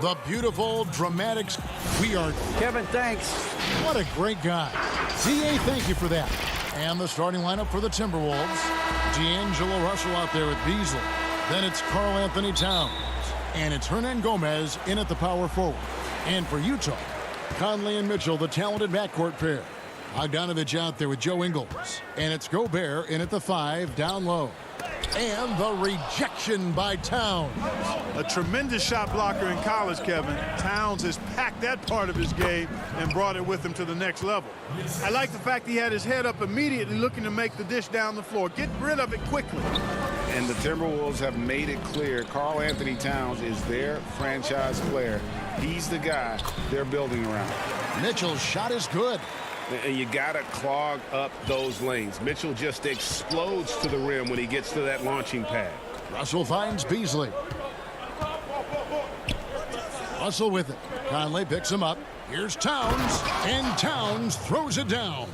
The beautiful, dramatic. We are. Kevin, thanks. What a great guy. CA, thank you for that. And the starting lineup for the Timberwolves. D'Angelo Russell out there with Beasley. Then it's Karl Anthony Towns. And it's Hernan Gomez in at the power forward. And for Utah, Conley and Mitchell, the talented backcourt pair. Bogdanovich out there with Joe Ingles. And it's Gobert in at the 5 down low. And the rejection by Towns. A tremendous shot blocker in college, Kevin. Towns has packed that part of his game and brought it with him to the next level. I like the fact he had his head up immediately looking to make the dish down the floor. Get rid of it quickly. And the Timberwolves have made it clear Karl Anthony Towns is their franchise player. He's the guy they're building around. Mitchell's shot is good. And you got to clog up those lanes. Mitchell just explodes to the rim when he gets to that launching pad. Russell finds Beasley. Russell with it. Conley picks him up. Here's Towns. And Towns throws it down.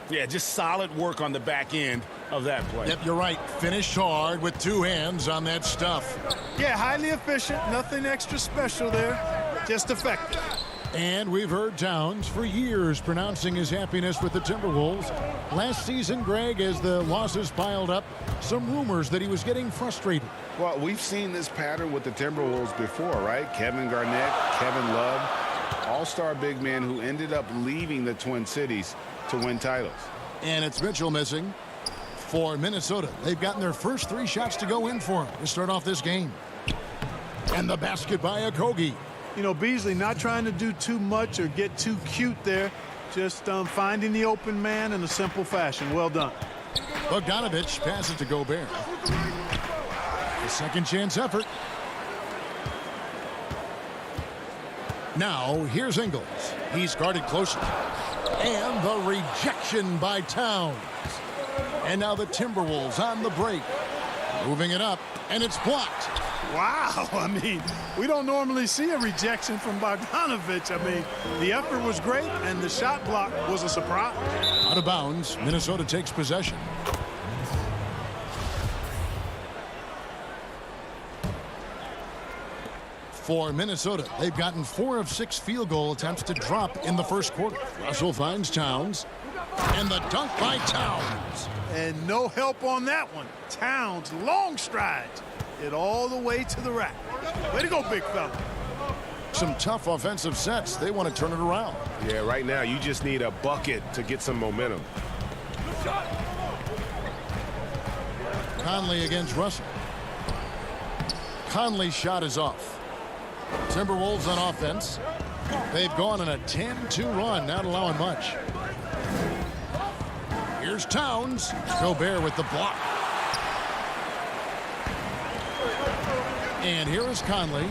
Yeah, just solid work on the back end of that play. Yep, you're right. Finished hard with 2 hands on that stuff. Yeah, highly efficient. Nothing extra special there. Just effective. And we've heard Towns for years pronouncing his happiness with the Timberwolves. Last season, Greg, as the losses piled up, some rumors that he was getting frustrated. Well, we've seen this pattern with the Timberwolves before, right? Kevin Garnett, Kevin Love, all-star big men who ended up leaving the Twin Cities to win titles. And it's Mitchell missing for Minnesota. They've gotten their first 3 shots to go in for him to start off this game. And the basket by Okogie. You know, Beasley not trying to do too much or get too cute there. Just finding the open man in a simple fashion. Well done. Bogdanovich passes to Gobert. A second chance effort. Now, here's Ingles. He's guarded closely. And the rejection by Towns. And now the Timberwolves on the break. Moving it up, and it's blocked. Wow, I mean, we don't normally see a rejection from Bogdanovich. I mean, the effort was great, and the shot block was a surprise. Out of bounds, Minnesota takes possession. For Minnesota, they've gotten 4 of 6 field goal attempts to drop in the first quarter. Russell finds Towns, and the dunk by Towns. And no help on that one. Towns, long strides. It all the way to the rack. Way to go, big fella. Some tough offensive sets. They want to turn it around. Yeah, right now you just need a bucket to get some momentum. Conley against Russell. Conley's shot is off. Timberwolves on offense. They've gone on a 10-2 run, not allowing much. Here's Towns. Gobert with the block. And here is Conley.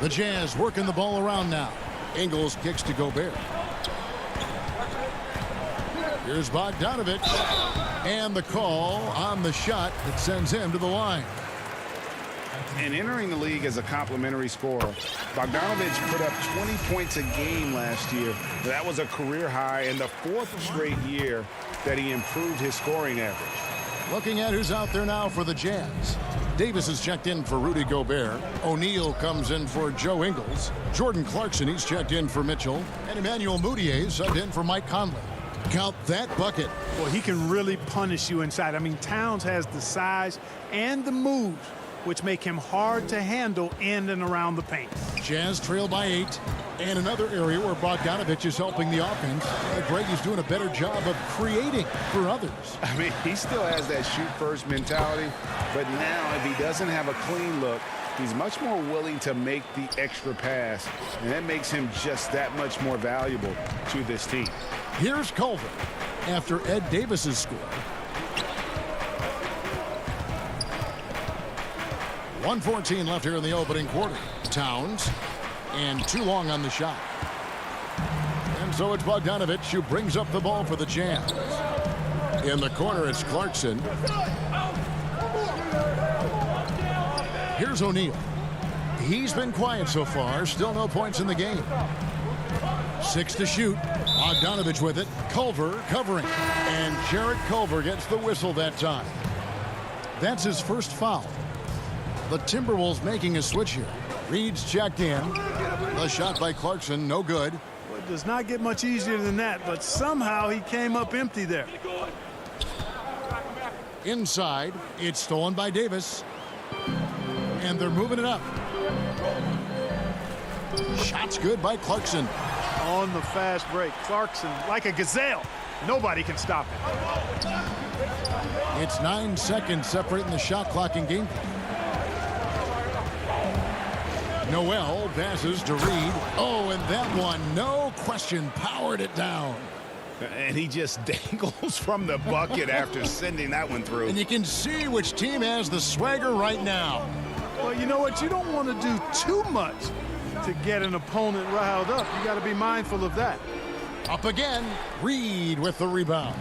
The Jazz working the ball around now. Ingles kicks to Gobert. Here's Bogdanovich. And the call on the shot that sends him to the line. And entering the league as a complimentary scorer, Bogdanovich put up 20 points a game last year. That was a career high in the 4th straight year that he improved his scoring average. Looking at who's out there now for the Jazz. Davis is checked in for Rudy Gobert. O'Neal comes in for Joe Ingles. Jordan Clarkson, he's checked in for Mitchell. And Emmanuel Mudiay subbed in for Mike Conley. Count that bucket. Well, he can really punish you inside. I mean, Towns has the size and the moves, which make him hard to handle in and around the paint. Jazz trail by 8. And another area where Bogdanovich is helping the offense. Greg is doing a better job of creating for others. I mean, he still has that shoot-first mentality, but now if he doesn't have a clean look, he's much more willing to make the extra pass, and that makes him just that much more valuable to this team. Here's Culver after Ed Davis's score. 1:14 left here in the opening quarter. Towns. And too long on the shot. And so it's Bogdanovich who brings up the ball for the Jazz. In the corner, it's Clarkson. Here's O'Neal. He's been quiet so far. Still no points in the game. 6 to shoot. Bogdanovich with it. Culver covering. And Jarrett Culver gets the whistle that time. That's his first foul. The Timberwolves making a switch here. Reed's checked in. The shot by Clarkson, no good. Well, it does not get much easier than that, but somehow he came up empty there. Inside, it's stolen by Davis. And they're moving it up. Shot's good by Clarkson. On the fast break, Clarkson, like a gazelle. Nobody can stop him. It's 9 seconds separating the shot clock and game. Noel passes to Reed. Oh, and that one, no question, powered it down. And he just dangles from the bucket after sending that one through. And you can see which team has the swagger right now. Well, you know what? You don't want to do too much to get an opponent riled up. You got to be mindful of that. Up again, Reed with the rebound.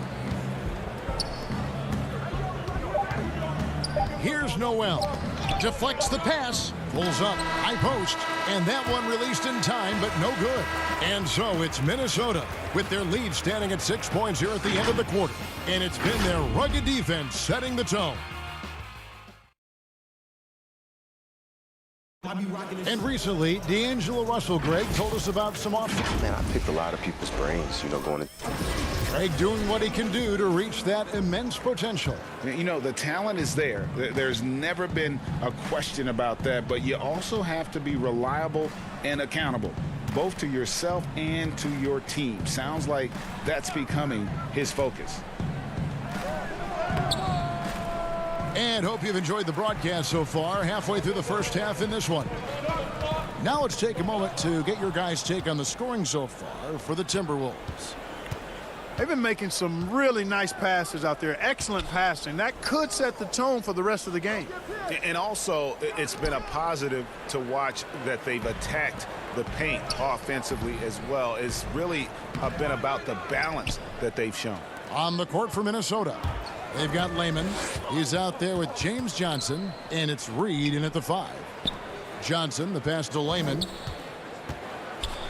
Here's Noel. Deflects the pass. Pulls up, high post. And that one released in time, but no good. And so it's Minnesota with their lead standing at 6 points here at the end of the quarter. And it's been their rugged defense setting the tone. And recently, D'Angelo Russell, Greg, told us about some offseason. Man, I picked a lot of people's brains, going in. Greg doing what he can do to reach that immense potential. The talent is there. There's never been a question about that, but you also have to be reliable and accountable, both to yourself and to your team. Sounds like that's becoming his focus. And hope you've enjoyed the broadcast so far. Halfway through the first half in this one. Now let's take a moment to get your guys' take on the scoring so far for the Timberwolves. They've been making some really nice passes out there. Excellent passing. That could set the tone for the rest of the game. And also, it's been a positive to watch that they've attacked the paint offensively as well. It's really been about the balance that they've shown. On the court for Minnesota, they've got Layman. He's out there with James Johnson, and it's Reed in at the 5. Johnson, the pass to Layman.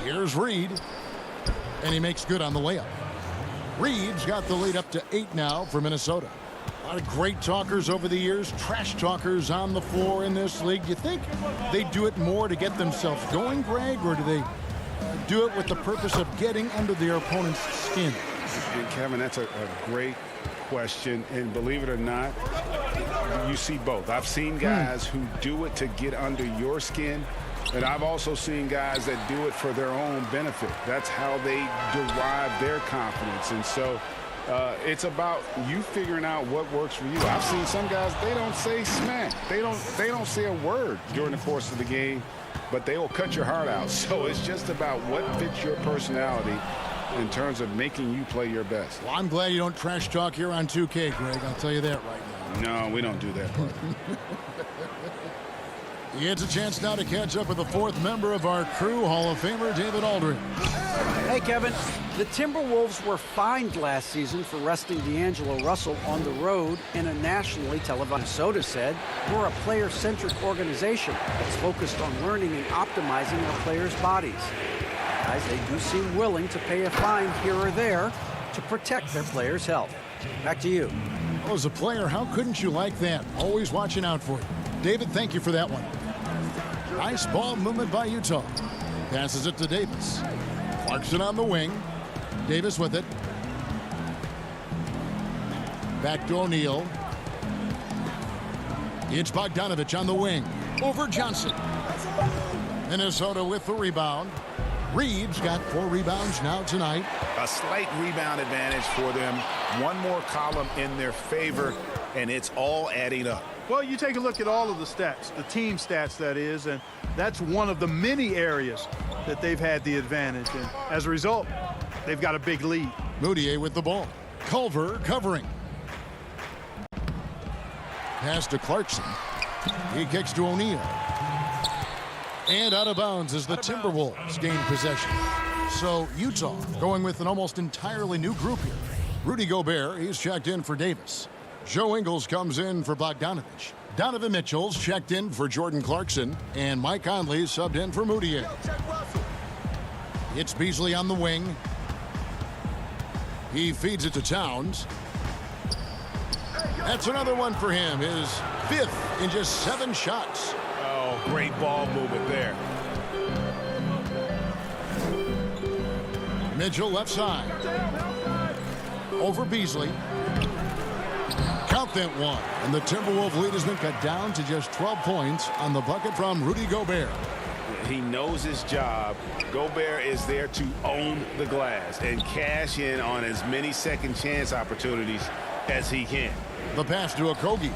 Here's Reed, and he makes good on the layup. Reed's got the lead up to 8 now for Minnesota. A lot of great talkers over the years, trash talkers on the floor in this league. Do you think they do it more to get themselves going, Greg, or do they do it with the purpose of getting under their opponent's skin? And Kevin, that's a great question, and believe it or not, you see both. I've seen guys who do it to get under your skin, and I've also seen guys that do it for their own benefit. That's how they derive their confidence. And so it's about you figuring out what works for you. I've seen some guys, they don't say smack. They don't say a word during the course of the game, but they will cut your heart out. So it's just about what fits your personality in terms of making you play your best. Well, I'm glad you don't trash talk here on 2K, Greg. I'll tell you that right now. No, we don't do that part. He gets a chance now to catch up with the 4th member of our crew, Hall of Famer David Aldridge. Hey, Kevin. The Timberwolves were fined last season for resting D'Angelo Russell on the road in a nationally televised. Minnesota said, we're a player-centric organization that's focused on learning and optimizing our players' bodies. Guys, they do seem willing to pay a fine here or there to protect their players' health. Back to you. Well, as a player, how couldn't you like that? Always watching out for you. David, thank you for that one. Nice ball movement by Utah. Passes it to Davis. Clarkson on the wing. Davis with it. Back to O'Neal. It's Bogdanovich on the wing. Over Johnson. Minnesota with the rebound. Reed's got 4 rebounds now tonight. A slight rebound advantage for them. One more column in their favor, and it's all adding up. Well, you take a look at all of the stats, the team stats, that is, and that's one of the many areas that they've had the advantage. And as a result, they've got a big lead. Moutier with the ball. Culver covering. Pass to Clarkson. He kicks to O'Neal. And out of bounds as the Timberwolves gain possession. So Utah going with an almost entirely new group here. Rudy Gobert, he's checked in for Davis. Joe Ingles comes in for Bogdanovich. Donovan Mitchell's checked in for Jordan Clarkson. And Mike Conley subbed in for Moutier. It's Beasley on the wing. He feeds it to Towns. That's another one for him, his 5th in just 7 shots. Oh, great ball movement there. Mitchell left side. Over Beasley. Count that one. And the Timberwolves lead has been cut down to just 12 points on the bucket from Rudy Gobert. He knows his job. Gobert is there to own the glass and cash in on as many second chance opportunities as he can. The pass to Okogie.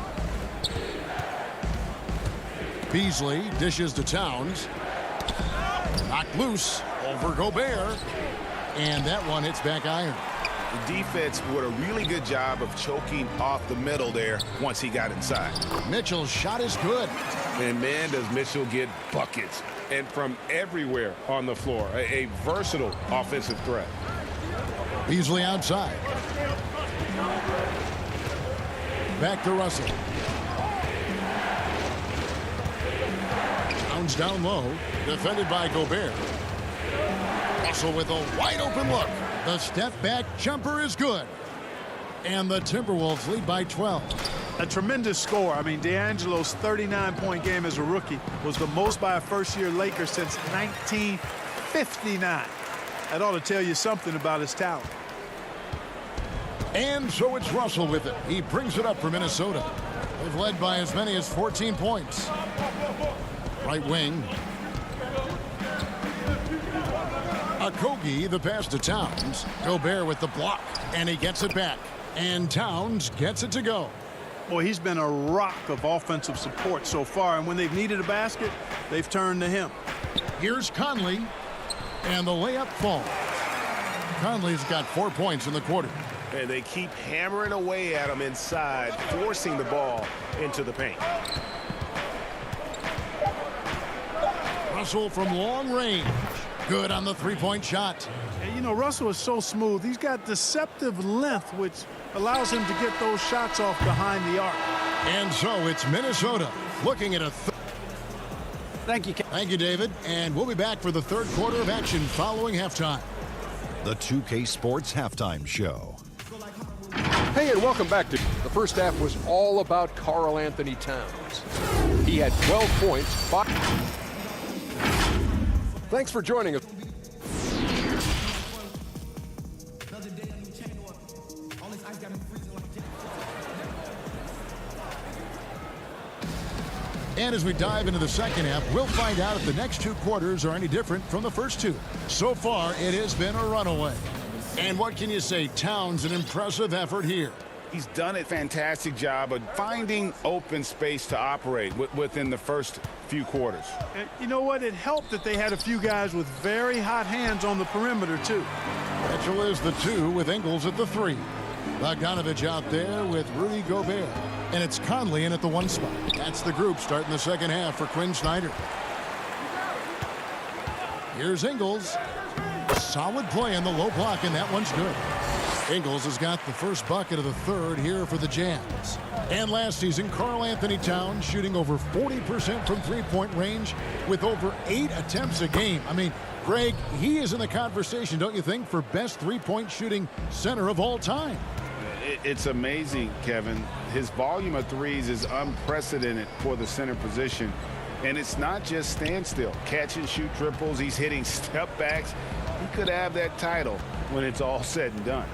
Beasley dishes to Towns. Knocked loose over Gobert. And that one hits back iron. The defense did a really good job of choking off the middle there once he got inside. Mitchell's shot is good. And man, does Mitchell get buckets. And from everywhere on the floor. A versatile offensive threat. Beasley outside. Back to Russell. Towns down low. Defended by Gobert. Russell with a wide open look. The step back jumper is good. And the Timberwolves lead by 12. A tremendous score. I mean, D'Angelo's 39-point game as a rookie was the most by a first-year Laker since 1959. That ought to tell you something about his talent. And so it's Russell with it. He brings it up for Minnesota. They've led by as many as 14 points. Right wing. Okogie, the pass to Towns. Gobert with the block, and he gets it back. And Towns gets it to go. Boy, he's been a rock of offensive support so far, and when they've needed a basket, they've turned to him. Here's Conley, and the layup falls. Conley's got 4 points in the quarter. And they keep hammering away at him inside, forcing the ball into the paint. Russell from long range. Good on the three-point shot. And, you know, Russell is so smooth. He's got deceptive length, which allows him to get those shots off behind the arc. And so it's Minnesota looking at a Thank you. Thank you, David. And we'll be back for the third quarter of action following halftime. The 2K Sports Halftime Show. Hey, and welcome back to the first half was all about Karl Anthony Towns. He had 12 points. Thanks for joining us. And as we dive into the second half, we'll find out if the next 2 quarters are any different from the first 2. So far, it has been a runaway. And what can you say? Towns, an impressive effort here. He's done a fantastic job of finding open space to operate within the first few quarters. And you know what? It helped that they had a few guys with very hot hands on the perimeter, too. Mitchell is the 2 with Ingles at the 3. Bogdanovich out there with Rudy Gobert. And it's Conley in at the 1 spot. That's the group starting the second half for Quinn Snyder. Here's Ingles. Solid play in the low block, and that one's good. Ingles has got the first bucket of the third here for the Jazz. And last season, Karl Anthony Towns shooting over 40% from three-point range with over 8 attempts a game. I mean, Greg, he is in the conversation, don't you think, for best three-point shooting center of all time? It's amazing, Kevin. His volume of threes is unprecedented for the center position. And it's not just standstill. Catch and shoot triples. He's hitting step backs. He could have that title when it's all said and done.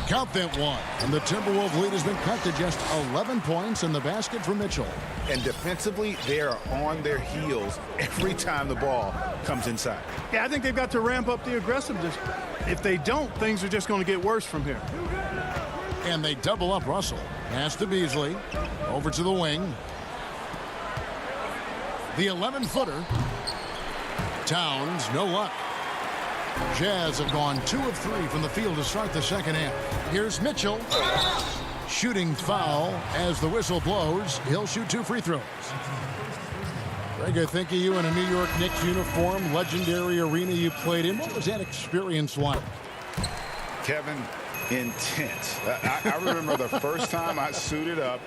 Count that one. And the Timberwolves lead has been cut to just 11 points in the basket for Mitchell. And defensively, they are on their heels every time the ball comes inside. Yeah, I think they've got to ramp up the aggressiveness. If they don't, things are just going to get worse from here. And they double up Russell. Pass to Beasley. Over to the wing. The 11-footer. Towns, no luck. Jazz have gone 2 of 3 from the field to start the second half. Here's Mitchell. Shooting foul as the whistle blows. He'll shoot 2 free throws. Greg, I think of you in a New York Knicks uniform, legendary arena you played in. What was that experience like? Kevin, intense. I remember the first time I suited up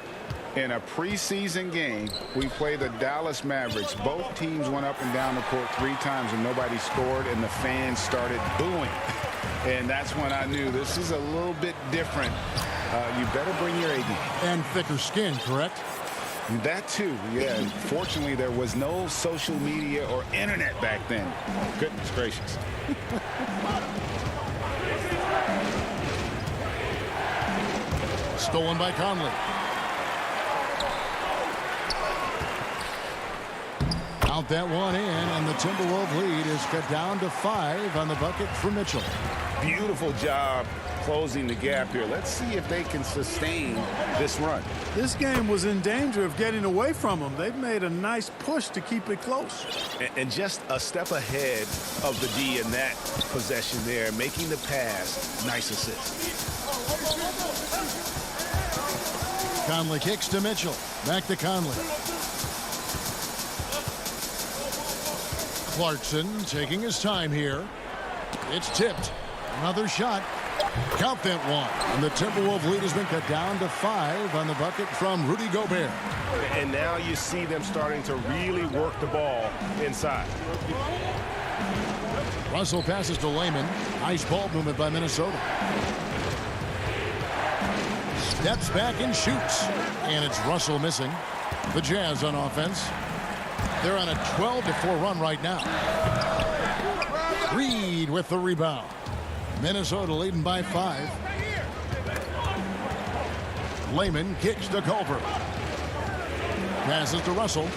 in a preseason game. We played the Dallas Mavericks. Both teams went up and down the court 3 times and nobody scored, and the fans started booing. And that's when I knew this is a little bit different. You better bring your A game. And thicker skin, correct? That too, yeah. And fortunately, there was no social media or internet back then. Goodness gracious. Stolen by Conley. Count that one in, and the Timberwolves lead is cut down to 5 on the bucket for Mitchell. Beautiful job closing the gap here. Let's see if they can sustain this run. This game was in danger of getting away from them. They've made a nice push to keep it close. And just a step ahead of the D in that possession there, making the pass. Nice assist. Conley kicks to Mitchell. Back to Conley. Clarkson taking his time here. It's tipped. Another shot. Count that one. And the Timberwolves lead has been cut down to 5 on the bucket from Rudy Gobert. And now you see them starting to really work the ball inside. Russell passes to Layman. Nice ball movement by Minnesota. Steps back and shoots. And it's Russell missing. The Jazz on offense. They're on a 12-4 run right now. Reed with the rebound. Minnesota leading by 5. Layman kicks to Culver. Passes to Russell.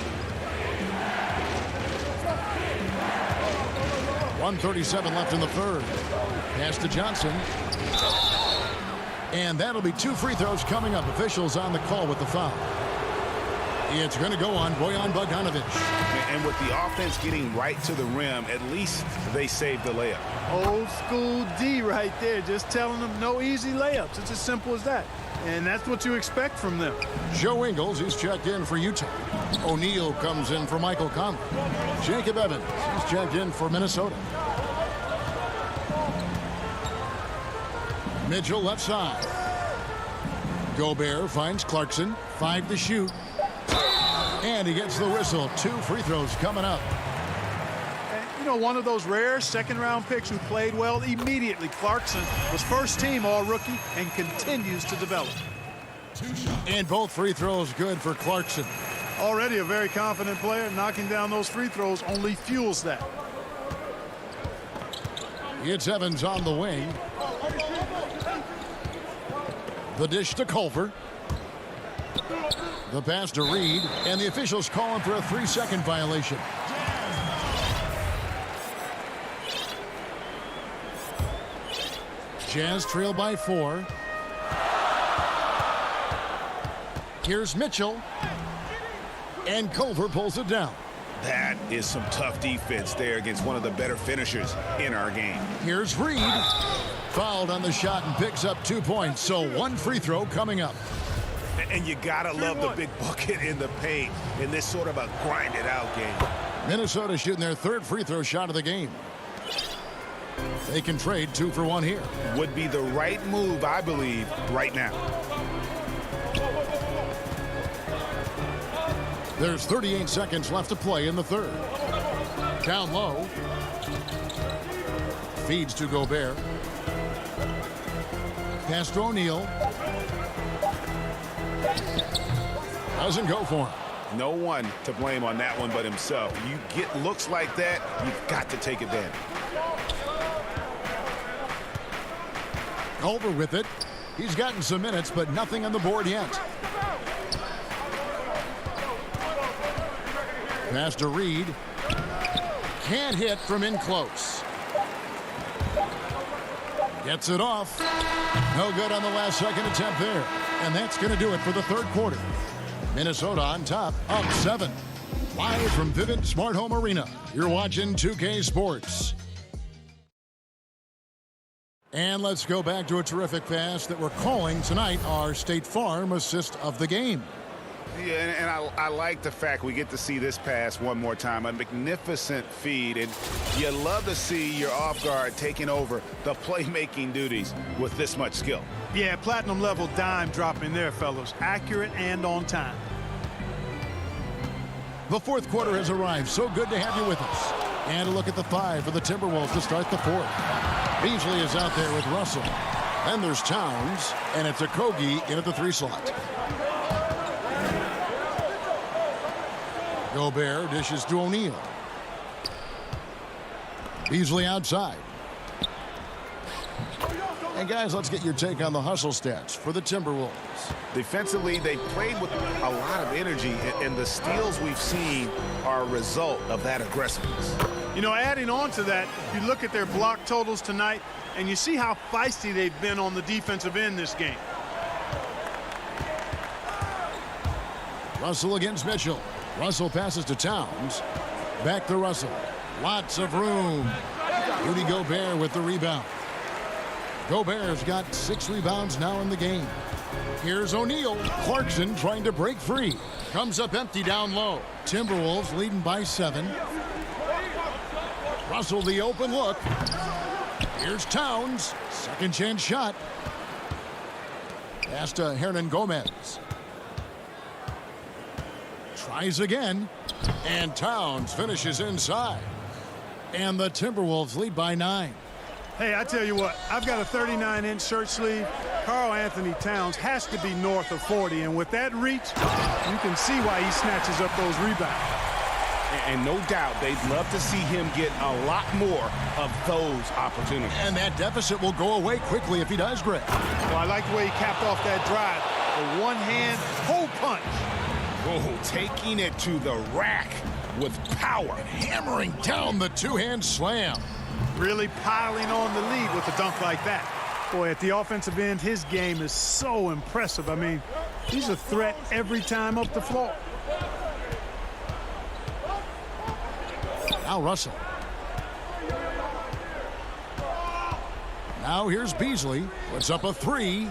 1:37 left in the third. Pass to Johnson. And that'll be 2 free throws coming up. Officials on the call with the foul. It's going to go on Bojan Bogdanovic. And with the offense getting right to the rim, at least they saved the layup. Old school D right there, just telling them no easy layups. It's as simple as that. And that's what you expect from them. Joe Ingles, he's checked in for Utah. O'Neal comes in for Michael Conley. Jacob Evans, he's checked in for Minnesota. Mitchell left side. Gobert finds Clarkson. 5 to shoot. And he gets the whistle. 2 free throws coming up. And, you know, one of those rare second-round picks who played well immediately. Clarkson was first team all-rookie and continues to develop. And both free throws good for Clarkson. Already a very confident player. Knocking down those free throws only fuels that. It's Evans on the wing. The dish to Culver. The pass to Reed, and the officials calling for a 3-second violation. Jazz trail by 4. Here's Mitchell, and Culver pulls it down. That is some tough defense there against one of the better finishers in our game. Here's Reed. Fouled on the shot and picks up 2 points, so 1 free throw coming up. And you gotta love the big bucket in the paint in this sort of a grinded-out game. Minnesota shooting their 3rd free throw shot of the game. They can trade 2 for 1 here. Would be the right move, I believe, right now. There's 38 seconds left to play in the 3rd. Down low. Feeds to Gobert. Pass to O'Neal. Doesn't go for him. No one to blame on that one but himself. You get looks like that, you've got to take advantage. Culver with it. He's gotten some minutes, but nothing on the board yet. Pass to Reed. Can't hit from in close. Gets it off. No good on the last second attempt there. And that's going to do it for the 3rd quarter. Minnesota on top, up 7. Live from Vivint Smart Home Arena. You're watching 2K Sports. And let's go back to a terrific pass that we're calling tonight our State Farm assist of the game. Yeah, and I like the fact we get to see this pass one more time. A magnificent feed, and you love to see your off guard taking over the playmaking duties with this much skill. Yeah, platinum level dime dropping there, fellas. Accurate and on time. The 4th quarter has arrived. So good to have you with us. And a look at the 5 for the Timberwolves to start the 4th. Beasley is out there with Russell. Then there's Towns, and it's Okogie in at the 3 slot. Gobert dishes to O'Neal. Beasley outside. And guys, let's get your take on the hustle stats for the Timberwolves. Defensively, they played with a lot of energy, and the steals we've seen are a result of that aggressiveness. You know, adding on to that, you look at their block totals tonight, and you see how feisty they've been on the defensive end this game. Russell against Mitchell. Russell passes to Towns. Back to Russell. Lots of room. Rudy Gobert with the rebound. Gobert's got 6 rebounds now in the game. Here's O'Neal. Clarkson trying to break free. Comes up empty down low. Timberwolves leading by 7. Russell the open look. Here's Towns. Second chance shot. Pass to Hernan Gomez. Tries again. And Towns finishes inside. And the Timberwolves lead by 9. Hey, I tell you what, I've got a 39-inch shirt sleeve. Karl Anthony Towns has to be north of 40, and with that reach, you can see why he snatches up those rebounds. And no doubt, they'd love to see him get a lot more of those opportunities. And that deficit will go away quickly if he does, Greg. Well, I like the way he capped off that drive. The one-hand hole punch. Oh, taking it to the rack with power. Hammering down the two-hand slam. Really piling on the lead with a dunk like that. Boy, at the offensive end, his game is so impressive. I mean, he's a threat every time up the floor. Now Russell. Now here's Beasley. Puts up a 3.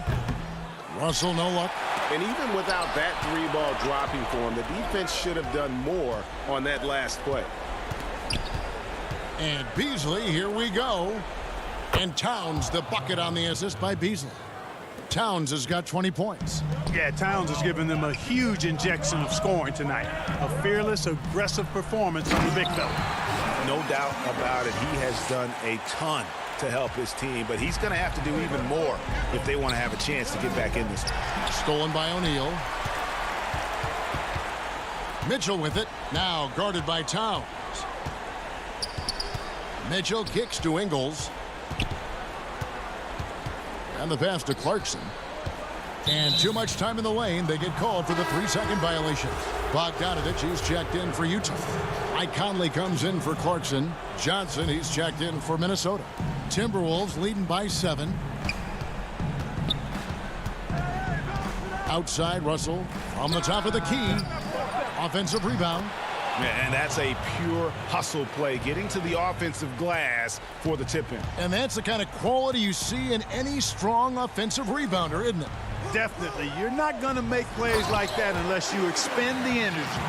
Russell no luck. And even without that 3-ball dropping for him, the defense should have done more on that last play. And Beasley, here we go. And Towns the bucket on the assist by Beasley. Towns has got 20 points. Yeah, Towns has given them a huge injection of scoring tonight. A fearless, aggressive performance from the big fella. No doubt about it. He has done a ton to help his team, but he's going to have to do even more if they want to have a chance to get back in this. Stolen by O'Neal. Mitchell with it. Now guarded by Towns. Mitchell kicks to Ingles. And the pass to Clarkson. And too much time in the lane. They get called for the 3-second violation. Bogdanovich is checked in for Utah. Mike Conley comes in for Clarkson. Johnson, he's checked in for Minnesota. Timberwolves leading by 7. Outside Russell from the top of the key. Offensive rebound. And that's a pure hustle play, getting to the offensive glass for the tip-in. And that's the kind of quality you see in any strong offensive rebounder, isn't it? Definitely. You're not going to make plays like that unless you expend the energy.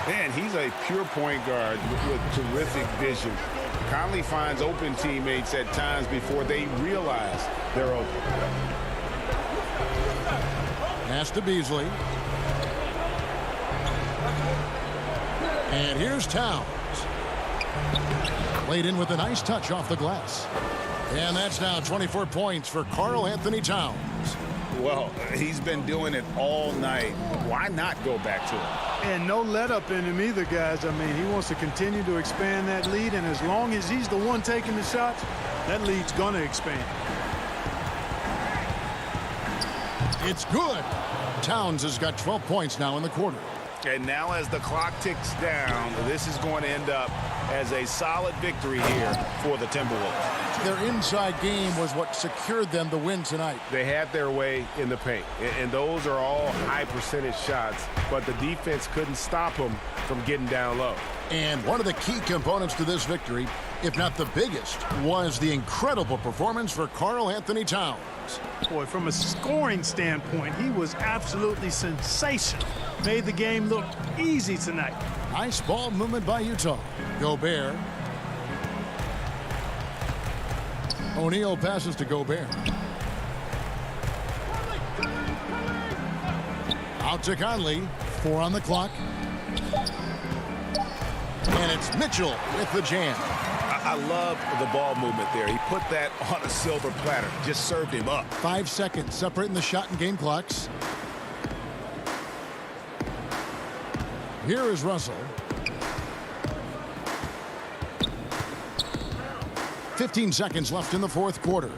Man, he's a pure point guard with terrific vision. Conley finds open teammates at times before they realize they're open. Pass to Beasley. And here's Towns. Played in with a nice touch off the glass. And that's now 24 points for Karl Anthony Towns. Well, he's been doing it all night. Why not go back to it? And no let up in him either, guys. I mean, he wants to continue to expand that lead, and as long as he's the one taking the shots, that lead's going to expand. It's good. Towns has got 12 points now in the quarter. And now as the clock ticks down, this is going to end up as a solid victory here for the Timberwolves. Their inside game was what secured them the win tonight. They had their way in the paint, and those are all high percentage shots, but the defense couldn't stop them from getting down low. And one of the key components to this victory, if not the biggest, was the incredible performance for Karl Anthony Towns. Boy, from a scoring standpoint, he was absolutely sensational. Made the game look easy tonight. Nice ball movement by Utah. Gobert. O'Neal passes to Gobert. Out to Conley. 4 on the clock. And it's Mitchell with the jam. I love the ball movement there. He put that on a silver platter. Just served him up. 5 seconds separating the shot and game clocks. Here is Russell. 15 seconds left in the fourth quarter.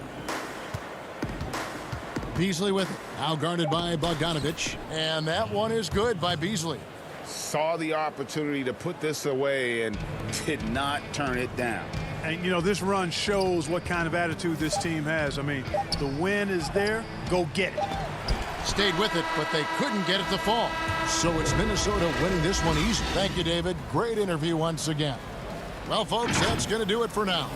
Beasley with it. Now guarded by Bogdanovich. And that one is good by Beasley. Saw the opportunity to put this away and did not turn it down. And, you know, this run shows what kind of attitude this team has. I mean, the win is there. Go get it. Stayed with it, but they couldn't get it to fall. So it's Minnesota winning this one easy. Thank you, David. Great interview once again. Well, folks, that's going to do it for now.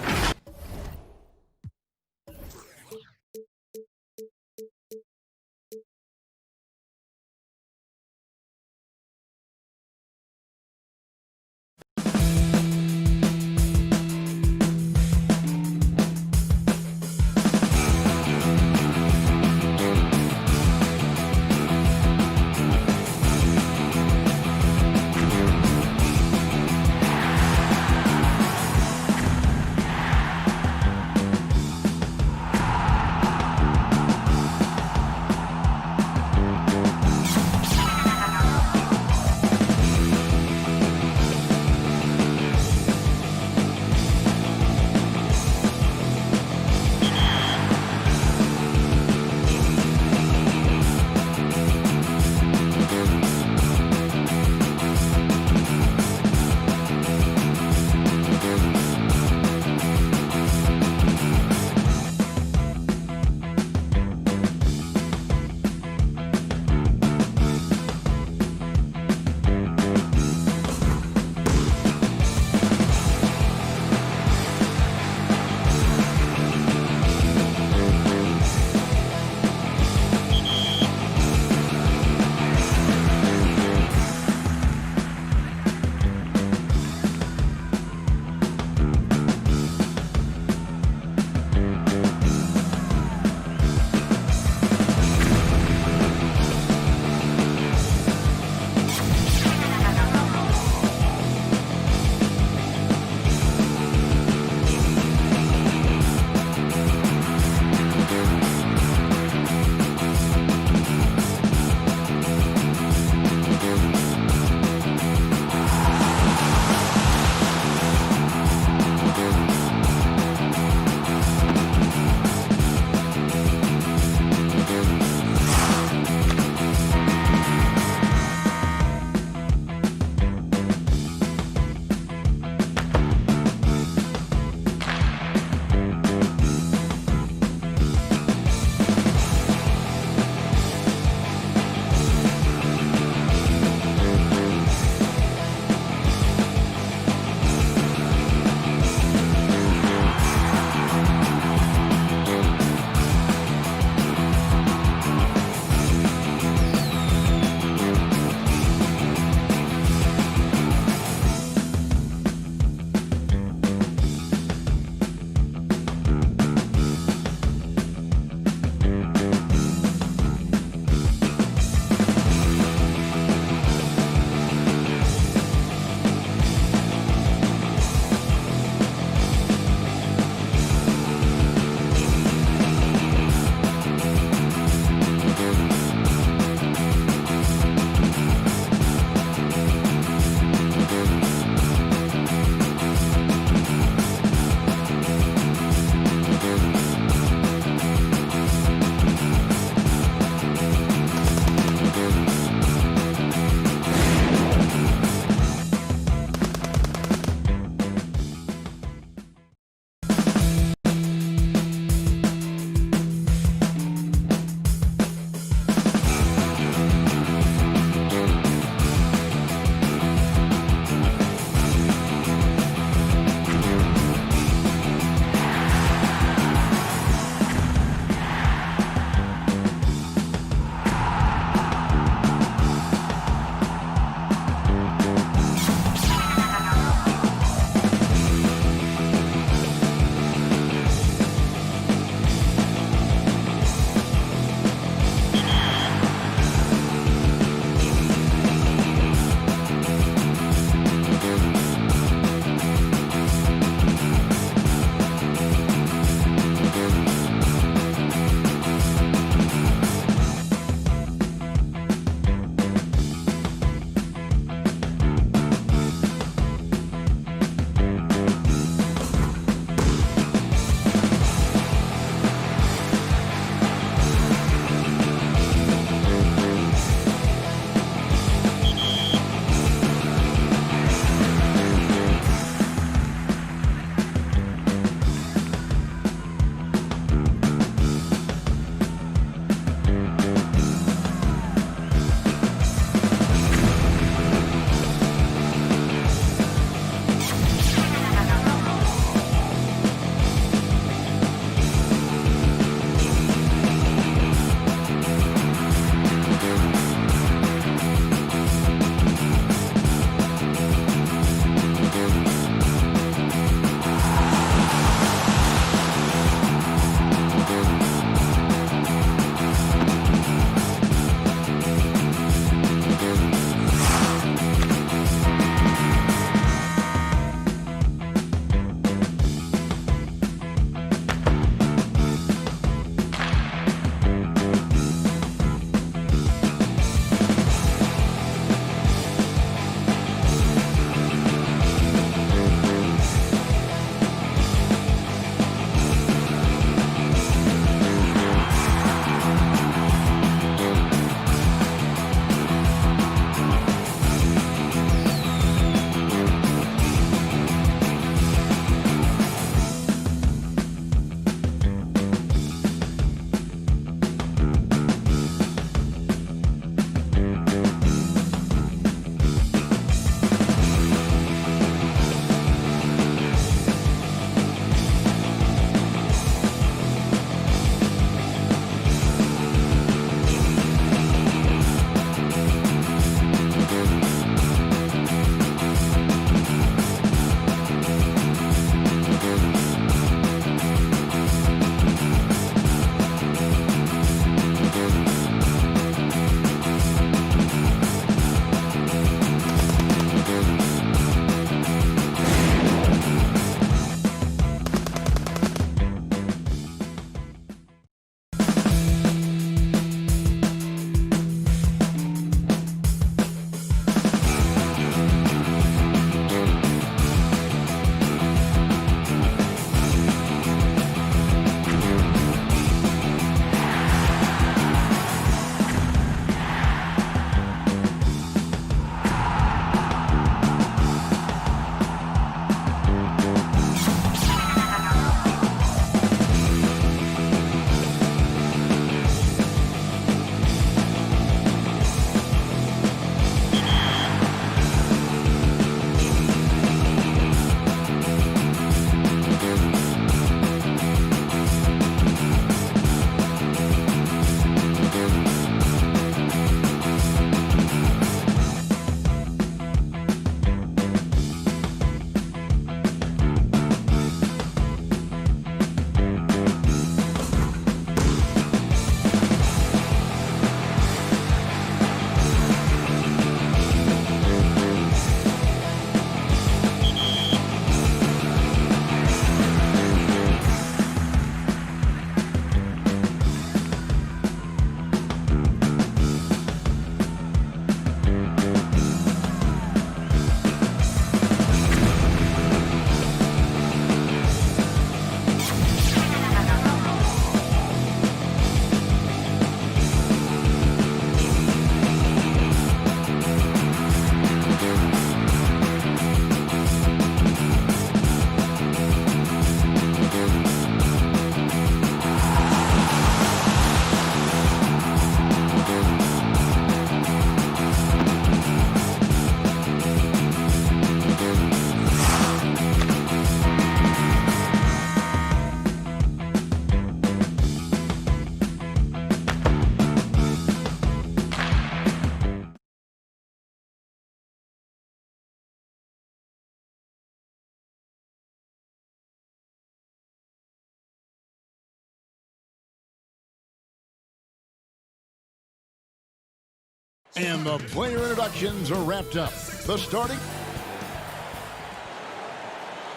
And the player introductions are wrapped up. The starting.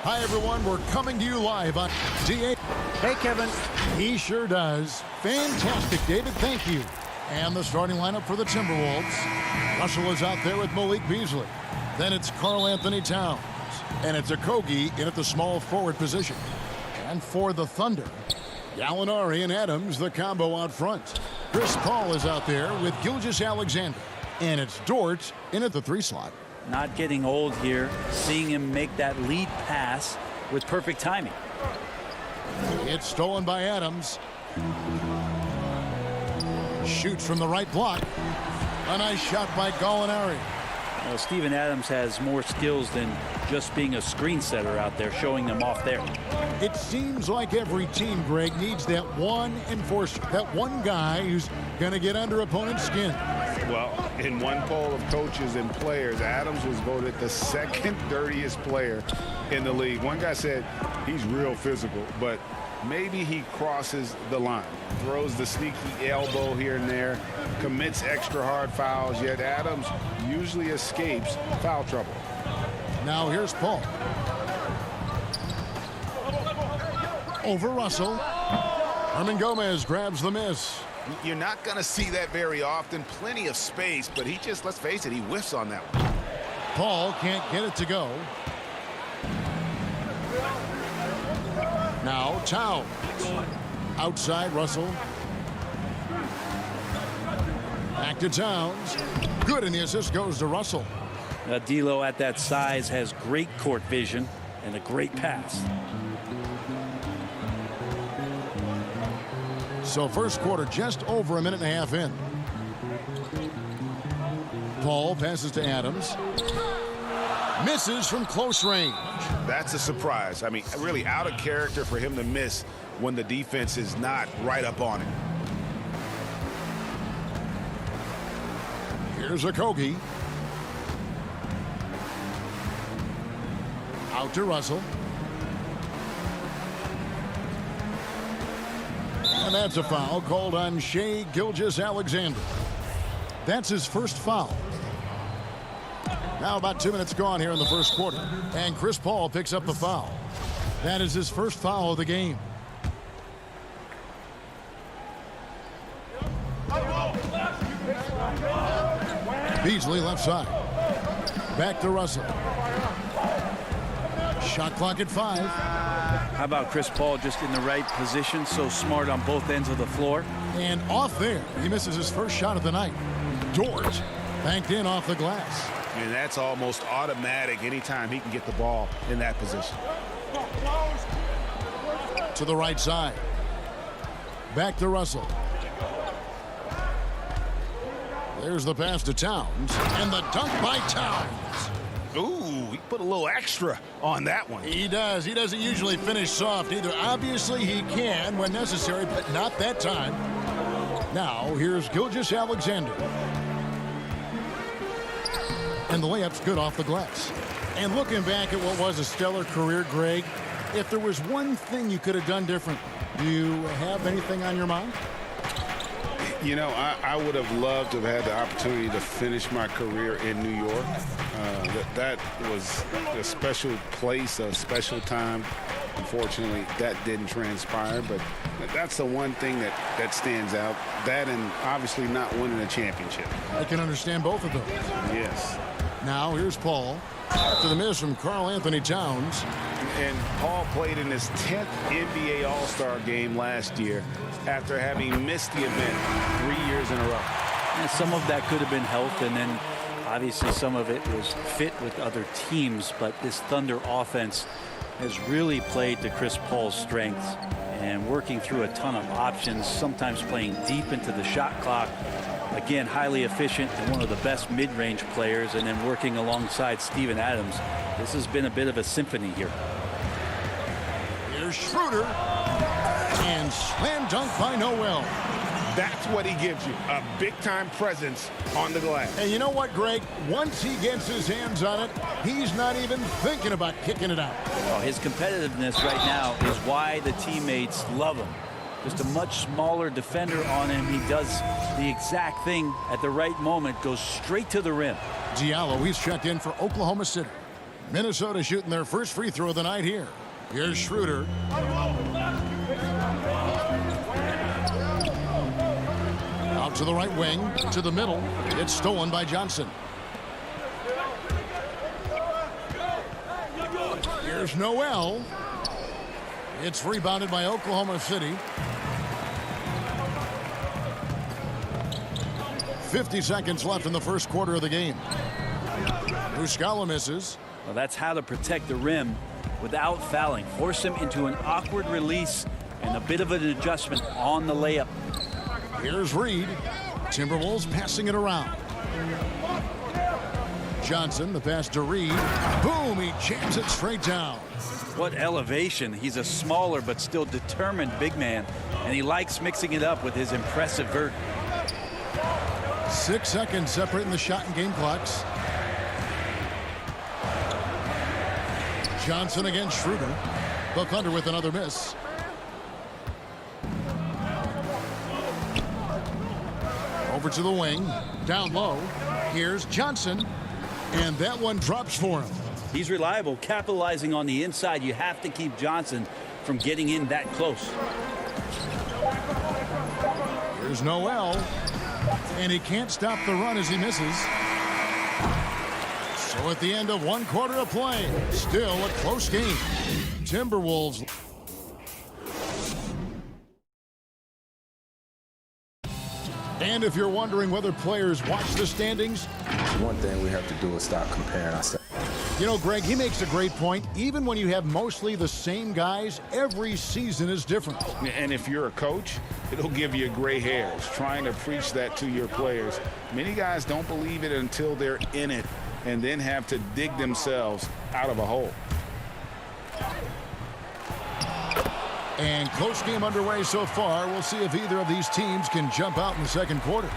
Hi, everyone. We're coming to you live on DA. Hey, Kevin. He sure does. Fantastic, David. Thank you. And the starting lineup for the Timberwolves. Russell is out there with Malik Beasley. Then it's Karl Anthony Towns. And it's Okogie in at the small forward position. And for the Thunder, Gallinari and Adams, the combo out front. Chris Paul is out there with Gilgeous-Alexander. And it's Dort in at the 3 slot. Not getting old here. Seeing him make that lead pass with perfect timing. It's stolen by Adams. Shoots from the right block. A nice shot by Gallinari. Well, Steven Adams has more skills than just being a screen setter out there, showing them off there. It seems like every team, Greg, needs that one enforcer, that one guy who's going to get under opponent's skin. Well, in one poll of coaches and players, Adams was voted the second dirtiest player in the league. One guy said he's real physical, but maybe he crosses the line. Throws the sneaky elbow here and there, commits extra hard fouls, yet Adams usually escapes foul trouble. Now here's Paul. Over Russell. Herman Gomez grabs the miss. You're not going to see that very often. Plenty of space, but he just, let's face it, he whiffs on that one. Paul can't get it to go. Now Towns. Outside Russell. Back to Towns. Good, and the assist goes to Russell. D'Lo at that size has great court vision and a great pass. So first quarter just over a minute and a half in. Paul passes to Adams. Misses from close range. That's a surprise. I mean, really out of character for him to miss when the defense is not right up on him. Here's Okogie. Out to Russell. And that's a foul called on Shai Gilgeous-Alexander. That's his first foul. Now about 2 minutes gone here in the first quarter. And Chris Paul picks up the foul. That is his first foul of the game. Beasley left side. Back to Russell. Shot clock at 5. How about Chris Paul just in the right position, so smart on both ends of the floor. And off there, he misses his first shot of the night. Dort banked in off the glass. And that's almost automatic anytime he can get the ball in that position. To the right side. Back to Russell. There's the pass to Towns. And the dunk by Towns. Ooh, he put a little extra on that one. He does. He doesn't usually finish soft either. Obviously, he can when necessary, but not that time. Now, here's Gilgeous-Alexander. And the layup's good off the glass. And looking back at what was a stellar career, Greg, if there was one thing you could have done different, do you have anything on your mind? You know, I would have loved to have had the opportunity to finish my career in New York. That was a special place, a special time. Unfortunately, that didn't transpire, but that's the one thing that stands out. That and obviously not winning a championship. I can understand both of those. Yes. Now here's Paul. After the miss from Karl Anthony Towns. And Paul played in his 10th NBA All-Star game last year after having missed the event 3 years in a row. And some of that could have been health, and then obviously some of it was fit with other teams, but this Thunder offense has really played to Chris Paul's strengths and working through a ton of options, sometimes playing deep into the shot clock. Again, highly efficient and one of the best mid-range players, and then working alongside Steven Adams. This has been a bit of a symphony here. Here's Schroeder. And slam dunk by Noel. That's what he gives you, a big-time presence on the glass. And you know what, Greg? Once he gets his hands on it, he's not even thinking about kicking it out. Well, his competitiveness right now is why the teammates love him. Just a much smaller defender on him. He does the exact thing at the right moment, goes straight to the rim. Diallo, he's checked in for Oklahoma City. Minnesota shooting their first free throw of the night here. Here's Schroeder. Out to the right wing, to the middle. It's stolen by Johnson. Here's Noel. It's rebounded by Oklahoma City. 50 seconds left in the first quarter of the game. Muscala misses. Well, that's how to protect the rim without fouling. Force him into an awkward release and a bit of an adjustment on the layup. Here's Reed. Timberwolves passing it around. Johnson, the pass to Reed. Boom, he jams it straight down. What elevation. He's a smaller but still determined big man, and he likes mixing it up with his impressive vert. 6 seconds separating the shot and game clocks. Johnson against Schroeder. The Thunder with another miss. Over to the wing. Down low. Here's Johnson. And that one drops for him. He's reliable, capitalizing on the inside. You have to keep Johnson from getting in that close. Here's Noel. And he can't stop the run as he misses. So at the end of 1 quarter of play, still a close game. Timberwolves. And if you're wondering whether players watch the standings, one thing we have to do is stop comparing ourselves. You know, Greg, he makes a great point. Even when you have mostly the same guys, every season is different. And if you're a coach, it'll give you gray hairs trying to preach that to your players. Many guys don't believe it until they're in it and then have to dig themselves out of a hole. And close game underway so far. We'll see if either of these teams can jump out in the second quarter.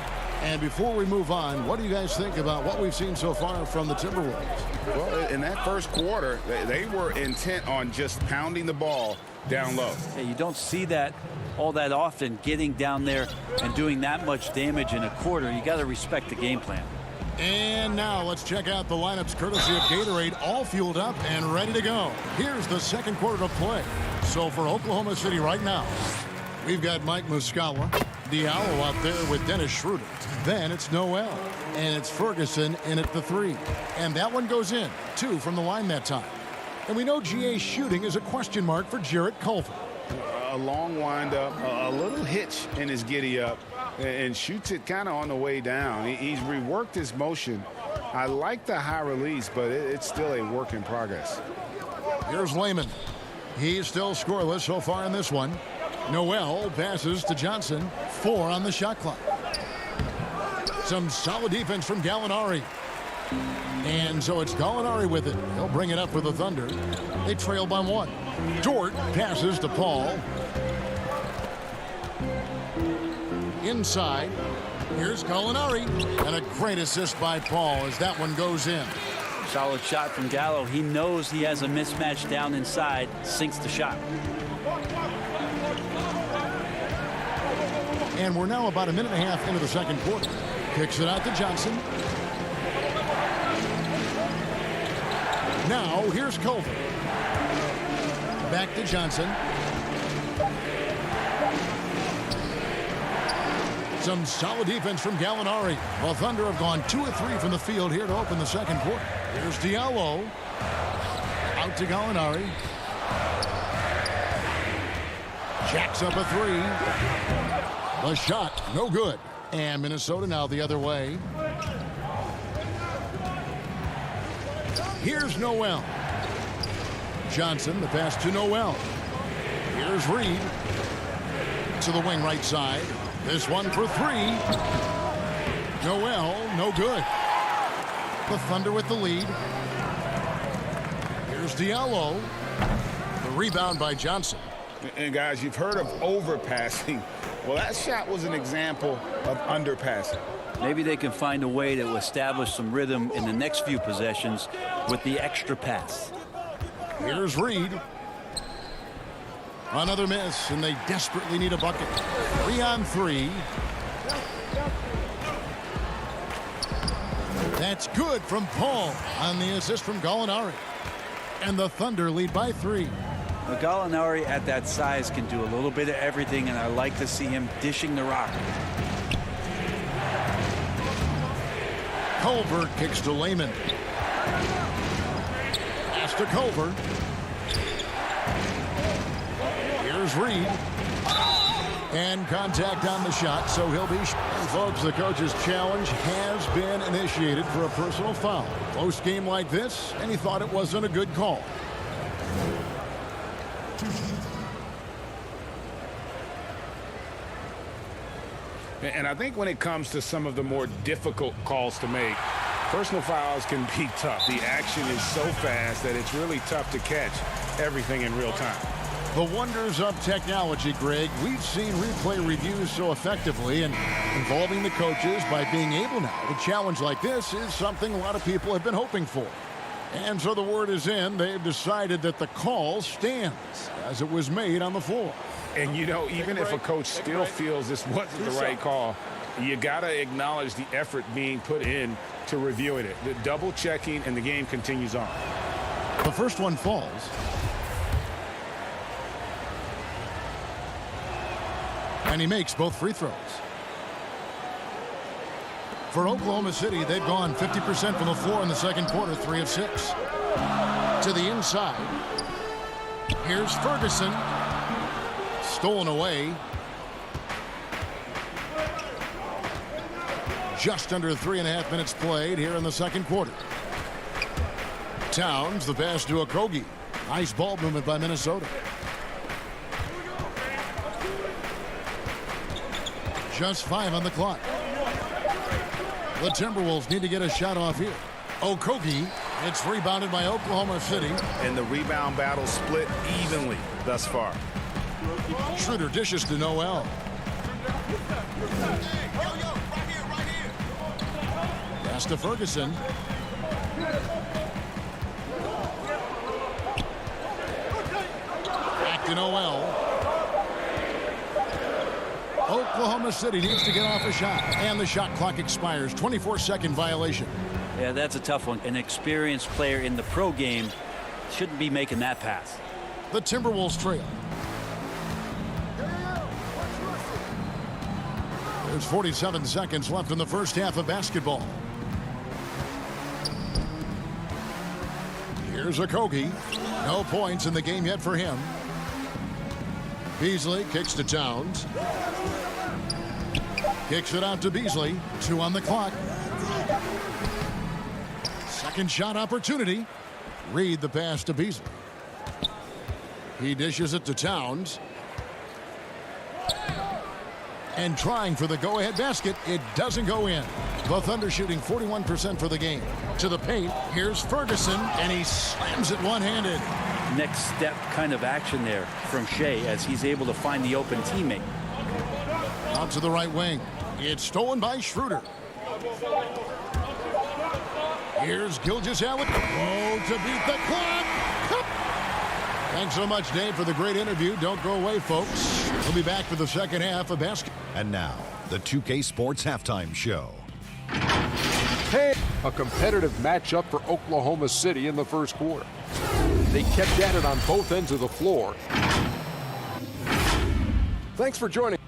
And before we move on, what do you guys think about what we've seen so far from the Timberwolves? Well, in that first quarter, they were intent on just pounding the ball down low. Yeah, you don't see that all that often, getting down there and doing that much damage in a quarter. You got to respect the game plan. And now let's check out the lineups courtesy of Gatorade, all fueled up and ready to go. Here's the second quarter of play. So for Oklahoma City right now, we've got Mike Muscala, Diallo out there with Dennis Schroeder. Then it's Noel, and it's Ferguson in at the 3. And that one goes in, 2 from the line that time. And we know GA's shooting is a question mark for Jarrett Culver. A long windup, a little hitch in his giddy up, and shoots it kind of on the way down. He's reworked his motion. I like the high release, but it's still a work in progress. Here's Layman. He's still scoreless so far in this one. Noel passes to Johnson. 4 on the shot clock. Some solid defense from Gallinari. And so it's Gallinari with it. He'll bring it up for the Thunder. They trail by 1. Dort passes to Paul. Inside. Here's Gallinari. And a great assist by Paul as that one goes in. Solid shot from Gallo. He knows he has a mismatch down inside. Sinks the shot. And we're now about a minute and a half into the second quarter. Kicks it out to Johnson. Now here's Culver. Back to Johnson. Some solid defense from Gallinari. Well, Thunder have gone 2 of 3 from the field here to open the second quarter. Here's Diallo. Out to Gallinari. Jacks up a 3. The shot, no good. And Minnesota now the other way. Here's Noel. Johnson, the pass to Noel. Here's Reed. To the wing right side. This one for 3. Noel, no good. The Thunder with the lead. Here's Diallo. The rebound by Johnson. And guys, you've heard of overpassing. Well, that shot was an example of underpassing. Maybe they can find a way to establish some rhythm in the next few possessions with the extra pass. Here's Reed. Another miss, and they desperately need a bucket. 3 on 3. That's good from Paul on the assist from Gallinari. And the Thunder lead by 3. Gallinari at that size can do a little bit of everything, and I like to see him dishing the rock. Culver kicks to Lehman. Pass to Culver. Here's Reed. And contact on the shot, so he'll be... And folks, the coach's challenge has been initiated for a personal foul. Close game like this, and he thought it wasn't a good call. And I think when it comes to some of the more difficult calls to make, personal fouls can be tough. The action is so fast that it's really tough to catch everything in real time. The wonders of technology, Greg. We've seen replay reviews so effectively, and involving the coaches by being able now to challenge like this is something a lot of people have been hoping for. And so the word is in. They've decided that the call stands as it was made on the floor. And, you know, even if a coach still feels this wasn't the right call, you got to acknowledge the effort being put in to reviewing it. The double checking, and the game continues on. The first one falls. And he makes both free throws. For Oklahoma City, they've gone 50% from the floor in the second quarter, 3 of 6. To the inside. Here's Ferguson. Stolen away. Just under 3.5 minutes played here in the second quarter. Towns, the pass to Okogie. Nice ball movement by Minnesota. Just 5 on the clock. The Timberwolves need to get a shot off here. Okogie, it's rebounded by Oklahoma City. And the rebound battle split evenly thus far. Schroeder dishes to Noel. Pass to Ferguson. Back to Noel. Oklahoma City needs to get off a shot, and the shot clock expires. 24-second violation. Yeah, that's a tough one. An experienced player in the pro game shouldn't be making that pass. The Timberwolves trail. There's 47 seconds left in the first half of basketball. Here's Okogie. No points in the game yet for him. Beasley kicks to Towns. Kicks it out to Beasley. 2 on the clock. Second shot opportunity. Reed the pass to Beasley. He dishes it to Towns. And trying for the go-ahead basket. It doesn't go in. The Thunder shooting 41% for the game. To the paint. Here's Ferguson. And he slams it one-handed. Next step kind of action there from Shea as he's able to find the open teammate. Out to the right wing. It's stolen by Schroeder. Here's Gilgeous-Allen. Oh, to beat the clock. Thanks so much, Dave, for the great interview. Don't go away, folks. We'll be back for the second half of basketball. And now, the 2K Sports Halftime Show. Hey, a competitive matchup for Oklahoma City in the first quarter. They kept at it on both ends of the floor. Thanks for joining.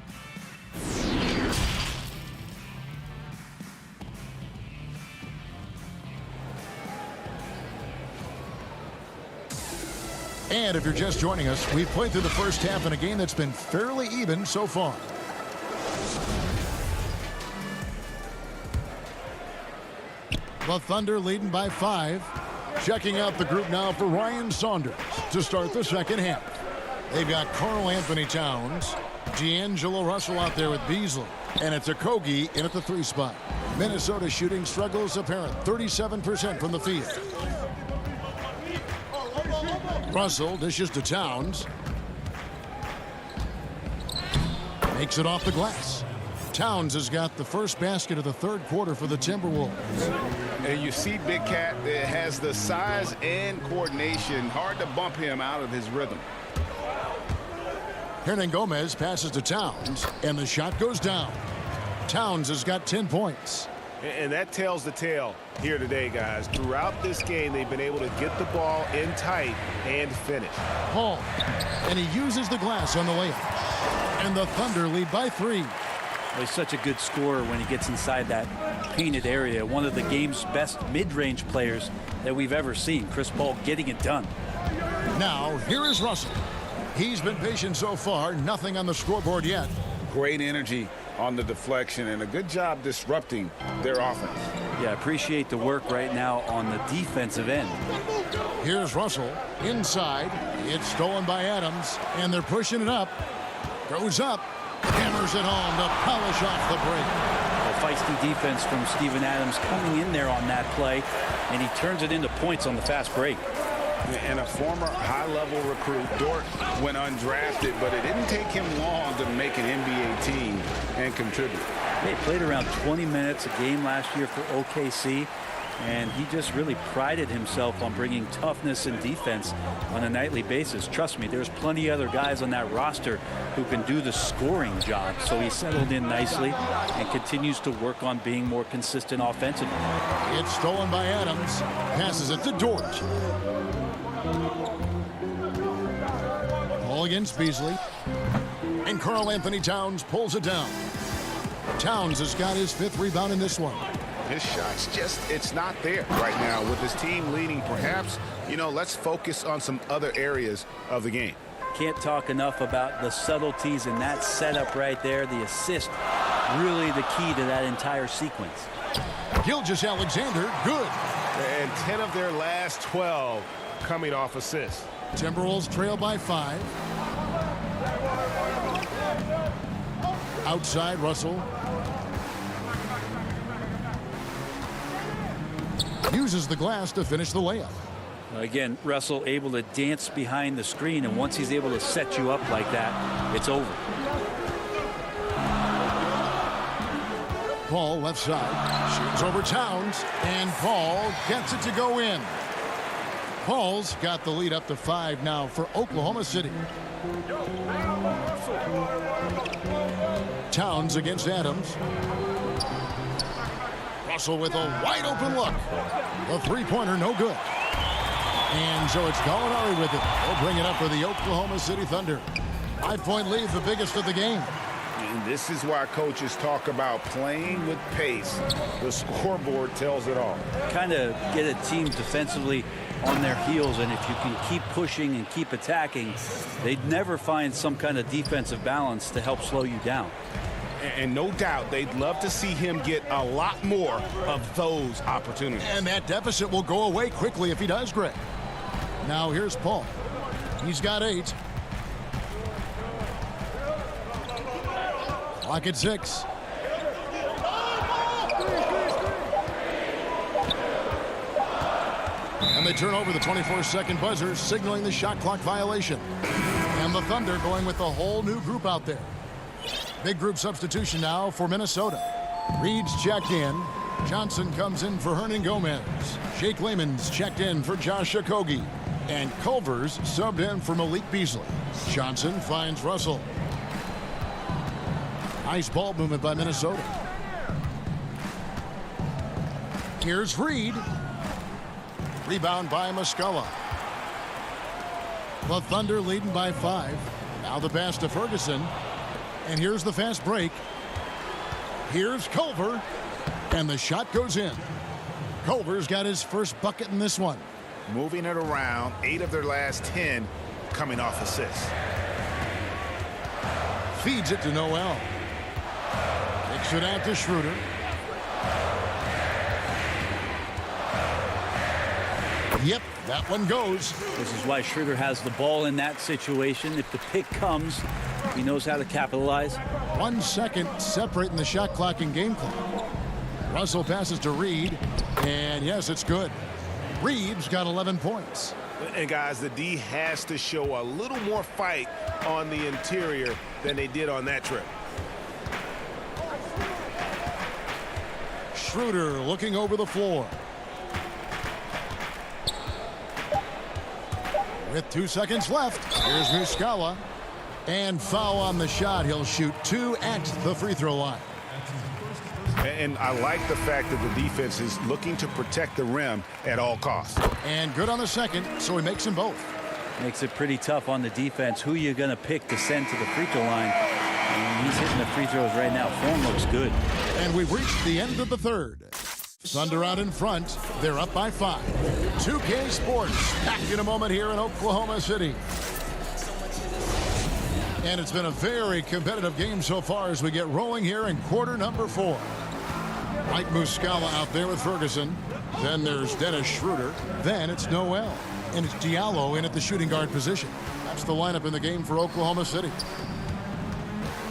And if you're just joining us, we've played through the first half in a game that's been fairly even so far. The Thunder leading by 5. Checking out the group now for Ryan Saunders to start the second half. They've got Karl Anthony Towns, D'Angelo Russell out there with Beasley, and it's Okogie in at the 3 spot. Minnesota shooting struggles apparent, 37% from the field. Russell dishes to Towns. Makes it off the glass. Towns has got the first basket of the third quarter for the Timberwolves. And you see Big Cat that has the size and coordination. Hard to bump him out of his rhythm. Hernangomez passes to Towns, and the shot goes down. Towns has got 10 points. And that tells the tale here today, guys. Throughout this game, they've been able to get the ball in tight and finish. Paul, and he uses the glass on the layup. And the Thunder lead by 3. Well, he's such a good scorer when he gets inside that painted area. One of the game's best mid-range players that we've ever seen. Chris Paul getting it done. Now, here is Russell. He's been patient so far. Nothing on the scoreboard yet. Great energy on the deflection and a good job disrupting their offense. Yeah, appreciate the work right now on the defensive end. Here's Russell inside. It's stolen by Adams, and they're pushing it up. Goes up. Hammers it home to polish off the break. A feisty defense from Steven Adams coming in there on that play, and he turns it into points on the fast break. And a former high-level recruit, Dort, went undrafted, but it didn't take him long to make an NBA team and contribute. He played around 20 minutes a game last year for OKC, and he just really prided himself on bringing toughness and defense on a nightly basis. Trust me, there's plenty of other guys on that roster who can do the scoring job, so he settled in nicely and continues to work on being more consistent offensively. It's stolen by Adams. Passes it to Dort. Ball against Beasley. And Karl Anthony Towns pulls it down. Towns has got his 5th rebound in this one. His shot's it's not there right now. With his team leading, perhaps, let's focus on some other areas of the game. Can't talk enough about the subtleties in that setup right there. The assist, really the key to that entire sequence. Gilgeous-Alexander, good. And 10 of their last 12 coming off assists. Timberwolves trail by 5. Outside, Russell. Uses the glass to finish the layup. Again, Russell able to dance behind the screen, and once he's able to set you up like that, it's over. Paul left side. Shoots over Towns, and Paul gets it to go in. Paul's got the lead up to 5 now for Oklahoma City. Towns against Adams. Russell with a wide open look. The three-pointer no good. And so it's Gallinari with it. He'll bring it up for the Oklahoma City Thunder. 5-point lead, the biggest of the game. And this is why coaches talk about playing with pace. The scoreboard tells it all. Kind of get a team defensively on their heels, and if you can keep pushing and keep attacking, they'd never find some kind of defensive balance to help slow you down. And no doubt they'd love to see him get a lot more of those opportunities. And that deficit will go away quickly if he does, Greg. Now here's Paul. He's got 8. Clock at 6. And they turn over the 24-second buzzer, signaling the shot clock violation. And the Thunder going with a whole new group out there. Big group substitution now for Minnesota. Reed's checked in. Johnson comes in for Hernangomez. Shake Layman's checked in for Josh Okogie. And Culver's subbed in for Malik Beasley. Johnson finds Russell. Nice ball movement by Minnesota. Here's Reed. Rebound by Muscala. The Thunder leading by 5. Now the pass to Ferguson. And here's the fast break. Here's Culver. And the shot goes in. Culver's got his first bucket in this one. Moving it around, 8 of their last 10 coming off assists. Feeds it to Noel. Kicks it out to Schroeder. Yep, that one goes. This is why Schroeder has the ball in that situation. If the pick comes, he knows how to capitalize. 1 second separating the shot clock and game clock. Russell passes to Reed, and yes, it's good. Reed's got 11 points. And guys, the D has to show a little more fight on the interior than they did on that trip. Schroeder looking over the floor. With 2 seconds left, here's Muscala. And foul on the shot. He'll shoot 2 at the free throw line. And I like the fact that the defense is looking to protect the rim at all costs. And good on the second, so he makes them both. Makes it pretty tough on the defense. Who you're going to pick to send to the free throw line. And he's hitting the free throws right now. Form looks good. And we've reached the end of the third. Thunder out in front. They're up by 5. 2K Sports back in a moment here in Oklahoma City. And it's been a very competitive game so far as we get rolling here in quarter number 4. Mike Muscala out there with Ferguson. Then there's Dennis Schroeder. Then it's Noel. And it's Diallo in at the shooting guard position. That's the lineup in the game for Oklahoma City.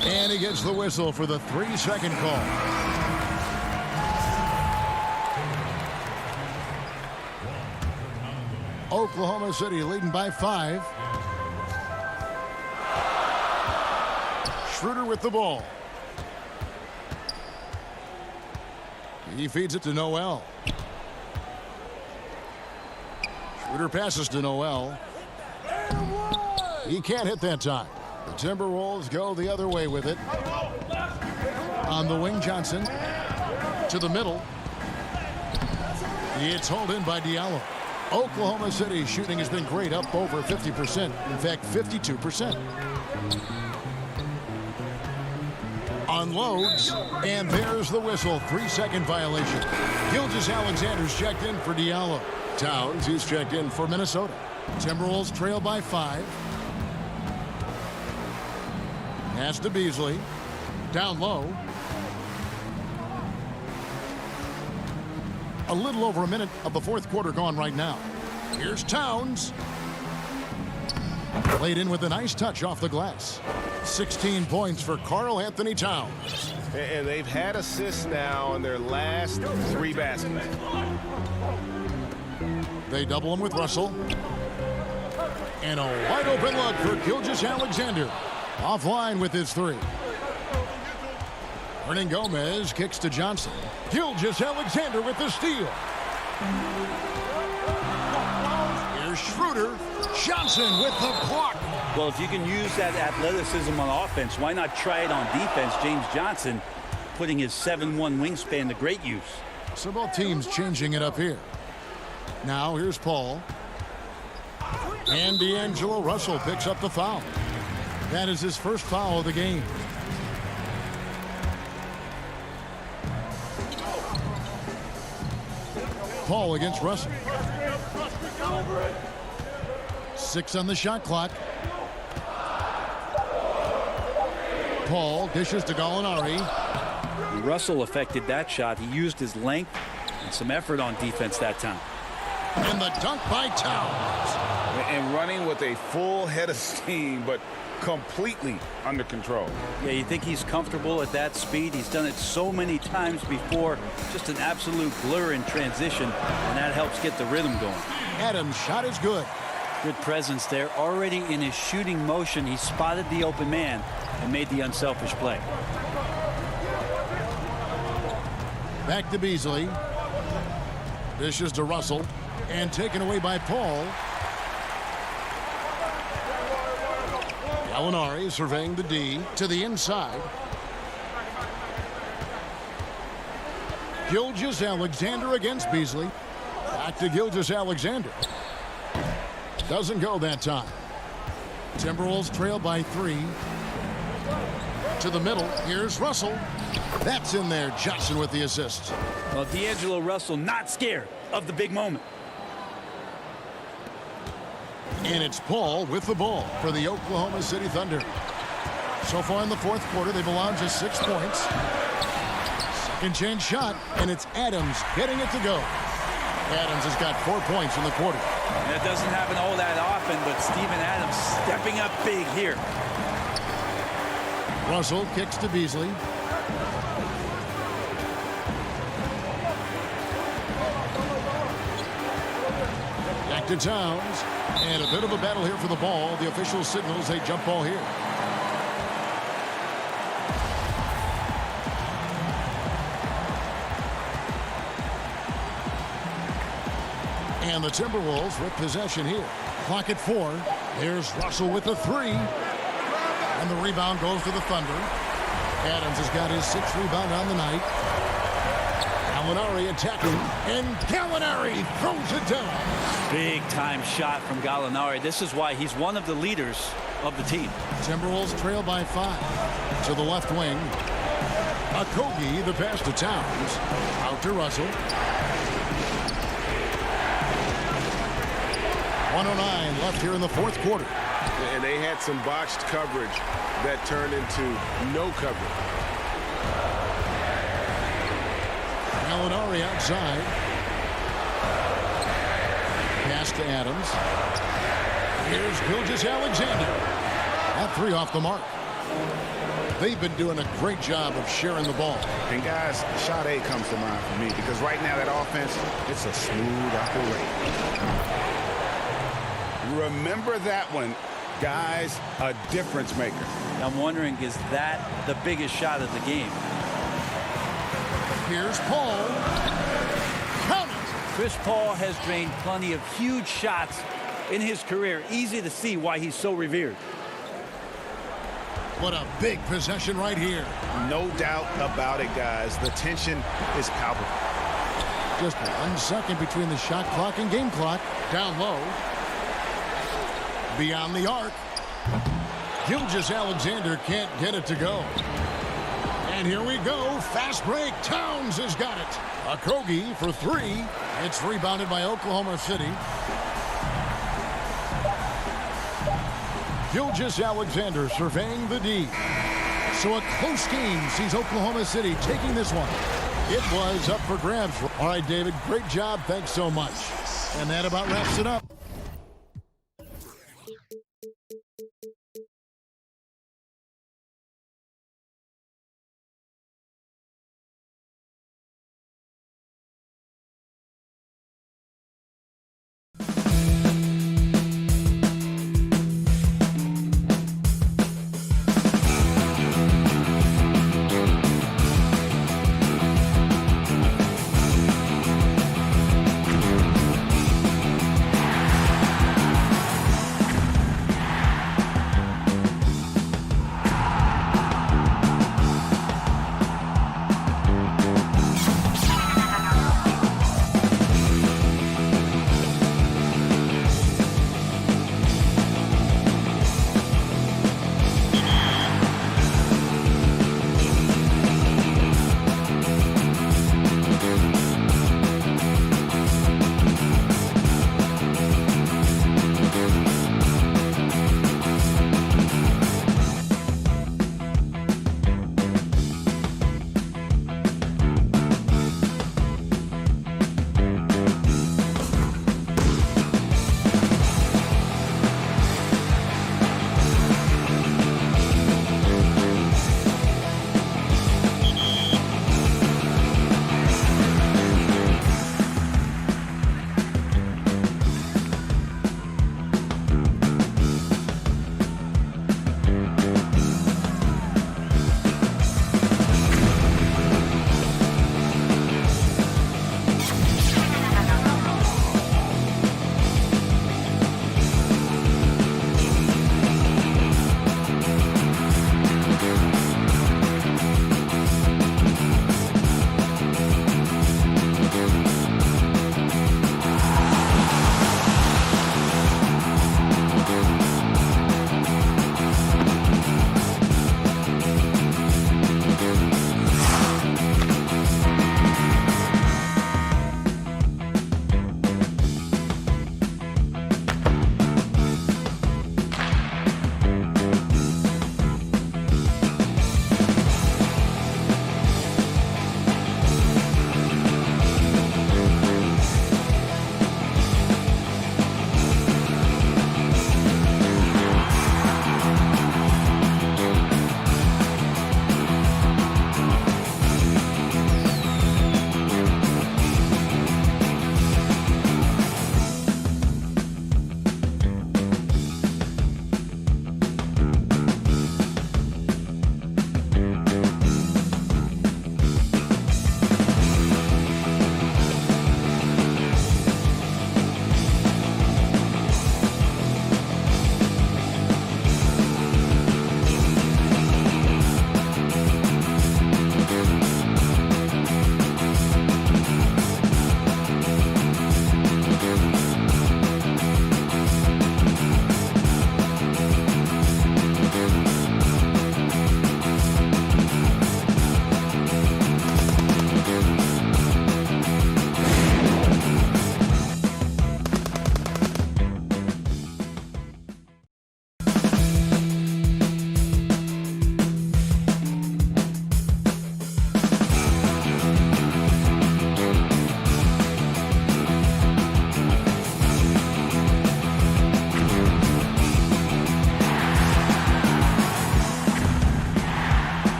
And he gets the whistle for the 3-second call. Oklahoma City leading by 5. Schroeder with the ball. He feeds it to Noel. Schroeder passes to Noel. He can't hit that time. The Timberwolves go the other way with it. On the wing, Johnson. To the middle. It's hauled in by Diallo. Oklahoma City shooting has been great, up over 50%. In fact, 52%. Unloads, and there's the whistle. 3-second violation. Gilgeous-Alexander's checked in for Diallo. Towns, he's checked in for Minnesota. Timberwolves trail by 5. Pass to Beasley. Down low. A little over a minute of the fourth quarter gone right now. Here's Towns. Played in with a nice touch off the glass. 16 points for Karl Anthony Towns. And they've had assists now in their last 3 baskets. They double him with Russell. And a wide open look for Gilgeous-Alexander. Offline with his 3. Hernan Gomez kicks to Johnson. Gilgeous-Alexander with the steal. Here's Schroeder. Johnson with the block. Well, if you can use that athleticism on offense, why not try it on defense? James Johnson putting his 7'1" wingspan to great use. So both teams changing it up here. Now here's Paul. And D'Angelo Russell picks up the foul. That is his first foul of the game. Paul against Russell. 6 on the shot clock. Paul dishes to Gallinari. Russell affected that shot. He used his length and some effort on defense that time. And the dunk by Towns. And running with a full head of steam, but completely under control. Yeah, you think he's comfortable at that speed. He's done it so many times before. Just an absolute blur in transition, and that helps get the rhythm going. Adams' shot is good. Good presence there. Already in his shooting motion, he spotted the open man and made the unselfish play. Back to Beasley. Dishes to Russell. And taken away by Paul. Gallinari surveying the D to the inside. Gilgeous-Alexander against Beasley. Back to Gilgeous-Alexander. Doesn't go that time. Timberwolves trail by 3. To the middle. Here's Russell. That's in there. Johnson with the assist. Well, D'Angelo Russell not scared of the big moment. And it's Paul with the ball for the Oklahoma City Thunder. So far in the fourth quarter, they've allowed just 6 points. Second chance shot, and it's Adams getting it to go. Adams has got 4 points in the quarter. That doesn't happen all that often, but Steven Adams stepping up big here. Russell kicks to Beasley. Back to Towns. And a bit of a battle here for the ball. The official signals a jump ball here. And the Timberwolves with possession here. Clock at 4. Here's Russell with the 3. And the rebound goes to the Thunder. Adams has got his 6th rebound on the night. Gallinari attacking, and Gallinari throws it down. Big-time shot from Gallinari. This is why he's one of the leaders of the team. Timberwolves trail by 5. To the left wing. Okogie, the pass to Towns. Out to Russell. 1:09 left here in the 4th quarter. And they had some botched coverage that turned into no coverage. Gallinari outside. Pass to Adams. Here's Gilgeous-Alexander. That 3 off the mark. They've been doing a great job of sharing the ball. And guys, shot A comes to mind for me because right now that offense, it's a smooth operation. Remember that one, guys, a difference maker. I'm wondering, is that the biggest shot of the game? Here's Paul. Count it. Chris Paul has drained plenty of huge shots in his career. Easy to see why he's so revered. What a big possession right here. No doubt about it, guys. The tension is palpable. Just 1 second between the shot clock and game clock. Down low. Beyond the arc. Gilgeous-Alexander can't get it to go. And here we go. Fast break. Towns has got it. Okogie for 3. It's rebounded by Oklahoma City. Gilgeous-Alexander surveying the D. So a close game sees Oklahoma City taking this one. It was up for grabs. All right, David, great job. Thanks so much. And that about wraps it up.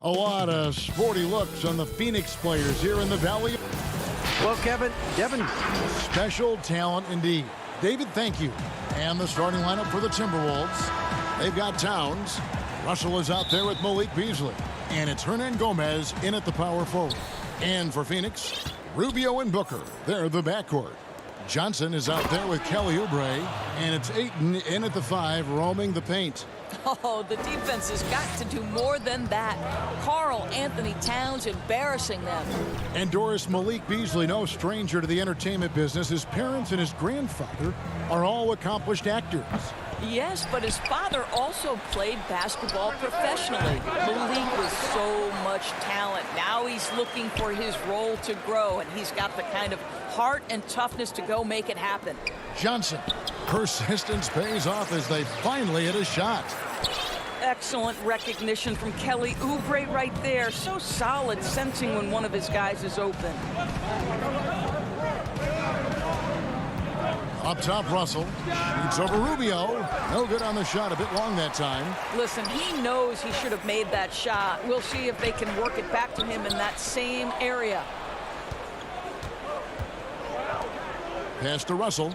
A lot of sporty looks on the Phoenix players here in the Valley. Well, Kevin, Devin. Special talent indeed. David, thank you. And the starting lineup for the Timberwolves. They've got Towns. Russell is out there with Malik Beasley. And it's Hernan Gomez in at the power forward. And for Phoenix, Rubio and Booker. They're the backcourt. Johnson is out there with Kelly Oubre. And it's Ayton in at the 5, roaming the paint. Oh, the defense has got to do more than that. Karl Anthony Towns embarrassing them. And Doris, Malik Beasley, no stranger to the entertainment business. His parents and his grandfather are all accomplished actors. Yes, but his father also played basketball professionally. Malik was so much talent. Now he's looking for his role to grow, and he's got the kind of heart and toughness to go make it happen. Johnson. Persistence pays off as they finally hit a shot. Excellent recognition from Kelly Oubre right there. So solid, sensing when one of his guys is open. Up top, Russell. Shoots over Rubio. No good on the shot. A bit long that time. Listen, he knows he should have made that shot. We'll see if they can work it back to him in that same area. Pass to Russell.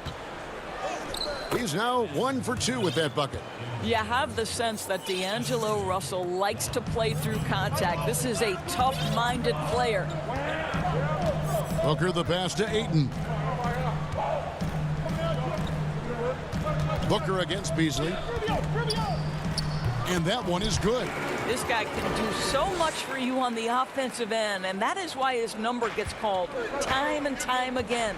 He's now 1 for 2 with that bucket. You have the sense that D'Angelo Russell likes to play through contact. This is a tough-minded player. Booker the pass to Ayton. Booker against Beasley. And that one is good. This guy can do so much for you on the offensive end, and that is why his number gets called time and time again.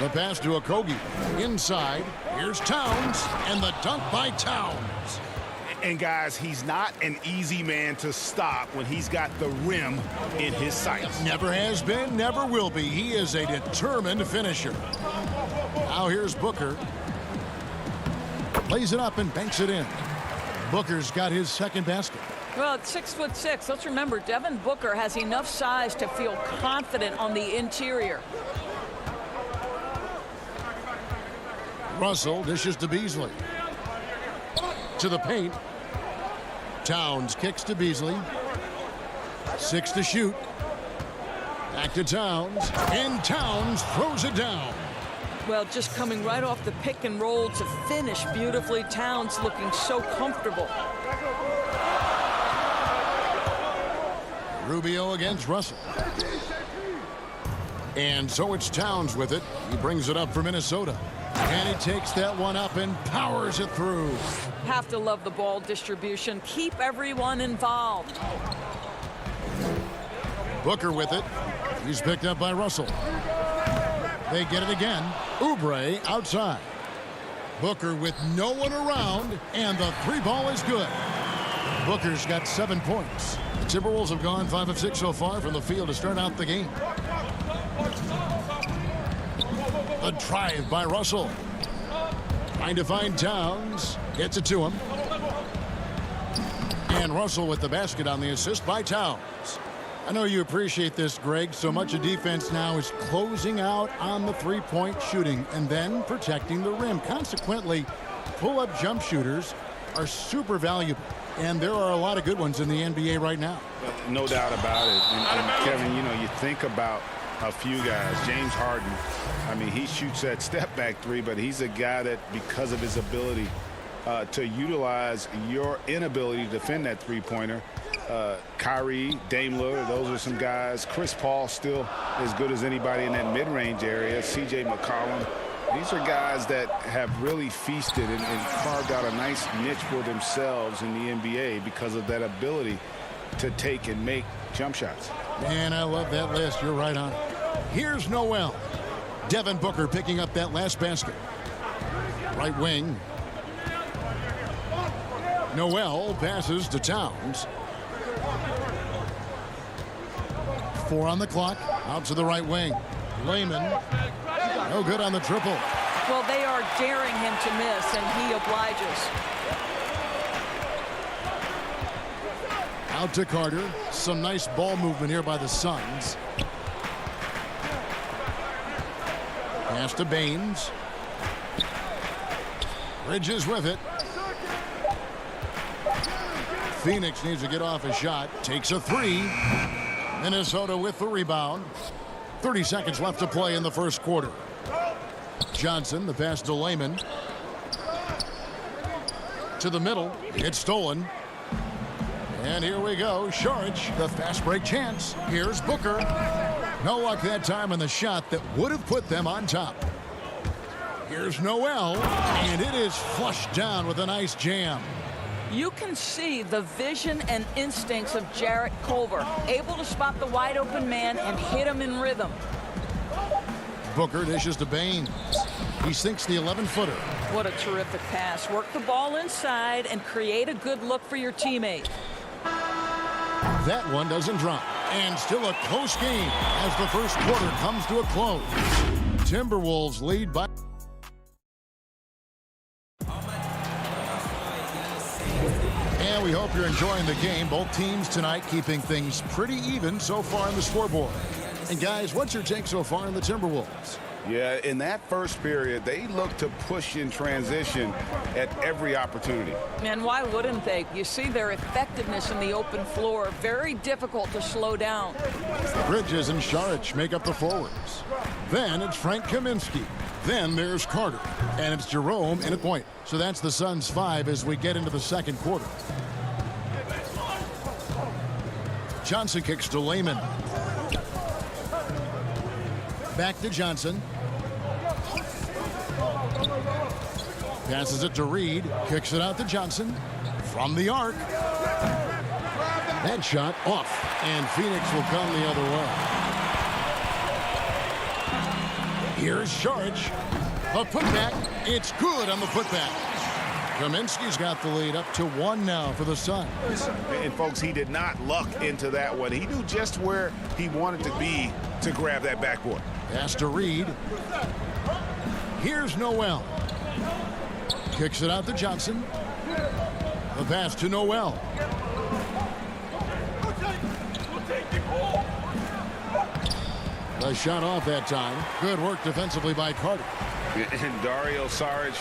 The pass to Okogie. Inside, here's Towns, and the dunk by Towns. And guys, he's not an easy man to stop when he's got the rim in his sights. Never has been, never will be. He is a determined finisher. Now here's Booker. Lays it up and banks it in. Booker's got his second basket. Well, at 6'6", let's remember, Devin Booker has enough size to feel confident on the interior. Russell dishes to Beasley. To the paint. Towns kicks to Beasley. 6 to shoot. Back to Towns. And Towns throws it down. Well, just coming right off the pick and roll to finish beautifully. Towns looking so comfortable. Rubio against Russell. And so it's Towns with it. He brings it up for Minnesota. And he takes that one up and powers it through. Have to love the ball distribution. Keep everyone involved. Booker with it. He's picked up by Russell. They get it again. Oubre outside. Booker with no one around, and the 3 ball is good. Booker's got 7 points. The Timberwolves have gone 5 of 6 so far from the field to start out the game. A drive by Russell. Trying to find Towns. Gets it to him. And Russell with the basket on the assist by Towns. I know you appreciate this, Greg. So much of defense now is closing out on the 3-point shooting and then protecting the rim. Consequently, pull-up jump shooters are super valuable. And there are a lot of good ones in the NBA right now. No doubt about it. And Kevin, you know, you think about a few guys. James Harden, I mean, he shoots that step-back 3, but he's a guy that, because of his ability to utilize your inability to defend that three-pointer, Kyrie, Dame Lillard, those are some guys. Chris Paul still as good as anybody in that mid-range area. C.J. McCollum. These are guys that have really feasted and carved out a nice niche for themselves in the NBA because of that ability to take and make jump shots. Man, I love that list. You're right on. Here's Noel. Devin Booker picking up that last basket. Right wing. Noel passes to Towns. 4 on the clock. Out to the right wing. Layman. No good on the triple. Well, they are daring him to miss, and he obliges. Out to Carter. Some nice ball movement here by the Suns. Pass to Baines. Bridges with it. Phoenix needs to get off a shot. Takes a three. Minnesota with the rebound. 30 seconds left to play in the first quarter. Johnson, the pass to Layman. To the middle. It's stolen. And here we go. Saric, the fast break chance. Here's Booker. No luck that time on the shot that would have put them on top. Here's Noel. And it is flushed down with a nice jam. You can see the vision and instincts of Jarrett Culver, able to spot the wide open man and hit him in rhythm. Booker dishes to Baines. He sinks the 11-footer. What a terrific pass. Work the ball inside and create a good look for your teammate. That one doesn't drop. And still a close game as the first quarter comes to a close. Timberwolves lead by... And we hope you're enjoying the game. Both teams tonight keeping things pretty even so far on the scoreboard. And guys, what's your take so far on the Timberwolves? Yeah, in that first period, they looked to push in transition at every opportunity. And why wouldn't they? You see their effectiveness in the open floor. Very difficult to slow down. Bridges and Saric make up the forwards. Then it's Frank Kaminsky. Then there's Carter. And it's Jerome in at point. So that's the Suns' 5 as we get into the second quarter. Johnson kicks to Layman. Back to Johnson. Passes it to Reed. Kicks it out to Johnson. From the arc. That shot off. And Phoenix will come the other way. Here's Saric. A putback. It's good on the putback. Kaminsky's got the lead up to 1 now for the Suns. And folks, he did not luck into that one. He knew just where he wanted to be to grab that backboard. Pass to Reed. Here's Noel. Kicks it out to Johnson. The pass to Noel. The shot off that time. Good work defensively by Carter. And Dario Saric,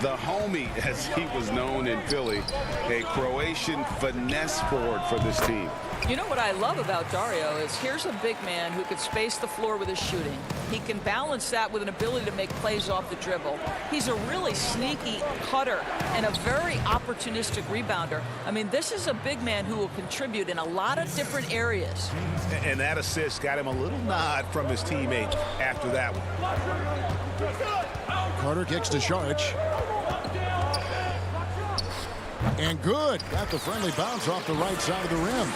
the homie, as he was known in Philly, a Croatian finesse forward for this team. You know what I love about Dario is here's a big man who can space the floor with his shooting. He can balance that with an ability to make plays off the dribble. He's a really sneaky cutter and a very opportunistic rebounder. I mean, this is a big man who will contribute in a lot of different areas. And that assist got him a little nod from his teammate after that one. Carter kicks to Saric. And good. Got the friendly bounce off the right side of the rim.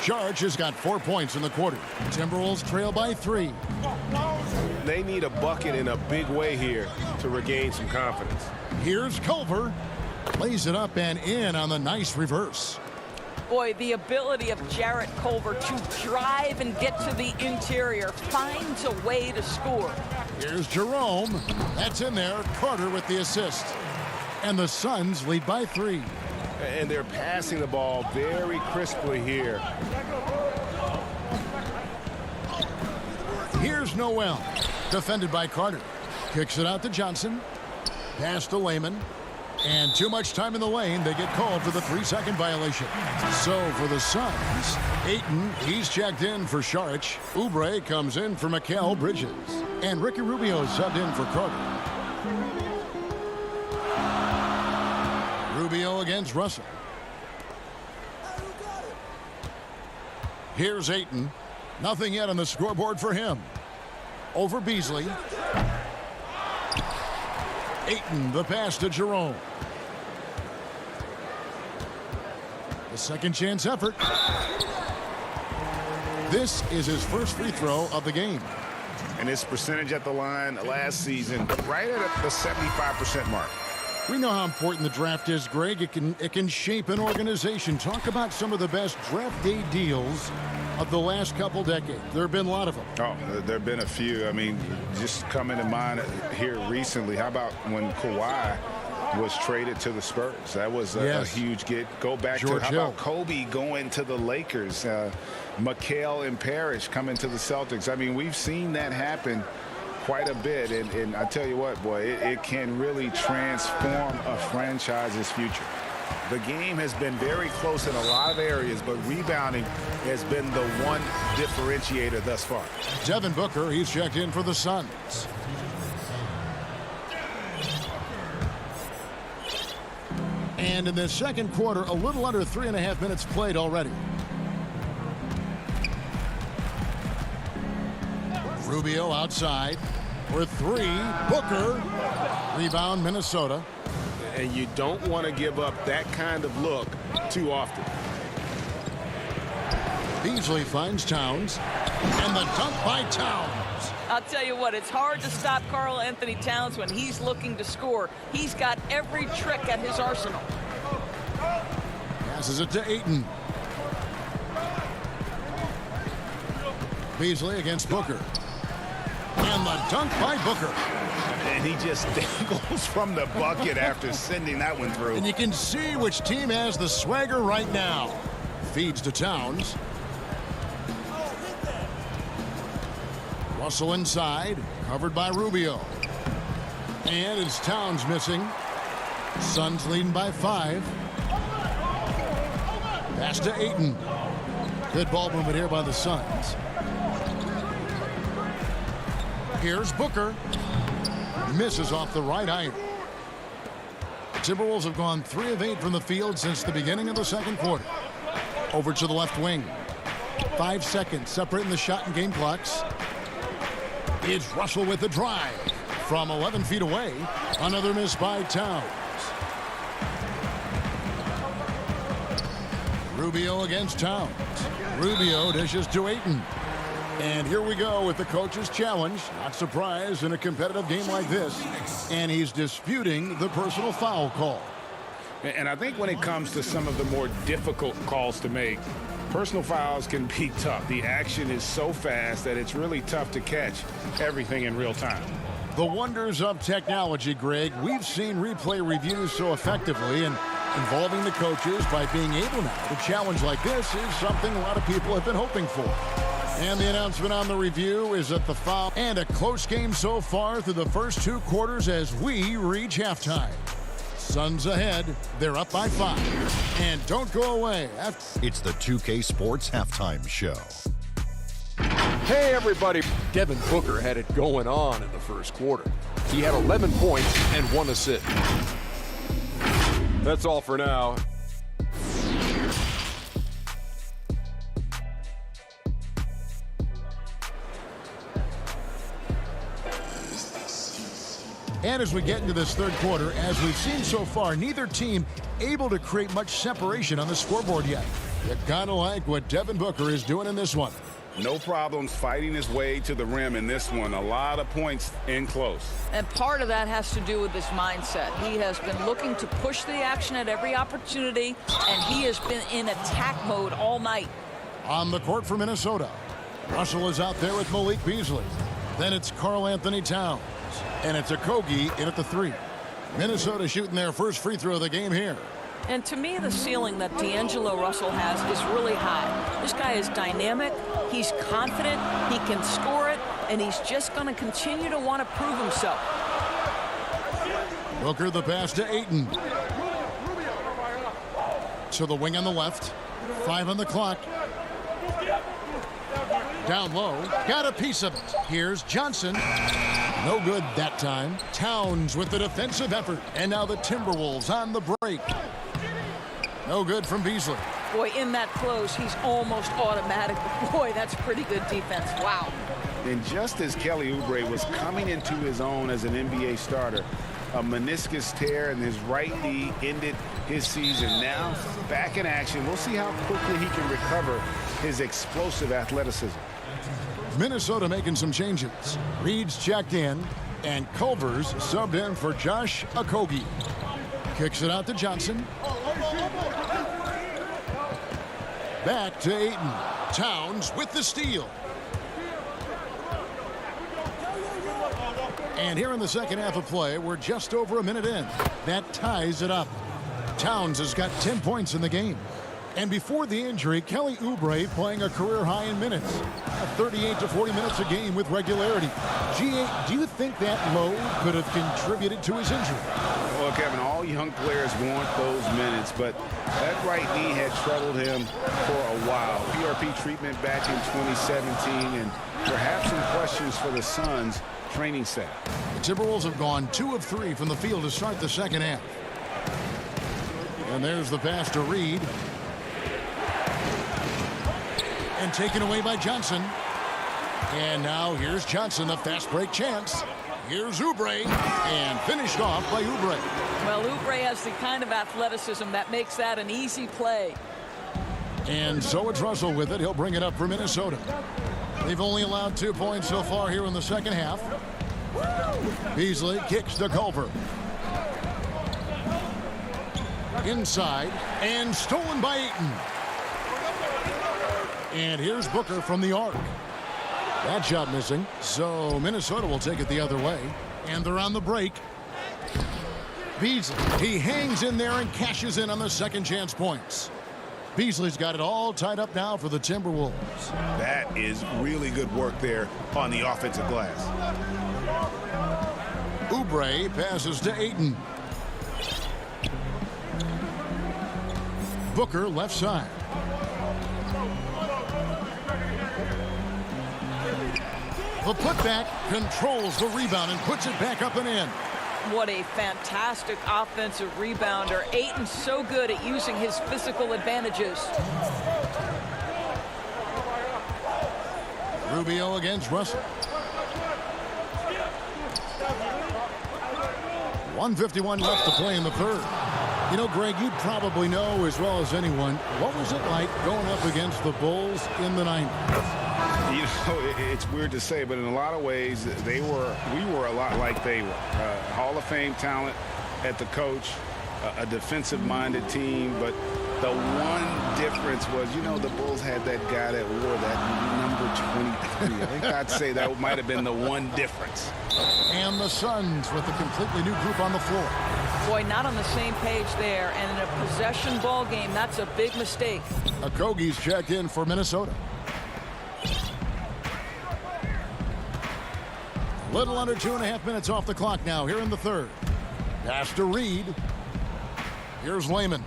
Saric has got 4 points in the quarter. Timberwolves trail by 3. They need a bucket in a big way here to regain some confidence. Here's Culver. Lays it up and in on the nice reverse. Boy, the ability of Jarrett Culver to drive and get to the interior finds a way to score. Here's Jerome. That's in there. Carter with the assist. And the Suns lead by 3. And they're passing the ball very crisply here. Here's Noel. Defended by Carter. Kicks it out to Johnson. Pass to Layman. And too much time in the lane. They get called for the 3-second violation. So for the Suns, Ayton, he's checked in for Saric. Oubre comes in for Mikal Bridges. And Ricky Rubio subbed in for Carter. Rubio against Russell. Here's Ayton. Nothing yet on the scoreboard for him. Over Beasley. Ayton, the pass to Jerome. The second chance effort. This is his first free throw of the game. And his percentage at the line last season, right at the 75% mark. We know how important the draft is, Greg. It can shape an organization. Talk about some of the best draft day deals of the last couple decades. There have been a lot of them. Oh, there have been a few. I mean, just coming to mind here recently, how about when Kawhi was traded to the Spurs? That was a huge get. Go back George to how Hill. about Kobe going to the Lakers? Mikal and Parrish coming to the Celtics. I mean, we've seen that happen quite a bit, and I tell you what, boy, it can really transform a franchise's future. The game has been very close in a lot of areas, but rebounding has been the one differentiator thus far. Devin Booker, he's checked in for the Suns. And in the second quarter, a little under 3.5 minutes played already. Rubio outside for three. Booker. Rebound, Minnesota. And you don't want to give up that kind of look too often. Beasley finds Towns. And the dunk by Towns. I'll tell you what, it's hard to stop Karl Anthony Towns when he's looking to score. He's got every trick at his arsenal. Passes it to Ayton. Beasley against Booker. And the dunk by Booker. And he just dangles from the bucket after sending that one through. And you can see which team has the swagger right now. Feeds to Towns. Russell inside, covered by Rubio. And it's Towns missing. Suns leading by 5. Pass to Ayton. Good ball movement here by the Suns. Here's Booker. Misses off the right eye. Timberwolves have gone 3 of 8 from the field since the beginning of the second quarter. Over to the left wing. 5 seconds separating the shot and game clocks. It's Russell with the drive. From 11 feet away, another miss by Towns. Rubio against Towns. Rubio dishes to Ayton. And here we go with the coach's challenge. Not surprised in a competitive game like this. And he's disputing the personal foul call. And I think when it comes to some of the more difficult calls to make, personal fouls can be tough. The action is so fast that it's really tough to catch everything in real time. The wonders of technology, Greg. We've seen replay reviews so effectively, and involving the coaches by being able now to challenge like this is something a lot of people have been hoping for. And the announcement on the review is that the foul, and a close game so far through the first 2 quarters as we reach halftime. Suns ahead. They're up by 5. And don't go away. It's the 2K Sports Halftime Show. Hey, everybody. Devin Booker had it going on in the first quarter. He had 11 points and 1 assist. That's all for now. And as we get into this third quarter, as we've seen so far, neither team able to create much separation on the scoreboard yet. You gotta like what Devin Booker is doing in this one. No problems fighting his way to the rim in this one. A lot of points in close. And part of that has to do with his mindset. He has been looking to push the action at every opportunity, and he has been in attack mode all night. On the court for Minnesota, Russell is out there with Malik Beasley. Then it's Karl Anthony Towns. And it's Okogie in at the 3. Minnesota shooting their first free throw of the game here. And to me, the ceiling that D'Angelo Russell has is really high. This guy is dynamic, he's confident, he can score it, and he's just going to continue to want to prove himself. Booker the pass to Ayton. To the wing on the left. 5 on the clock. Down low, got a piece of it. Here's Johnson. No good that time. Towns with the defensive effort. And now the Timberwolves on the break. No good from Beasley. Boy, in that close, he's almost automatic. Boy, that's pretty good defense. Wow. And just as Kelly Oubre was coming into his own as an NBA starter, a meniscus tear in his right knee ended his season. Now, back in action. We'll see how quickly he can recover his explosive athleticism. Minnesota making some changes. Reed's checked in, and Culver's subbed in for Josh Okogie. Kicks it out to Johnson. Back to Ayton. Towns with the steal. And here in the second half of play, we're just over a minute in. That ties it up. Towns has got 10 points in the game. And before the injury, Kelly Oubre playing a career high in minutes. 38 to 40 minutes a game with regularity. G.A., do you think that load could have contributed to his injury? Well, Kevin, all young players want those minutes, but that right knee had troubled him for a while. PRP treatment back in 2017, and perhaps some questions for the Suns' training staff. The Timberwolves have gone 2 of 3 from the field to start the second half. And there's the pass to Reed. And taken away by Johnson. And now here's Johnson, a fast break chance. Here's Oubre, and finished off by Oubre. Well, Oubre has the kind of athleticism that makes that an easy play. And so it's Russell with it. He'll bring it up for Minnesota. They've only allowed 2 points so far here in the second half. Beasley kicks to Culver. Inside, and stolen by Ayton. And here's Booker from the arc. That shot missing, so Minnesota will take it the other way. And they're on the break. Beasley, he hangs in there and cashes in on the second chance points. Beasley's got it all tied up now for the Timberwolves. That is really good work there on the offensive glass. Oubre passes to Ayton. Booker left side. The putback controls the rebound and puts it back up and in. What a fantastic offensive rebounder. Ayton's so good at using his physical advantages. Rubio against Russell. 1:51 left to play in the third. You know, Greg, you probably know as well as anyone, what was it like going up against the Bulls in the 90s? You know, it's weird to say, but in a lot of ways, we were a lot like they were. Hall of Fame talent at the coach, a defensive-minded team, but the one difference was, you know, the Bulls had that guy that wore that number 23. I think I'd say that might have been the one difference. And the Suns with a completely new group on the floor. Boy, not on the same page there, and in a possession ball game, that's a big mistake. Okogie's checked in for Minnesota. Little under 2.5 minutes off the clock now here in the third. Pass to Reed. Here's Layman.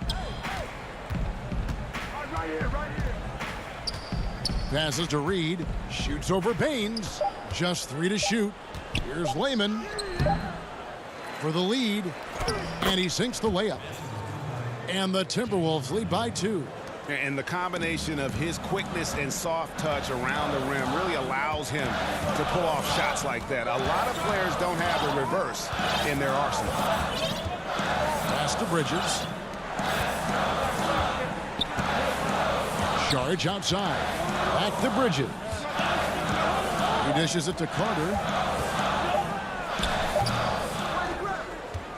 Passes to Reed. Shoots over Baines. Just 3 to shoot. Here's Layman for the lead. And he sinks the layup. And the Timberwolves lead by 2. And the combination of his quickness and soft touch around the rim really allows him to pull off shots like that. A lot of players don't have the reverse in their arsenal. Pass to Bridges. Charge outside. Back to Bridges. He dishes it to Carter.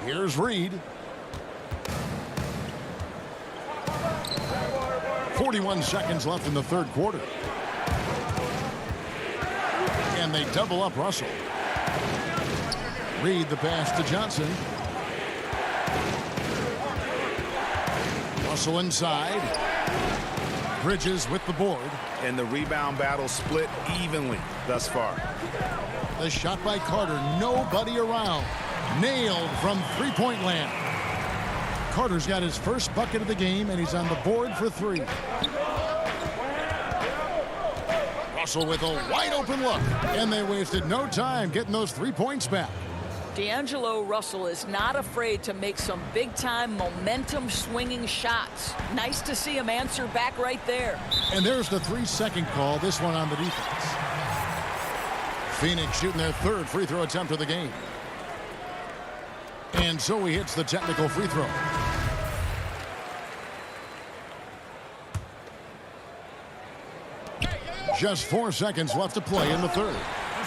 Here's Reed. 41 seconds left in the third quarter. And they double up Russell. Reed the pass to Johnson. Russell inside. Bridges with the board. And the rebound battle split evenly thus far. The shot by Carter. Nobody around. Nailed from three-point land. Carter's got his first bucket of the game, and he's on the board for 3. Russell with a wide-open look, and they wasted no time getting those 3 points back. D'Angelo Russell is not afraid to make some big-time momentum-swinging shots. Nice to see him answer back right there. And there's the 3-second call, this one on the defense. Phoenix shooting their third free throw attempt of the game. And so he hits the technical free throw. Just 4 seconds left to play in the third.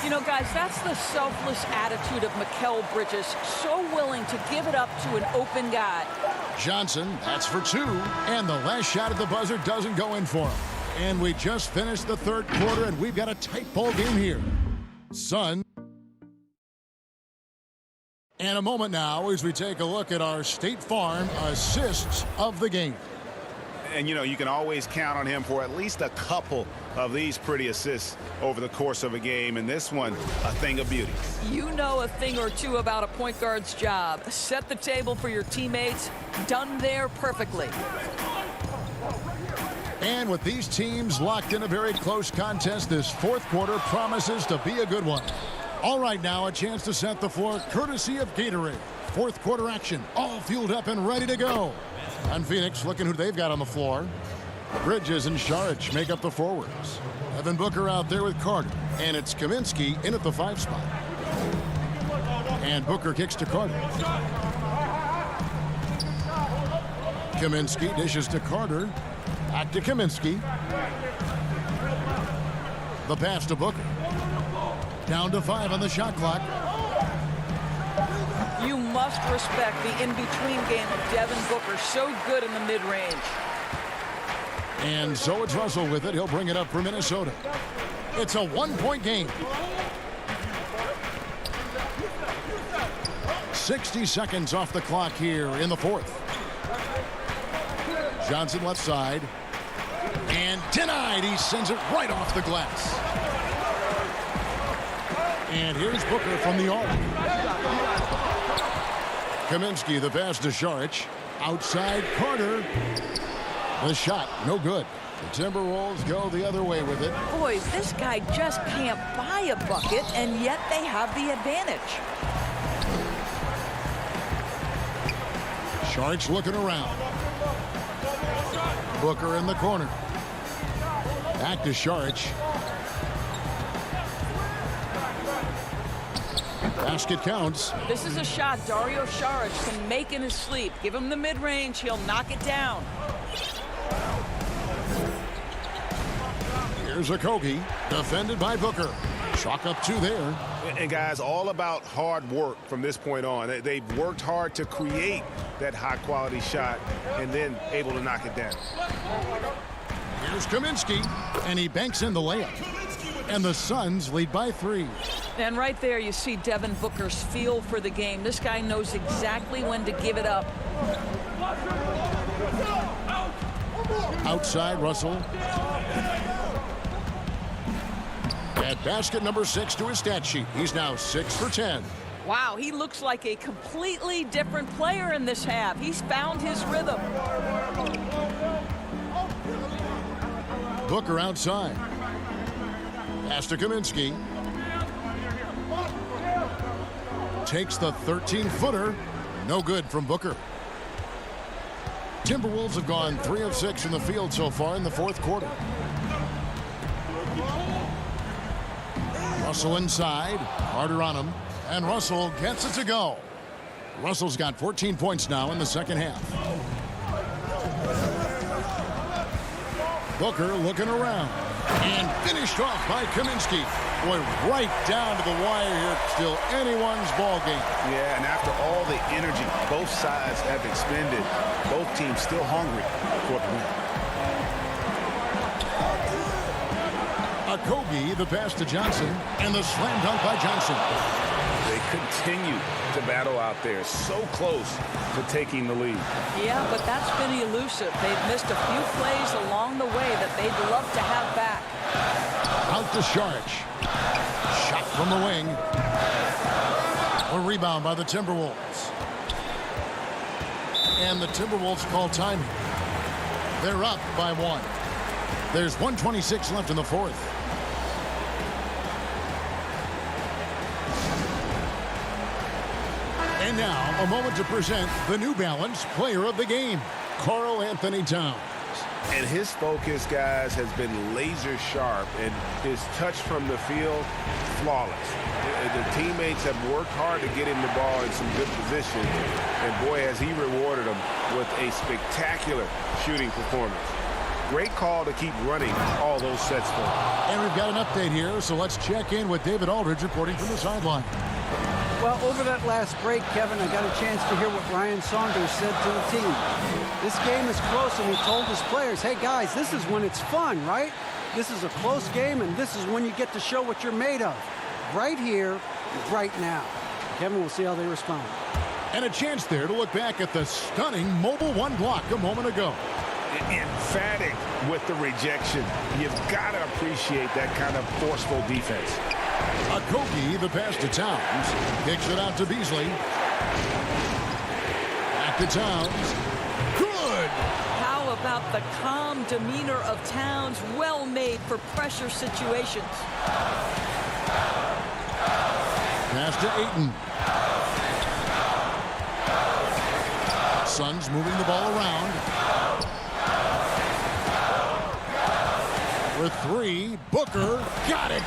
You know, guys, that's the selfless attitude of Mikal Bridges. So willing to give it up to an open guy. Johnson, that's for 2. And the last shot at the buzzer doesn't go in for him. And we just finished the third quarter, and we've got a tight ball game here. Sun. And a moment now as we take a look at our State Farm assists of the game. And, you know, you can always count on him for at least a couple of these pretty assists over the course of a game. And this one, a thing of beauty. You know a thing or two about a point guard's job. Set the table for your teammates. Done there perfectly. And with these teams locked in a very close contest, this fourth quarter promises to be a good one. All right, now a chance to set the floor courtesy of Gatorade. Fourth quarter action, all fueled up and ready to go. And Phoenix looking who they've got on the floor. Bridges and Saric make up the forwards. Devin Booker out there with Carter. And it's Kaminsky in at the 5 spot. And Booker kicks to Carter. Kaminsky dishes to Carter. Back to Kaminsky. The pass to Booker. Down to 5 on the shot clock. You must respect the in-between game of Devin Booker. So good in the mid-range. And so it's Russell with it. He'll bring it up for Minnesota. It's a 1-point game. 60 seconds off the clock here in the fourth. Johnson left side. And denied. He sends it right off the glass. And here's Booker from the arc. Kaminsky, the pass to Saric. Outside Carter. The shot, no good. The Timberwolves go the other way with it. Boy, this guy just can't buy a bucket, and yet they have the advantage. Saric looking around. Booker in the corner. Back to Saric. Basket counts. This is a shot Dario Saric can make in his sleep. Give him the mid-range, he'll knock it down. Here's Okogie, defended by Booker. Chalk up 2 there. And guys, all about hard work from this point on. They've worked hard to create that high-quality shot and then able to knock it down. Here's Kaminsky, and he banks in the layup. And the Suns lead by 3. And right there you see Devin Booker's feel for the game. This guy knows exactly when to give it up. Outside Russell. At basket number 6 to his stat sheet. He's now 6 for 10. Wow, he looks like a completely different player in this half. He's found his rhythm. Booker outside. Pass to Kaminsky. Takes the 13-footer. No good from Booker. Timberwolves have gone 3 of 6 from the field so far in the fourth quarter. Russell inside. Carter on him. And Russell gets it to go. Russell's got 14 points now in the second half. Booker looking around. And finished off by Kaminsky. Boy, right down to the wire here. Still anyone's ball game. Yeah, and after all the energy both sides have expended, both teams still hungry for the win. Okogie, the pass to Johnson, and the slam dunk by Johnson. They continue to battle out there, so close to taking the lead. Yeah, but that's been elusive. They've missed a few plays along the way that they'd love to have back. Out to Saric. Shot from the wing. A rebound by the Timberwolves. And the Timberwolves call timing. They're up by 1. There's 1:26 left in the fourth. And now, a moment to present the New Balance Player of the Game, Karl Anthony Towns. And his focus, guys, has been laser sharp, and his touch from the field, flawless. The teammates have worked hard to get him the ball in some good position, and boy, has he rewarded them with a spectacular shooting performance. Great call to keep running all those sets for him. And we've got an update here, so let's check in with David Aldridge reporting from the sideline. Well, over that last break, Kevin, I got a chance to hear what Ryan Saunders said to the team. This game is close, and he told his players, hey, guys, this is when it's fun, right? This is a close game, and this is when you get to show what you're made of. Right here, right now. Kevin, we'll see how they respond. And a chance there to look back at the stunning Mobile One block a moment ago. Emphatic with the rejection. You've got to appreciate that kind of forceful defense. Okogie, the pass to Towns. Kicks it out to Beasley. Back to Towns. Good! How about the calm demeanor of Towns? Well made for pressure situations. Pass to Ayton. Suns moving the ball around. For three, Booker got it.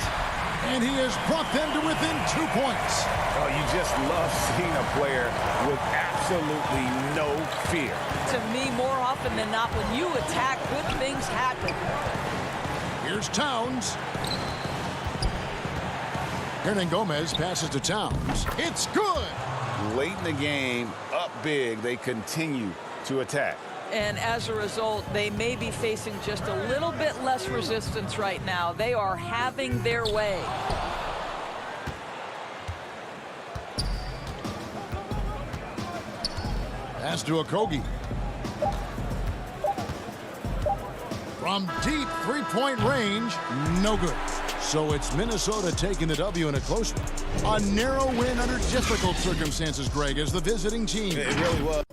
And he has brought them to within 2 points. Oh, you just love seeing a player with absolutely no fear. To me, more often than not, when you attack, good things happen. Here's Towns. Hernangomez passes to Towns. It's good. Late in the game, up big, they continue to attack. And as a result, they may be facing just a little bit less resistance right now. They are having their way. Pass to Okogie. From deep three-point range, no good. So it's Minnesota taking the W in a close one. A narrow win under difficult circumstances, Greg, as the visiting team. It really was.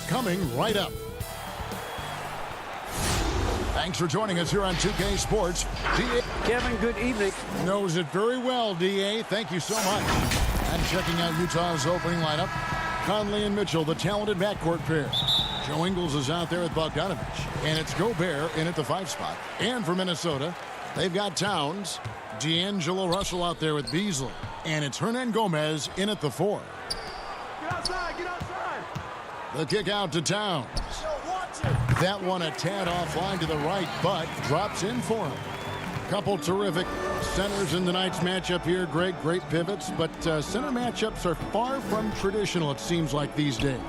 coming right up. Thanks for joining us here on 2K Sports. D.A. Kevin, good evening. Knows it very well, D.A. Thank you so much. And checking out Utah's opening lineup, Conley and Mitchell, the talented backcourt pair. Joe Ingles is out there with Bogdanovich, and it's Gobert in at the 5 spot. And for Minnesota, they've got Towns, D'Angelo Russell out there with Beasley, and it's Hernan Gomez in at the 4. Get outside, get outside. The kick out to Towns. That one a tad offline to the right, but drops in for him. Couple terrific centers in tonight's matchup here, Greg. Great pivots, but center matchups are far from traditional, it seems like, these days.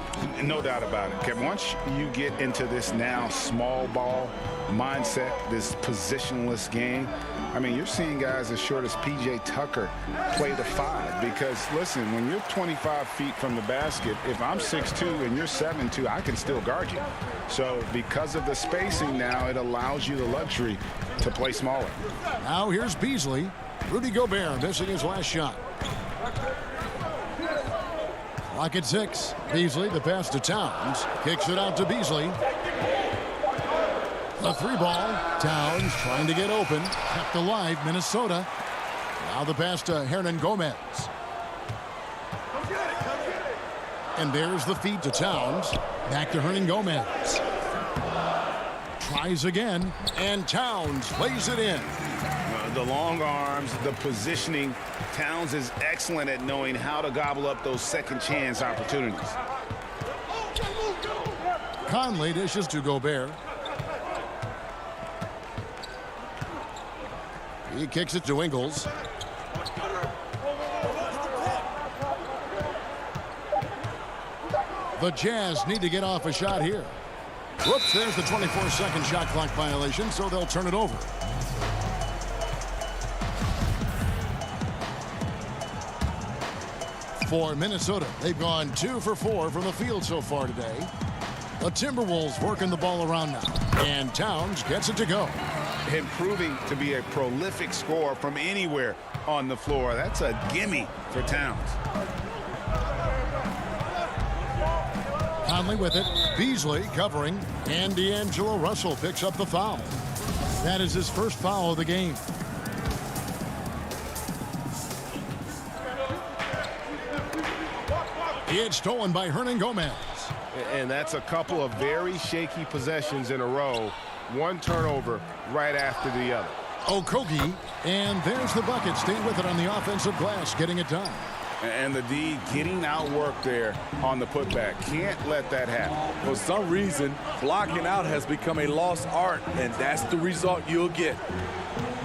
No doubt about it, Kevin. Once you get into this now small ball mindset, this positionless game, I mean, you're seeing guys as short as P.J. Tucker play the 5 because, listen, when you're 25 feet from the basket, if I'm 6'2" and you're 7'2", I can still guard you. So because of the spacing now, it allows you the luxury to play smaller. Now here's Beasley. Rudy Gobert missing his last shot. Clock at 6. Beasley, the pass to Towns. Kicks it out to Beasley. The 3-ball. Towns trying to get open. Kept alive, Minnesota. Now the pass to Hernan Gomez. And there's the feed to Towns. Back to Hernan Gomez. Tries again, and Towns plays it in. The long arms, the positioning. Towns is excellent at knowing how to gobble up those second chance opportunities. Conley dishes to Gobert. He kicks it to Ingles. The Jazz need to get off a shot here. Whoops, there's the 24-second shot clock violation, so they'll turn it over. For Minnesota, they've gone 2 for 4 from the field so far today. The Timberwolves working the ball around now, and Towns gets it to go. And proving to be a prolific scorer from anywhere on the floor. That's a gimme for Towns. Conley with it. Beasley covering. And D'Angelo Russell picks up the foul. That is his first foul of the game. It's stolen by Hernan Gomez. And that's a couple of very shaky possessions in a row. One turnover right after the other. Okogie, and there's the bucket. Staying with it on the offensive glass, getting it done. And the D getting outworked there on the putback. Can't let that happen. For some reason, blocking out has become a lost art, and that's the result you'll get.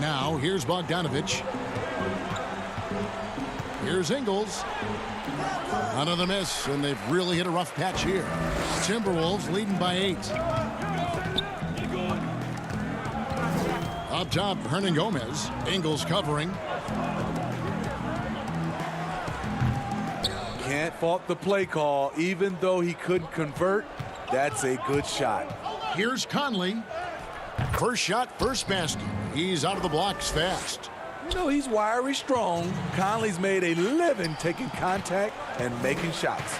Now, here's Bogdanovich. Here's Ingles. Another miss, and they've really hit a rough patch here. Timberwolves leading by 8. Up top, Hernan Gomez. Ingles covering. Can't fault the play call. Even though he couldn't convert, that's a good shot. Here's Conley. First shot, first basket. He's out of the blocks fast. You know, he's wiry strong. Conley's made a living taking contact and making shots.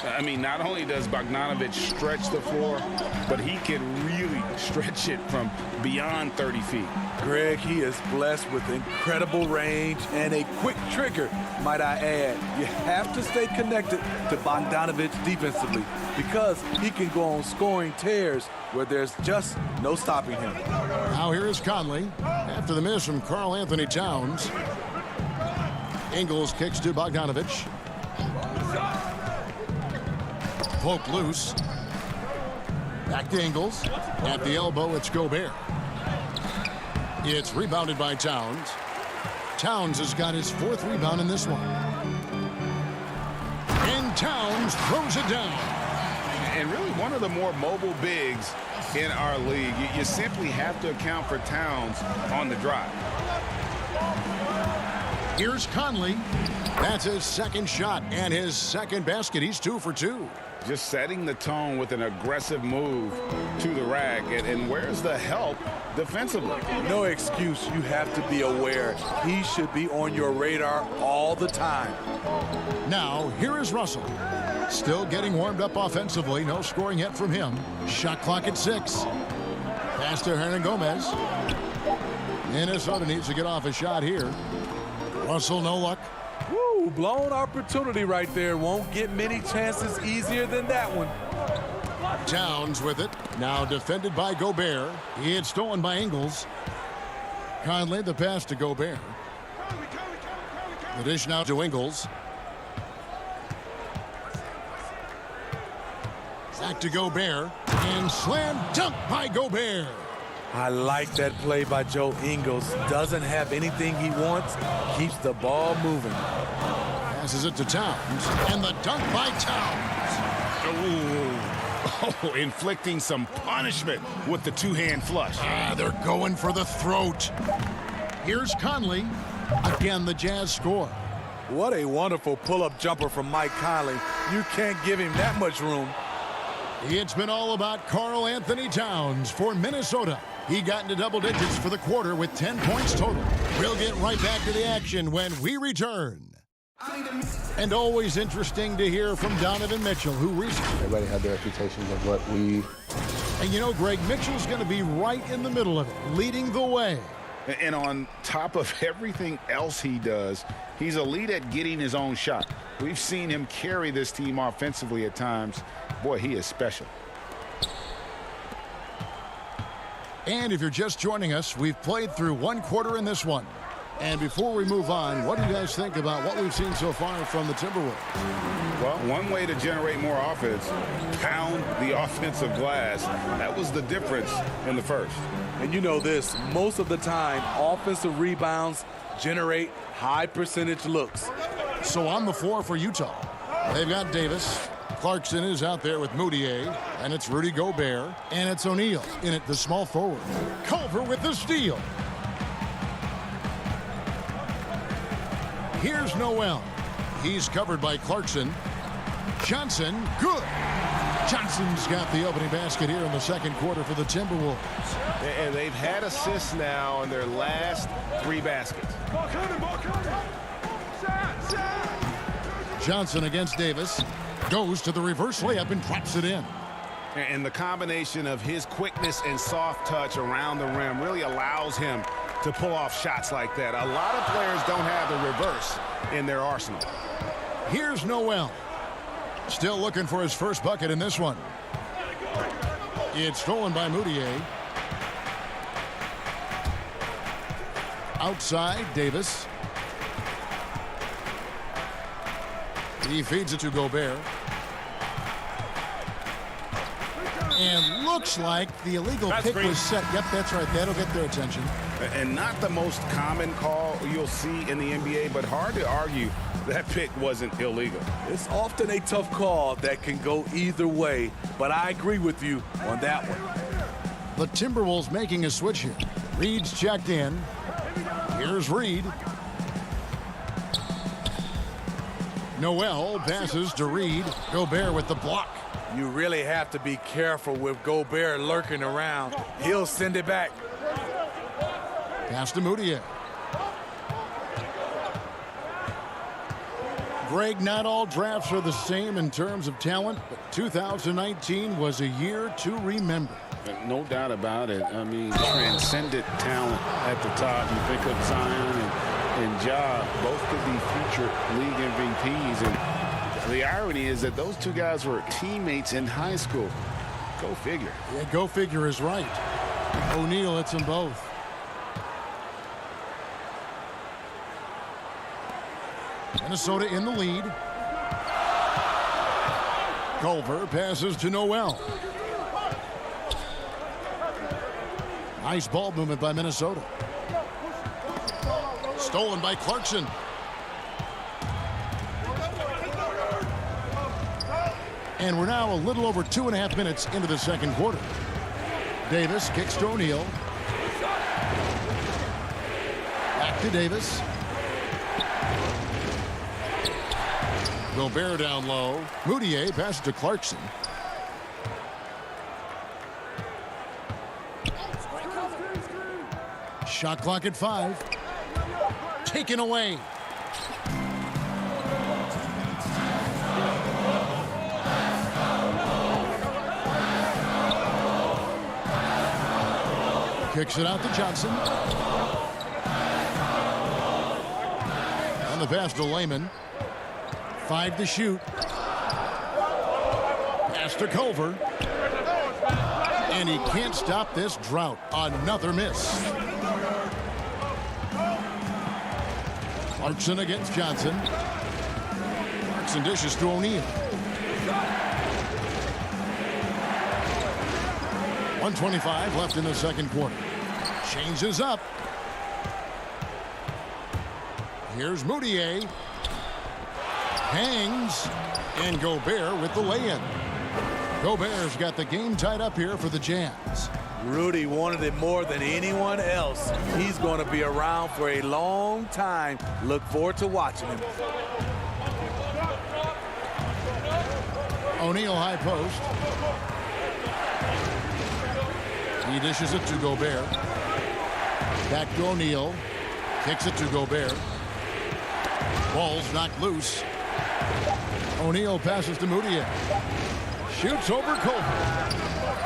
I mean, not only does Bogdanovich stretch the floor, but he can really stretch it from beyond 30 feet. Greg, he is blessed with incredible range and a quick trigger, might I add. You have to stay connected to Bogdanovich defensively because he can go on scoring tears where there's just no stopping him. Now here is Conley after the miss from Karl Anthony Towns. Ingles kicks to Bogdanovich. Poke loose. Back to Ingles. At the elbow, it's Gobert. It's rebounded by Towns. Towns has got his 4th rebound in this one. And Towns throws it down. And really one of the more mobile bigs in our league. You simply have to account for Towns on the drive. Here's Conley. That's his second shot and his second basket. He's 2 for 2. Just setting the tone with an aggressive move to the rack. And where's the help defensively? No excuse. You have to be aware. He should be on your radar all the time. Now, here is Russell. Still getting warmed up offensively. No scoring yet from him. Shot clock at 6. Pass to Hernan Gomez. Minnesota needs to get off a shot here. Russell, no luck. Woo, blown opportunity right there. Won't get many chances easier than that one. Towns with it. Now defended by Gobert. He had stolen by Ingles. Conley, the pass to Gobert. The dish now to Ingles. Back to Gobert. And slam dunk by Gobert. I like that play by Joe Ingles. Doesn't have anything he wants. Keeps the ball moving. Passes it to Towns. And the dunk by Towns. Oh, inflicting some punishment with the two-hand flush. They're going for the throat. Here's Conley. Again, the Jazz score. What a wonderful pull-up jumper from Mike Conley. You can't give him that much room. It's been all about Karl Anthony Towns for Minnesota. He got into double digits for the quarter with 10 points total. We'll get right back to the action when we return. And always interesting to hear from Donovan Mitchell, who recently... Everybody had their reputations of what we... And you know, Greg, Mitchell's going to be right in the middle of it, leading the way. And on top of everything else he does, he's elite at getting his own shot. We've seen him carry this team offensively at times. Boy, he is special. And if you're just joining us, we've played through one quarter in this one. And before we move on, what do you guys think about what we've seen so far from the Timberwolves? Well, one way to generate more offense, pound the offensive glass. That was the difference in the first. And you know this, most of the time, offensive rebounds generate high percentage looks. So on the floor for Utah, they've got Davis. Clarkson is out there with Moutier, and it's Rudy Gobert, and it's O'Neal in it, the small forward. Culver with the steal. Here's Noel. He's covered by Clarkson. Johnson, good. Johnson's got the opening basket here in the second quarter for the Timberwolves. And they've had assists now in their last 3 baskets. Johnson against Davis. Goes to the reverse layup and drops it in. And the combination of his quickness and soft touch around the rim really allows him to pull off shots like that. A lot of players don't have the reverse in their arsenal. Here's Noel. Still looking for his first bucket in this one. It's stolen by Moutier. Outside, Davis. He feeds it to Gobert. And looks like the illegal pick was set. Yep, that's right. That'll get their attention. And not the most common call you'll see in the NBA, but hard to argue that pick wasn't illegal. It's often a tough call that can go either way, but I agree with you on that one. The Timberwolves making a switch here. Reed's checked in. Here's Reed. Noel passes to Reed. Gobert with the block. You really have to be careful with Gobert lurking around. He'll send it back. Pass to Moutier. Greg, not all drafts are the same in terms of talent, but 2019 was a year to remember. No doubt about it. I mean, transcendent talent at the top. You think of Zion and Ja, both could be future league MVPs. And the irony is that those two guys were teammates in high school. Go figure. Yeah, go figure is right. O'Neal hits them both. Minnesota in the lead. Culver passes to Noel. Nice ball movement by Minnesota. Stolen by Clarkson. And we're now a little over 2.5 minutes into the second quarter. Davis kicks to O'Neal. Back to Davis. Gobert down low. Moutier passes to Clarkson. Shot clock at 5. Taken away. Kicks it out to Johnson. And the pass to Lehman. 5 to shoot. Pass to Culver. And he can't stop this drought. Another miss. Clarkson against Johnson. Clarkson dishes to O'Neal. 1:25 left in the second quarter. Changes up. Here's Moutier. Hangs. And Gobert with the lay-in. Gobert's got the game tied up here for the Jazz. Rudy wanted it more than anyone else. He's going to be around for a long time. Look forward to watching him. O'Neal high post. He dishes it to Gobert. Back to O'Neal. Kicks it to Gobert. Ball's knocked loose. O'Neal passes to Moutier. Shoots over Culver.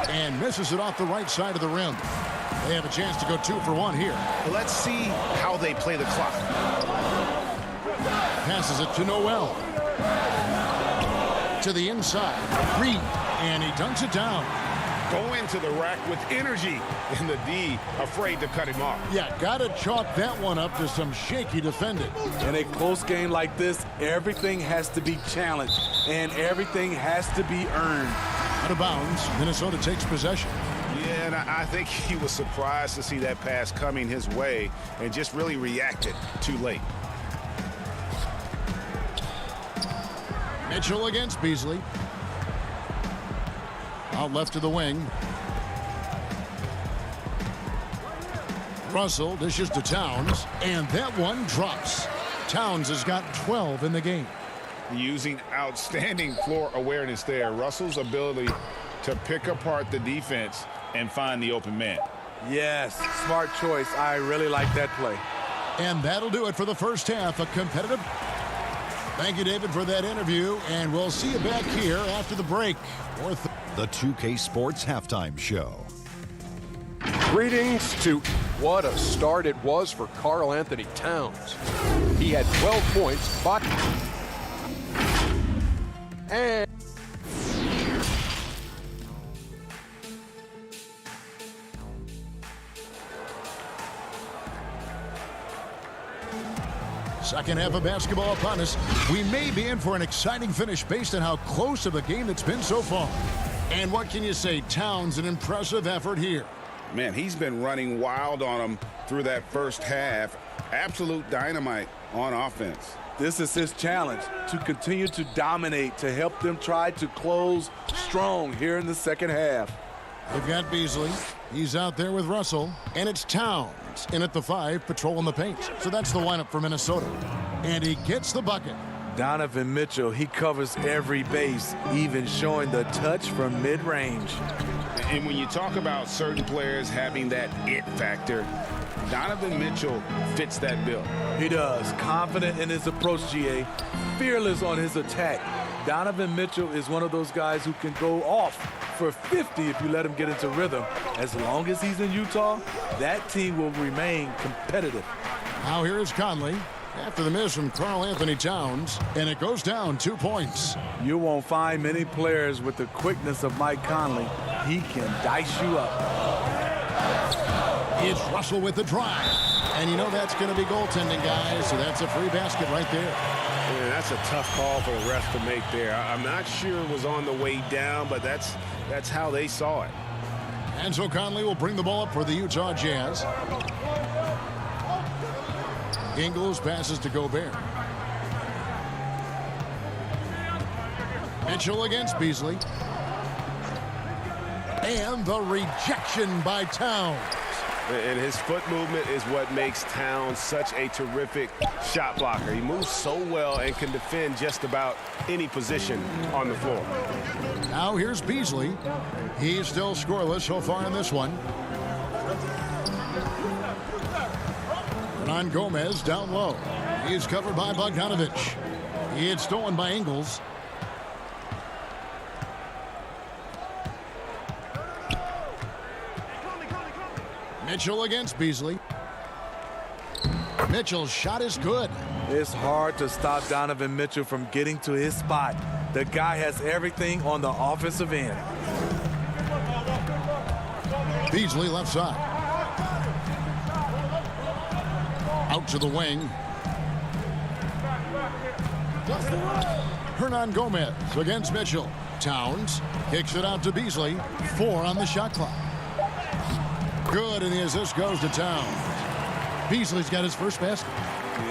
And misses it off the right side of the rim. They have a chance to go 2 for 1 here. Let's see how they play the clock. Passes it to Noel. To the inside. Reed. And he dunks it down. Go into the rack with energy. And the D afraid to cut him off. Yeah, gotta chalk that one up to some shaky defending. In a close game like this, everything has to be challenged. And everything has to be earned. Out of bounds. Minnesota takes possession. Yeah, and I think he was surprised to see that pass coming his way and just really reacted too late. Mitchell against Beasley. Out left to the wing. Russell dishes to Towns, and that one drops. Towns has got 12 in the game. Using outstanding floor awareness there. Russell's ability to pick apart the defense and find the open man. Yes, smart choice. I really like that play. And that'll do it for the first half. A competitive. Thank you, David, for that interview, and we'll see you back here after the break. The 2K Sports Halftime Show. Greetings to what a start it was for Karl Anthony Towns. He had 12 points, 5. And second half of basketball upon us. We may be in for an exciting finish based on how close of a game it's been so far. And what can you say? Towns, an impressive effort here. Man, he's been running wild on them through that first half. Absolute dynamite on offense. This is his challenge, to continue to dominate, to help them try to close strong here in the second half. They've got Beasley. He's out there with Russell. And it's Towns in at the 5, patrolling the paint. So that's the lineup for Minnesota. And he gets the bucket. Donovan Mitchell, he covers every base, even showing the touch from mid-range. And when you talk about certain players having that it factor, Donovan Mitchell fits that bill. He does. Confident in his approach, GA. Fearless on his attack. Donovan Mitchell is one of those guys who can go off for 50 if you let him get into rhythm. As long as he's in Utah, that team will remain competitive. Now here is Conley after the miss from Karl Anthony Towns, and it goes down 2 points. You won't find many players with the quickness of Mike Conley. He can dice you up. It's Russell with the drive. And you know that's going to be goaltending, guys, so that's a free basket right there. Man, that's a tough call for the ref to make there. I'm not sure it was on the way down, but that's how they saw it. And so Conley will bring the ball up for the Utah Jazz. Ingles passes to Gobert. Mitchell against Beasley. And the rejection by Towns. And his foot movement is what makes Towns such a terrific shot blocker. He moves so well and can defend just about any position on the floor. Now here's Beasley. He's still scoreless so far in this one. Hernan Gomez down low. He's covered by Bogdanovich. It's stolen by Ingles. Mitchell against Beasley. Mitchell's shot is good. It's hard to stop Donovan Mitchell from getting to his spot. The guy has everything on the offensive end. Beasley left side. Out to the wing. Hernan Gomez against Mitchell. Towns kicks it out to Beasley. 4 on the shot clock. Good, and the assist goes to Towns. Beasley's got his first basket.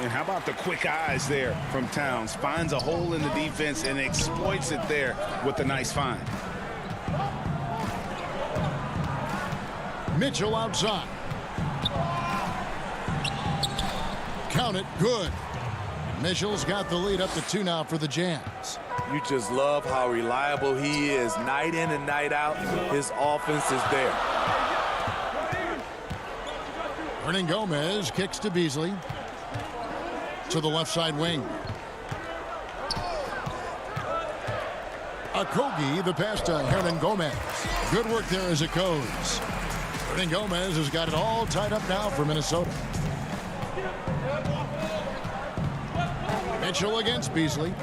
And how about the quick eyes there from Towns? Finds a hole in the defense and exploits it there with a nice find. Mitchell outside. Count it, good. Mitchell's got the lead up to 2 now for the Jazz. You just love how reliable he is night in and night out. His offense is there. Hernan Gomez kicks to Beasley. To the left side wing. Okogie, the pass to Hernan Gomez. Good work there as it goes. Hernan Gomez has got it all tied up now for Minnesota. Mitchell against Beasley.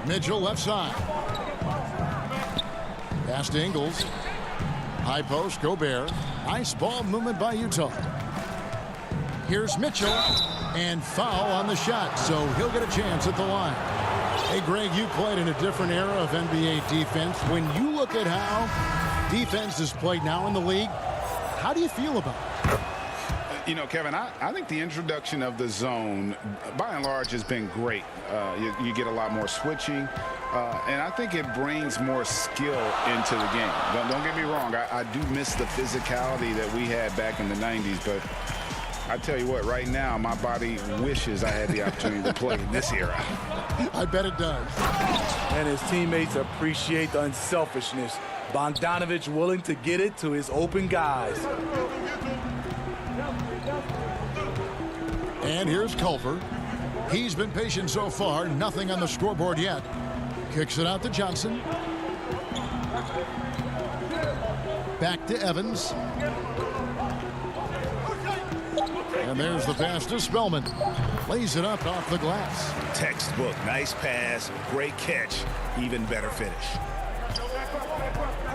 Mitchell left side. Pass to Ingles. High post, Gobert. Nice ball movement by Utah. Here's Mitchell, and foul on the shot, so he'll get a chance at the line. Hey, Greg, you played in a different era of NBA defense. When you look at how defense is played now in the league, how do you feel about it? You know, Kevin, I think the introduction of the zone, by and large, has been great. You get a lot more switching, and I think it brings more skill into the game. Don't get me wrong. I do miss the physicality that we had back in the 90s, but I tell you what, right now, my body wishes I had the opportunity to play in this era. I bet it does. And his teammates appreciate the unselfishness. Bogdanovich willing to get it to his open guys. And here's Culver. He's been patient so far. Nothing on the scoreboard yet. Kicks it out to Johnson. Back to Evans. And there's the pass to Spellman. Lays it up off the glass. Textbook. Nice pass. Great catch. Even better finish.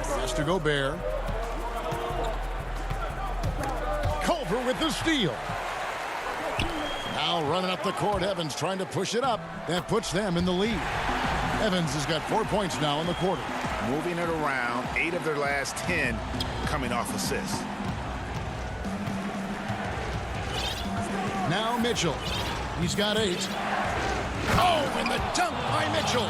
Pass to Gobert. Culver with the steal. Now running up the court, Evans trying to push it up. That puts them in the lead. Evans has got 4 points now in the quarter. Moving it around, 8 of their last 10 coming off assists. Now Mitchell. He's got 8. Oh, and the dunk by Mitchell.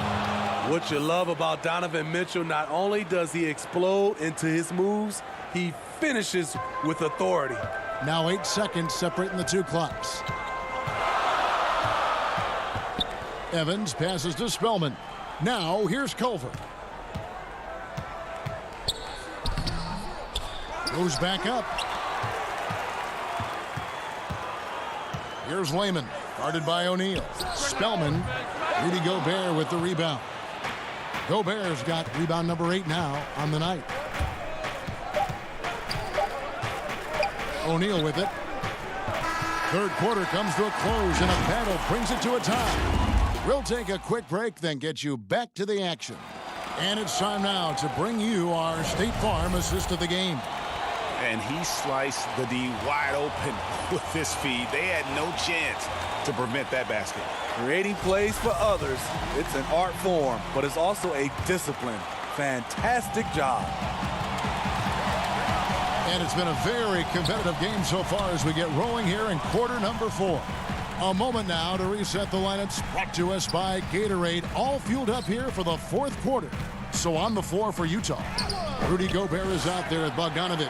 What you love about Donovan Mitchell, not only does he explode into his moves, he finishes with authority. Now 8 seconds separating the two clocks. Evans passes to Spellman. Now here's Culver. Goes back up. Here's Layman, guarded by O'Neal. Spellman, Rudy Gobert with the rebound. Gobert's got rebound number 8 now on the night. O'Neal with it. Third quarter comes to a close, and a battle brings it to a tie. We'll take a quick break, then get you back to the action. And it's time now to bring you our State Farm assist of the game. And he sliced the D wide open with this feed. They had no chance to prevent that basket. Creating plays for others, it's an art form, but it's also a discipline. Fantastic job. And it's been a very competitive game so far as we get rolling here in quarter number 4. A moment now to reset the lineups, brought to us by Gatorade, all fueled up here for the fourth quarter. So on the floor for Utah, Rudy Gobert is out there with Bogdanovich.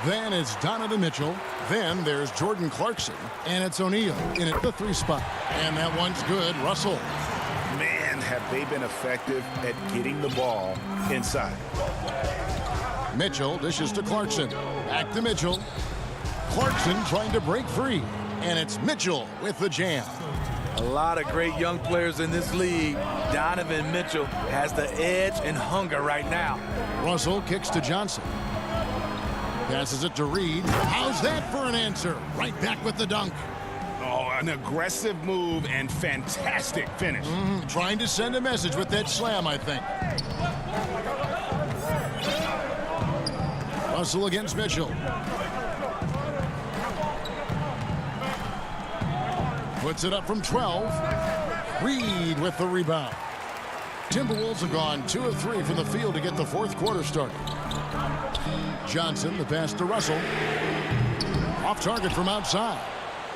Then it's Donovan Mitchell. Then there's Jordan Clarkson. And it's O'Neal in at the 3 spot. And that one's good. Russell. Man, have they been effective at getting the ball inside. Mitchell dishes to Clarkson. Back to Mitchell. Clarkson trying to break free. And it's Mitchell with the jam. A lot of great young players in this league. Donovan Mitchell has the edge and hunger right now. Russell kicks to Johnson. Passes it to Reed. How's that for an answer? Right back with the dunk. Oh, an aggressive move and fantastic finish. Trying to send a message with that slam, I think. Russell against Mitchell. Puts it up from 12. Reed with the rebound. Timberwolves have gone 2 of 3 from the field to get the fourth quarter started. Johnson, the pass to Russell. Off target from outside.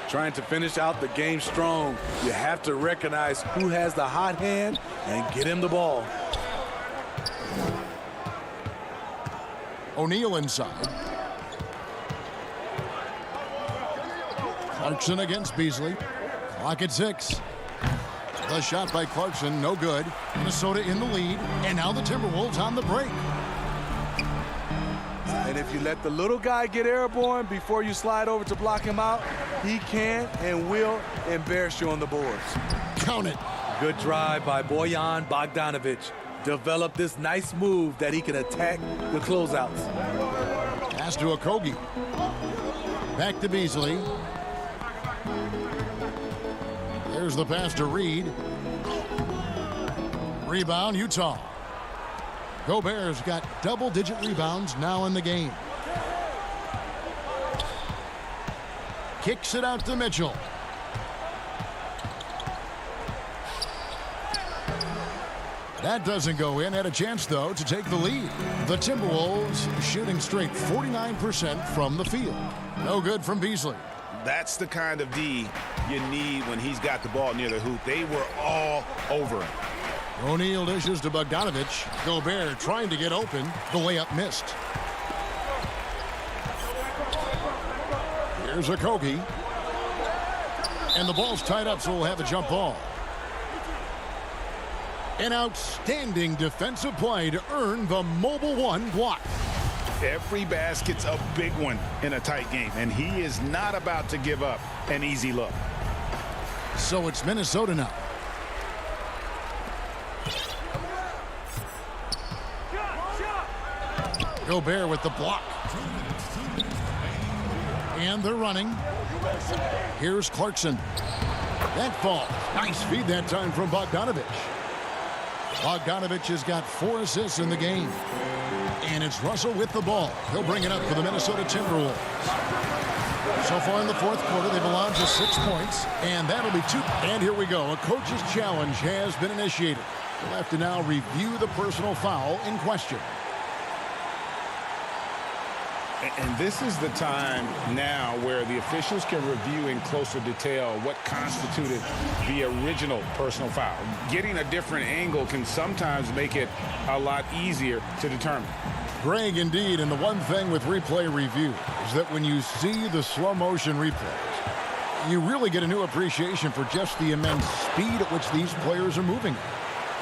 Trying to finish out the game strong. You have to recognize who has the hot hand and get him the ball. O'Neal inside. Clarkson against Beasley. Clock at 6. The shot by Clarkson, no good. Minnesota in the lead, and now the Timberwolves on the break. And if you let the little guy get airborne before you slide over to block him out, he can and will embarrass you on the boards. Count it. Good drive by Bojan Bogdanovic. Develop this nice move that he can attack the closeouts. Pass to Okogie. Back to Beasley. There's the pass to Reed. Rebound, Utah. Gobert's got double-digit rebounds now in the game. Kicks it out to Mitchell. That doesn't go in. Had a chance, though, to take the lead. The Timberwolves shooting straight 49% from the field. No good from Beasley. That's the kind of D you need when he's got the ball near the hoop. They were all over him. O'Neal dishes to Bogdanovic. Gobert trying to get open. The layup missed. Here's Okogie. And the ball's tied up, so we'll have a jump ball. An outstanding defensive play to earn the Mobile One block. Every basket's a big one in a tight game, and he is not about to give up an easy look. So it's Minnesota now. Gobert with the block. And they're running. Here's Clarkson. That fall. Nice feed that time from Bogdanovic. Bogdanovic has got 4 assists in the game. And it's Russell with the ball. He'll bring it up for the Minnesota Timberwolves. So far in the fourth quarter, they've allowed just 6 points. And that'll be 2. And here we go. A coach's challenge has been initiated. We'll have to now review the personal foul in question. And this is the time now where the officials can review in closer detail what constituted the original personal foul. Getting a different angle can sometimes make it a lot easier to determine. Greg, indeed, and the one thing with replay review is that when you see the slow motion replays, you really get a new appreciation for just the immense speed at which these players are moving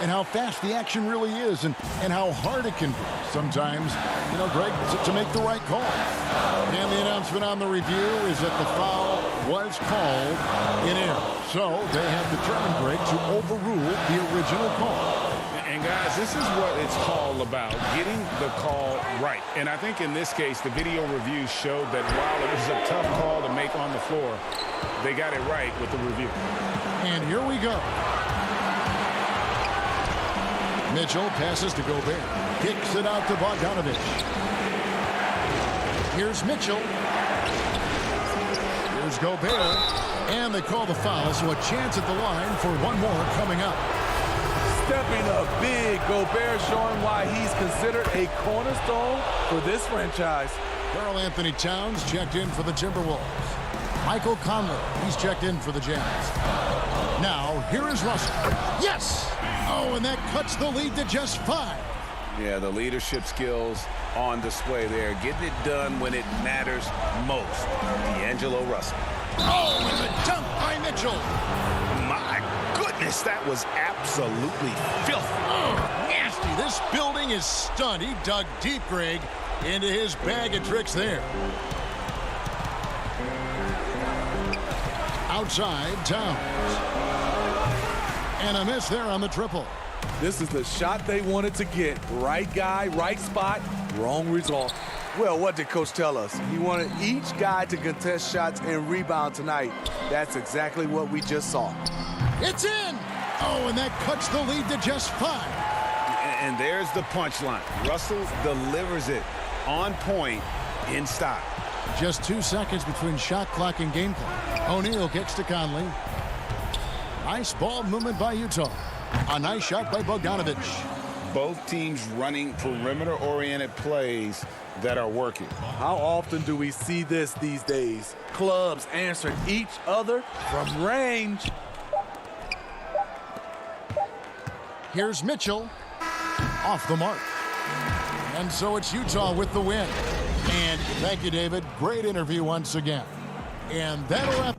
and how fast the action really is and how hard it can be sometimes, you know, Greg, to make the right call. And the announcement on the review is that the foul was called in error. So they have determined, Greg, to overrule the original call. And guys, this is what it's all about, getting the call right. And I think in this case, the video review showed that while it was a tough call to make on the floor, they got it right with the review. And here we go. Mitchell passes to Gobert. Kicks it out to Bogdanovic. Here's Mitchell. Here's Gobert. And they call the foul, so a chance at the line for one more coming up. Stepping up big, Gobert showing why he's considered a cornerstone for this franchise. Karl Anthony Towns checked in for the Timberwolves. Michael Conley, he's checked in for the Jazz. Now, here is Russell. Yes! Oh, and that cuts the lead to just 5. Yeah, the leadership skills on display there. Getting it done when it matters most. D'Angelo Russell. Oh, and the dunk by Mitchell. My goodness, that was absolutely filthy. Oh, nasty. This building is stunned. He dug deep, Greg, into his bag of tricks there. Outside, Towns. And a miss there on the triple. This is the shot they wanted to get. Right guy, right spot, wrong result. Well, what did Coach tell us? He wanted each guy to contest shots and rebound tonight. That's exactly what we just saw. It's in! Oh, and that cuts the lead to just 5. And there's the punchline. Russell delivers it on point in style. Just 2 seconds between shot clock and game clock. O'Neal kicks to Conley. Nice ball movement by Utah. A nice shot by Bogdanovich. Both teams running perimeter-oriented plays that are working. How often do we see this these days? Clubs answering each other from range. Here's Mitchell. Off the mark. And so it's Utah with the win. And thank you, David. Great interview once again. And that'll wrap.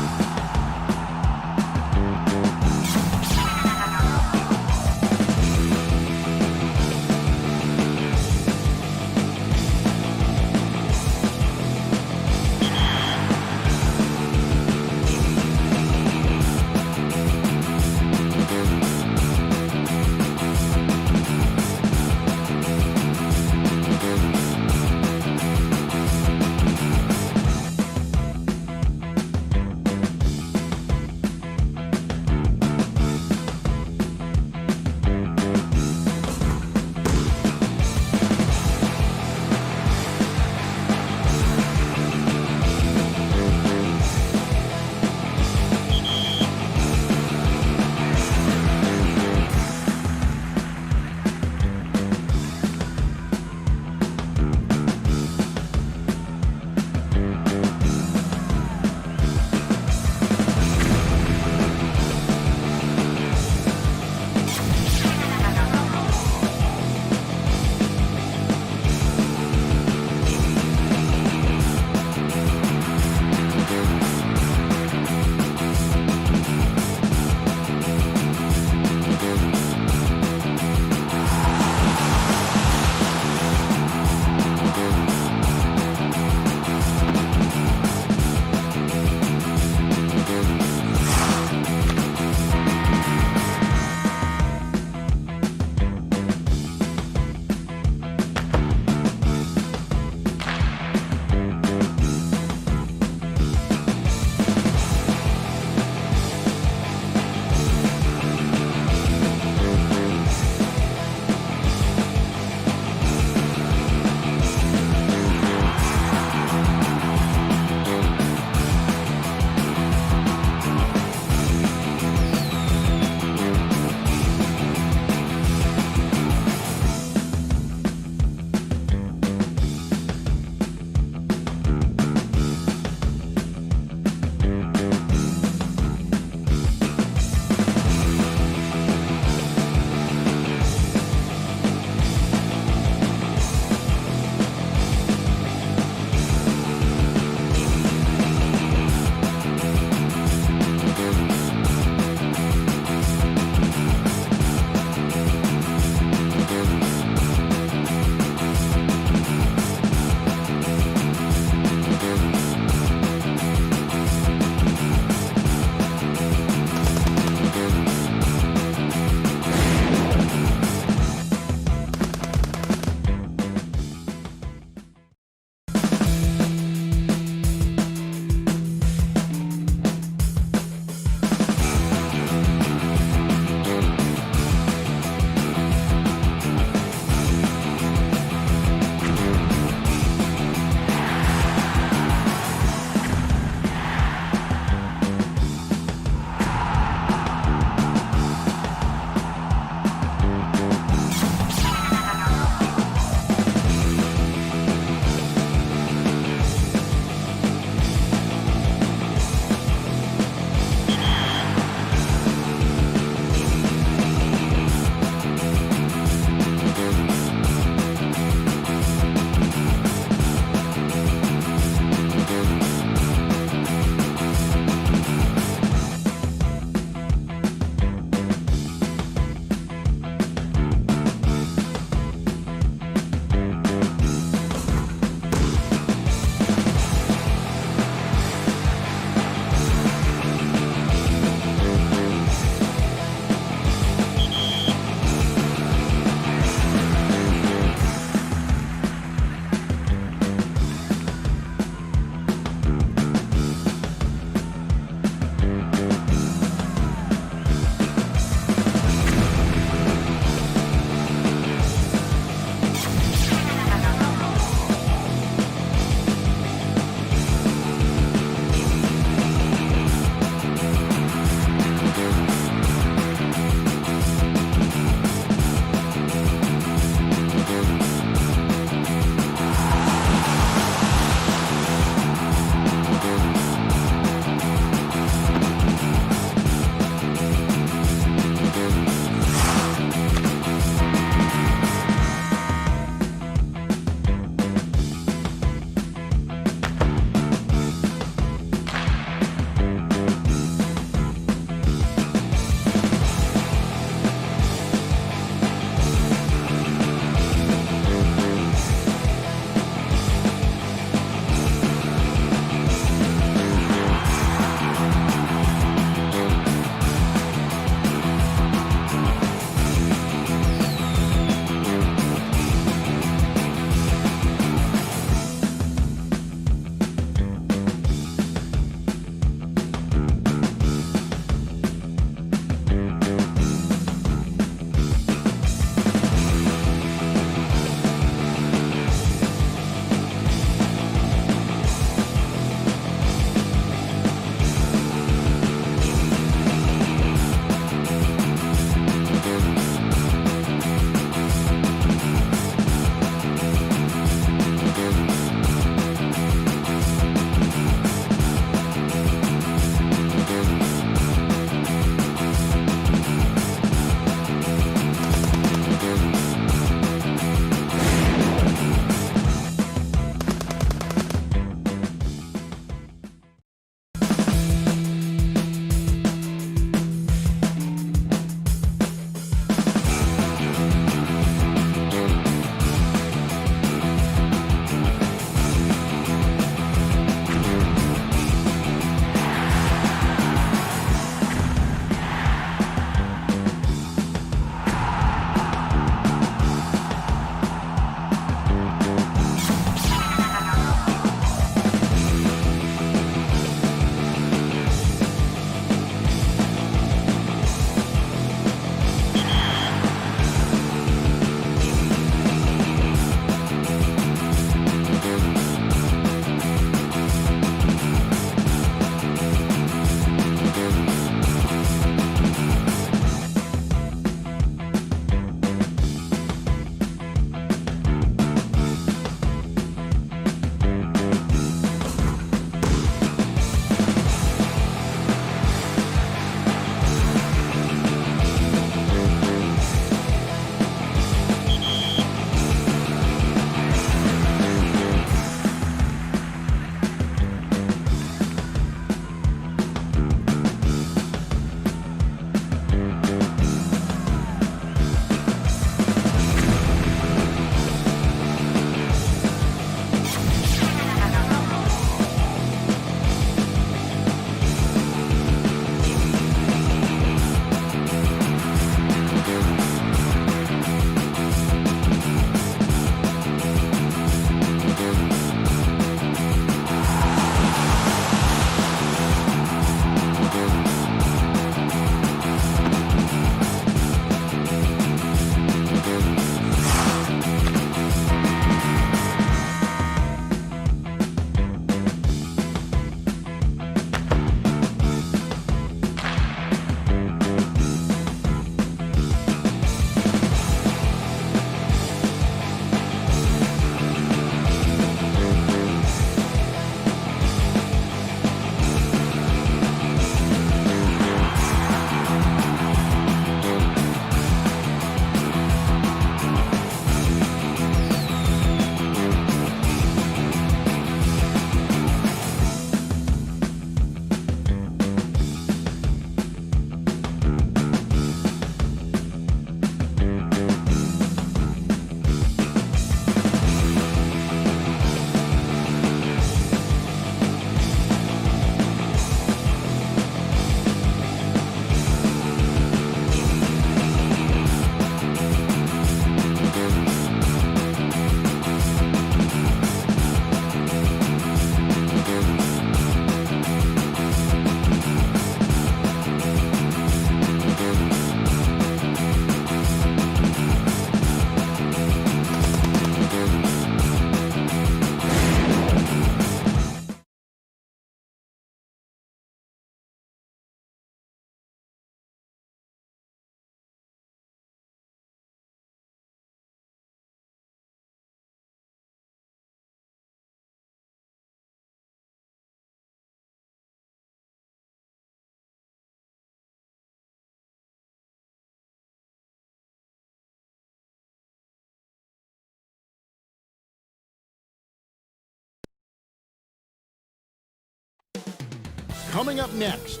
Coming up next,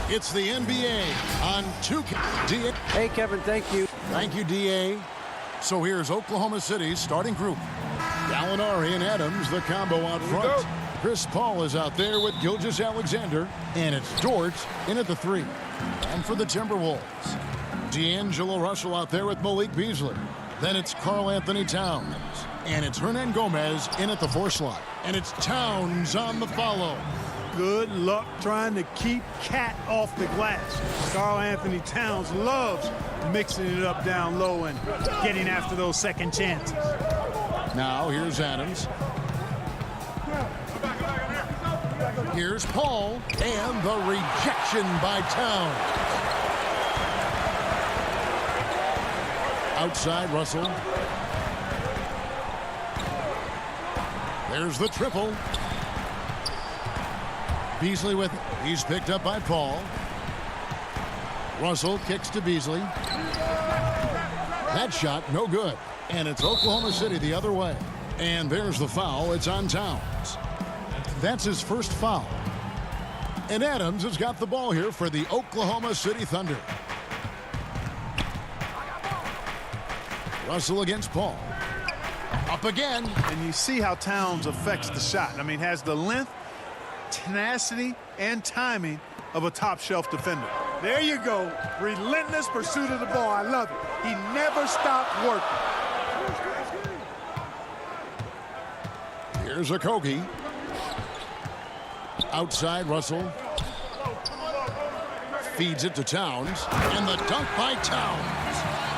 it's the NBA on 2K. DA. Hey, Kevin, thank you. Thank you, DA. So here's Oklahoma City's starting group. Gallinari and Adams, the combo out front. Chris Paul is out there with Gilgeous-Alexander, and it's George in at the 3. And for the Timberwolves, D'Angelo Russell out there with Malik Beasley. Then it's Karl Anthony Towns, and it's Hernan Gomez in at the 4 slot. And it's Towns on the follow. Good luck trying to keep Cat off the glass. Karl Anthony Towns loves mixing it up down low and getting after those second chances. Now here's Adams. Here's Paul, and the rejection by Towns. Outside Russell. There's the triple. Beasley with it. He's picked up by Paul. Russell kicks to Beasley. That shot, no good. And it's Oklahoma City the other way. And there's the foul. It's on Towns. That's his first foul. And Adams has got the ball here for the Oklahoma City Thunder. Russell against Paul. Up again. And you see how Towns affects the shot. I mean, has the length, tenacity, and timing of a top-shelf defender. There you go. Relentless pursuit of the ball. I love it. He never stopped working. Here's Okogie. Outside Russell. Feeds it to Towns. And the dunk by Towns.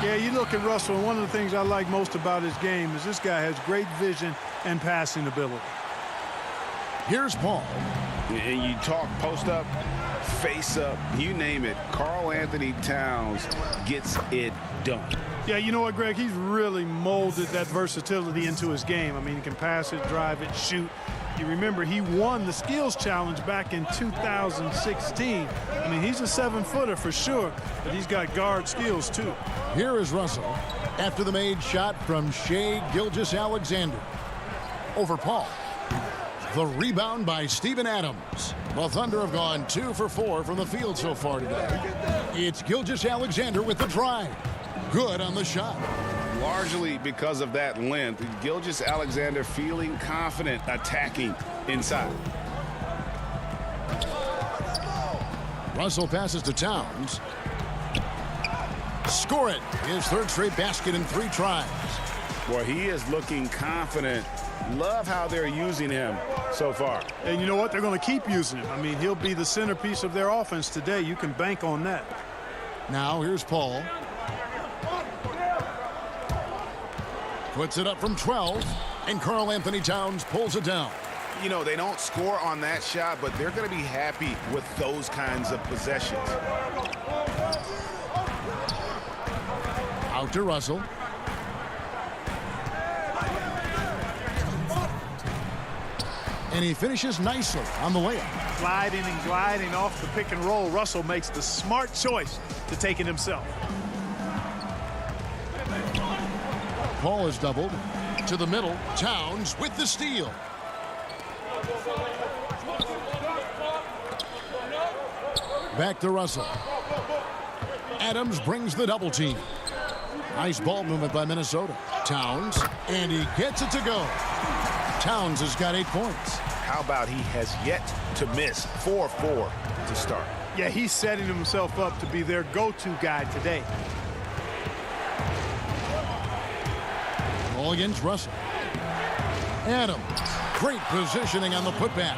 Yeah, you look at Russell, and one of the things I like most about his game is this guy has great vision and passing ability. Here's Paul. And you talk post up, face up, you name it. Karl Anthony Towns gets it done. Yeah, you know what, Greg? He's really molded that versatility into his game. I mean, he can pass it, drive it, shoot. You remember he won the skills challenge back in 2016. I mean, he's a 7-footer for sure, but he's got guard skills too. Here is Russell after the made shot from Shai Gilgeous-Alexander. Over Paul. The rebound by Steven Adams. The Thunder have gone 2 for 4 from the field so far today. It's Gilgeous-Alexander with the drive. Good on the shot. Largely because of that length, Gilgeous-Alexander feeling confident attacking inside. Russell passes to Towns. Score it. His 3rd straight basket in 3 tries. Boy, he is looking confident. Love how they're using him so far. And you know what? They're going to keep using him. I mean, he'll be the centerpiece of their offense today. You can bank on that. Now here's Paul. Puts it up from 12, and Karl Anthony Towns pulls it down. You know, they don't score on that shot, but they're going to be happy with those kinds of possessions. Out to Russell. And he finishes nicely on the layup. Gliding and gliding off the pick and roll. Russell makes the smart choice to take it himself. Paul is doubled. To the middle. Towns with the steal. Back to Russell. Adams brings the double team. Nice ball movement by Minnesota. Towns, and he gets it to go. Towns has got 8 points. How about he has yet to miss 4-4 to start? Yeah, he's setting himself up to be their go-to guy today. Ball against Russell. Adams, great positioning on the putback.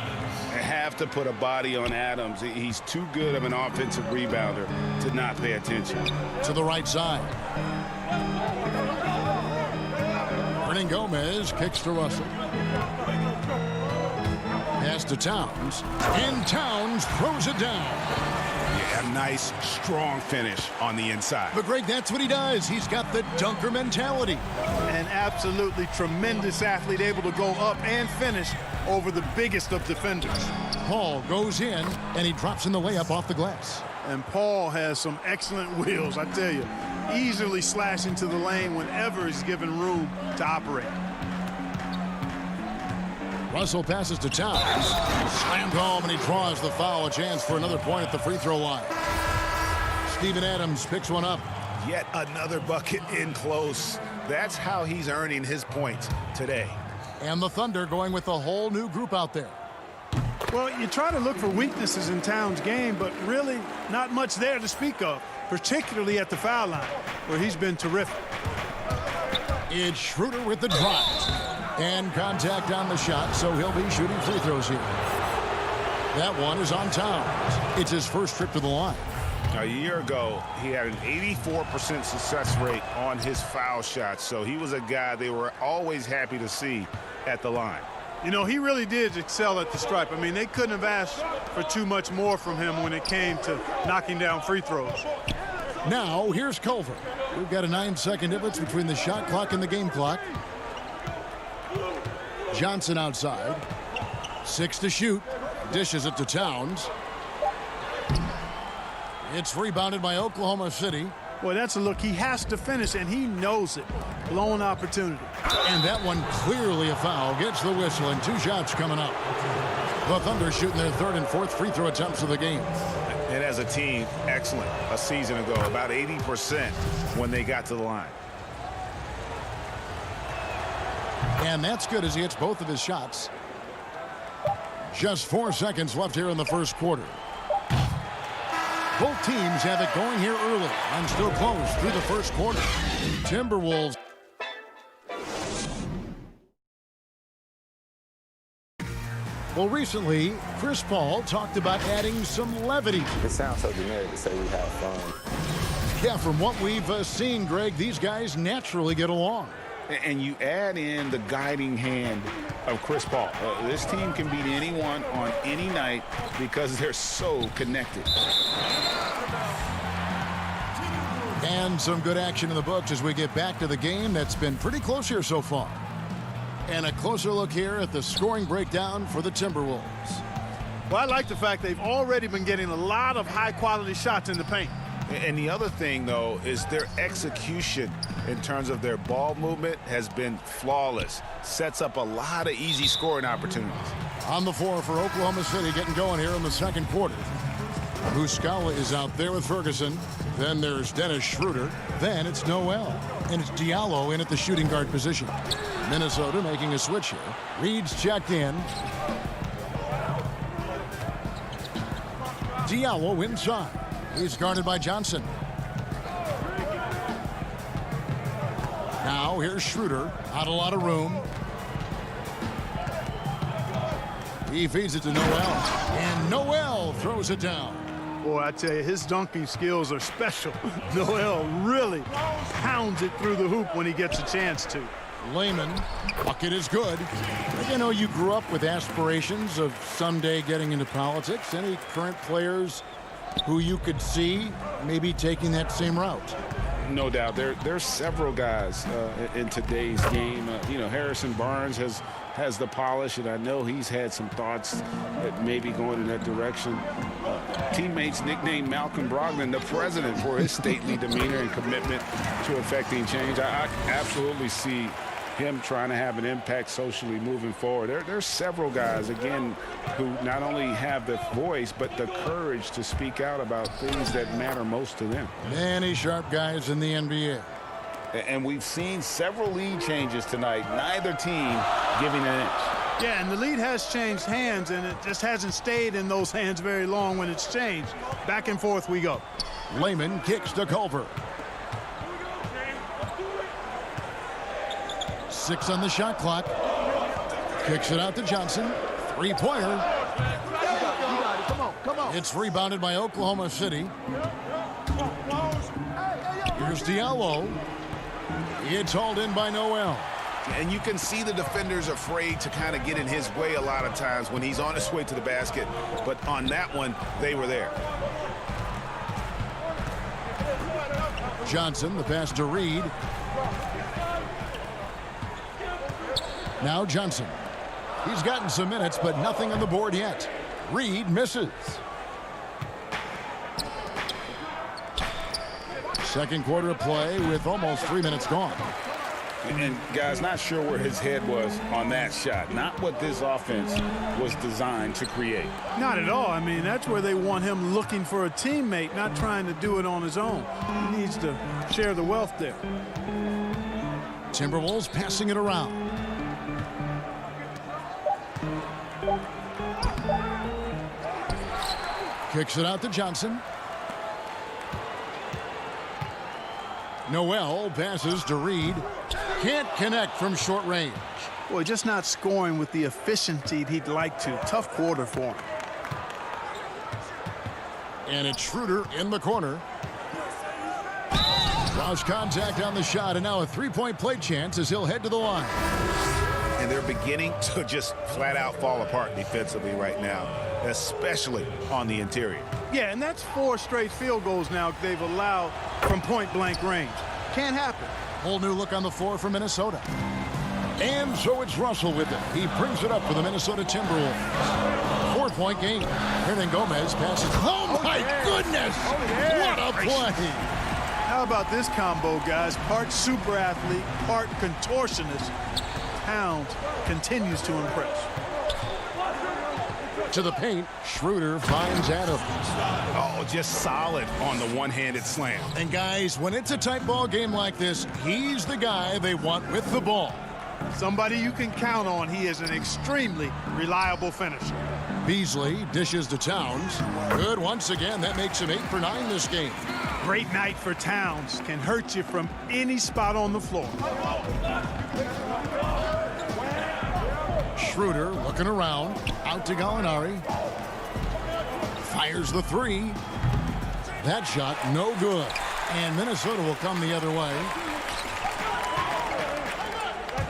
They have to put a body on Adams. He's too good of an offensive rebounder to not pay attention. To the right side. Hernan Gomez kicks to Russell. Pass to Towns. And Towns throws it down. Yeah, a nice, strong finish on the inside. But, Greg, that's what he does. He's got the dunker mentality. An absolutely tremendous athlete, able to go up and finish over the biggest of defenders. Paul goes in, and he drops in the layup off the glass. And Paul has some excellent wheels, I tell you. Easily slashing to the lane whenever he's given room to operate. Russell passes to Towns. Slammed home, and he draws the foul. A chance for another point at the free throw line. Steven Adams picks one up. Yet another bucket in close. That's how he's earning his points today. And the Thunder going with a whole new group out there. Well, you try to look for weaknesses in Towns' game, but really not much there to speak of, particularly at the foul line, where he's been terrific. It's Schroeder with the drive. And contact on the shot, so he'll be shooting free throws here. That one is on Towns. It's his first trip to the line. A year ago, he had an 84% success rate on his foul shots, so he was a guy they were always happy to see at the line. You know, he really did excel at the stripe. I mean, they couldn't have asked for too much more from him when it came to knocking down free throws. Now, here's Culver. We've got a 9-second difference between the shot clock and the game clock. Johnson outside. 6 to shoot. Dishes it to Towns. It's rebounded by Oklahoma City. Boy, that's a look he has to finish, and he knows it. Blown opportunity. And that one clearly a foul. Gets the whistle, and 2 shots coming up. The Thunder shooting their 3rd and 4th free throw attempts of the game. And as a team, excellent a season ago. About 80% when they got to the line. And that's good as he hits both of his shots. Just 4 seconds left here in the first quarter. Both teams have it going here early and still close through the first quarter. Timberwolves. Well, recently, Chris Paul talked about adding some levity. It sounds so generic to say we have fun. Yeah, from what we've seen, Greg, these guys naturally get along. And you add in the guiding hand of Chris Paul. This team can beat anyone on any night because they're so connected. And some good action in the books as we get back to the game that's been pretty close here so far. And a closer look here at the scoring breakdown for the Timberwolves. Well, I like the fact they've already been getting a lot of high-quality shots in the paint. And the other thing, though, is their execution in terms of their ball movement has been flawless. Sets up a lot of easy scoring opportunities. On the floor for Oklahoma City getting going here in the second quarter. Muscala is out there with Ferguson. Then there's Dennis Schroeder. Then it's Noel. And it's Diallo in at the shooting guard position. Minnesota making a switch here. Reed's checked in. Diallo inside. He's guarded by Johnson. Now here's Schroeder. Not a lot of room. He feeds it to Noel. And Noel throws it down. Boy, I tell you, his dunking skills are special. Noel really pounds it through the hoop when he gets a chance to. Layman, bucket is good. You know, you grew up with aspirations of someday getting into politics. Any current players who you could see maybe taking that same route? No doubt. There's several guys in today's game. You know, Harrison Barnes has the polish, and I know he's had some thoughts that maybe going in that direction. Teammates nicknamed Malcolm Brogdon the president for his stately demeanor and commitment to effecting change. I absolutely see him trying to have an impact socially moving forward. There's several guys, again, who not only have the voice, but the courage to speak out about things that matter most to them. Many sharp guys in the NBA. And we've seen several lead changes tonight, neither team giving an inch. Yeah, and the lead has changed hands, and it just hasn't stayed in those hands very long when it's changed. Back and forth we go. Layman kicks to Culver. 6 on the shot clock. Kicks it out to Johnson. Three-pointer. Come on. It's rebounded by Oklahoma City. Here's Diallo. It's hauled in by Noel. And you can see the defenders afraid to kind of get in his way a lot of times when he's on his way to the basket. But on that one, they were there. Johnson, the pass to Reed. Now Johnson. He's gotten some minutes, but nothing on the board yet. Reed misses. Second quarter of play with almost 3 minutes gone. And guys, not sure where his head was on that shot. Not what this offense was designed to create. Not at all. I mean, that's where they want him looking for a teammate, not trying to do it on his own. He needs to share the wealth there. Timberwolves passing it around. Kicks it out to Johnson. Noel passes to Reed. Can't connect from short range. Boy, just not scoring with the efficiency he'd like to. Tough quarter for him. And it's Schroeder in the corner. Draws contact on the shot, and now a three-point play chance as he'll head to the line. And they're beginning to just flat out fall apart defensively right now, especially on the interior. Yeah, and that's 4 straight field goals now they've allowed from point-blank range. Can't happen. Whole new look on the floor for Minnesota. And so it's Russell with it. He brings it up for the Minnesota Timberwolves. 4-point game. Hernan Gomez passes. Oh, my goodness! What a play! How about this combo, guys? Part super athlete, part contortionist. Towns continues to impress. To the paint, Schroeder finds Adams. Oh, just solid on the one-handed slam. And guys, when it's a tight ball game like this, he's the guy they want with the ball. Somebody you can count on. He is an extremely reliable finisher. Beasley dishes to Towns. Good once again. That makes him 8 for 9 this game. Great night for Towns. Can hurt you from any spot on the floor. Schroeder looking around. Out to Gallinari. Fires the 3. That shot no good. And Minnesota will come the other way.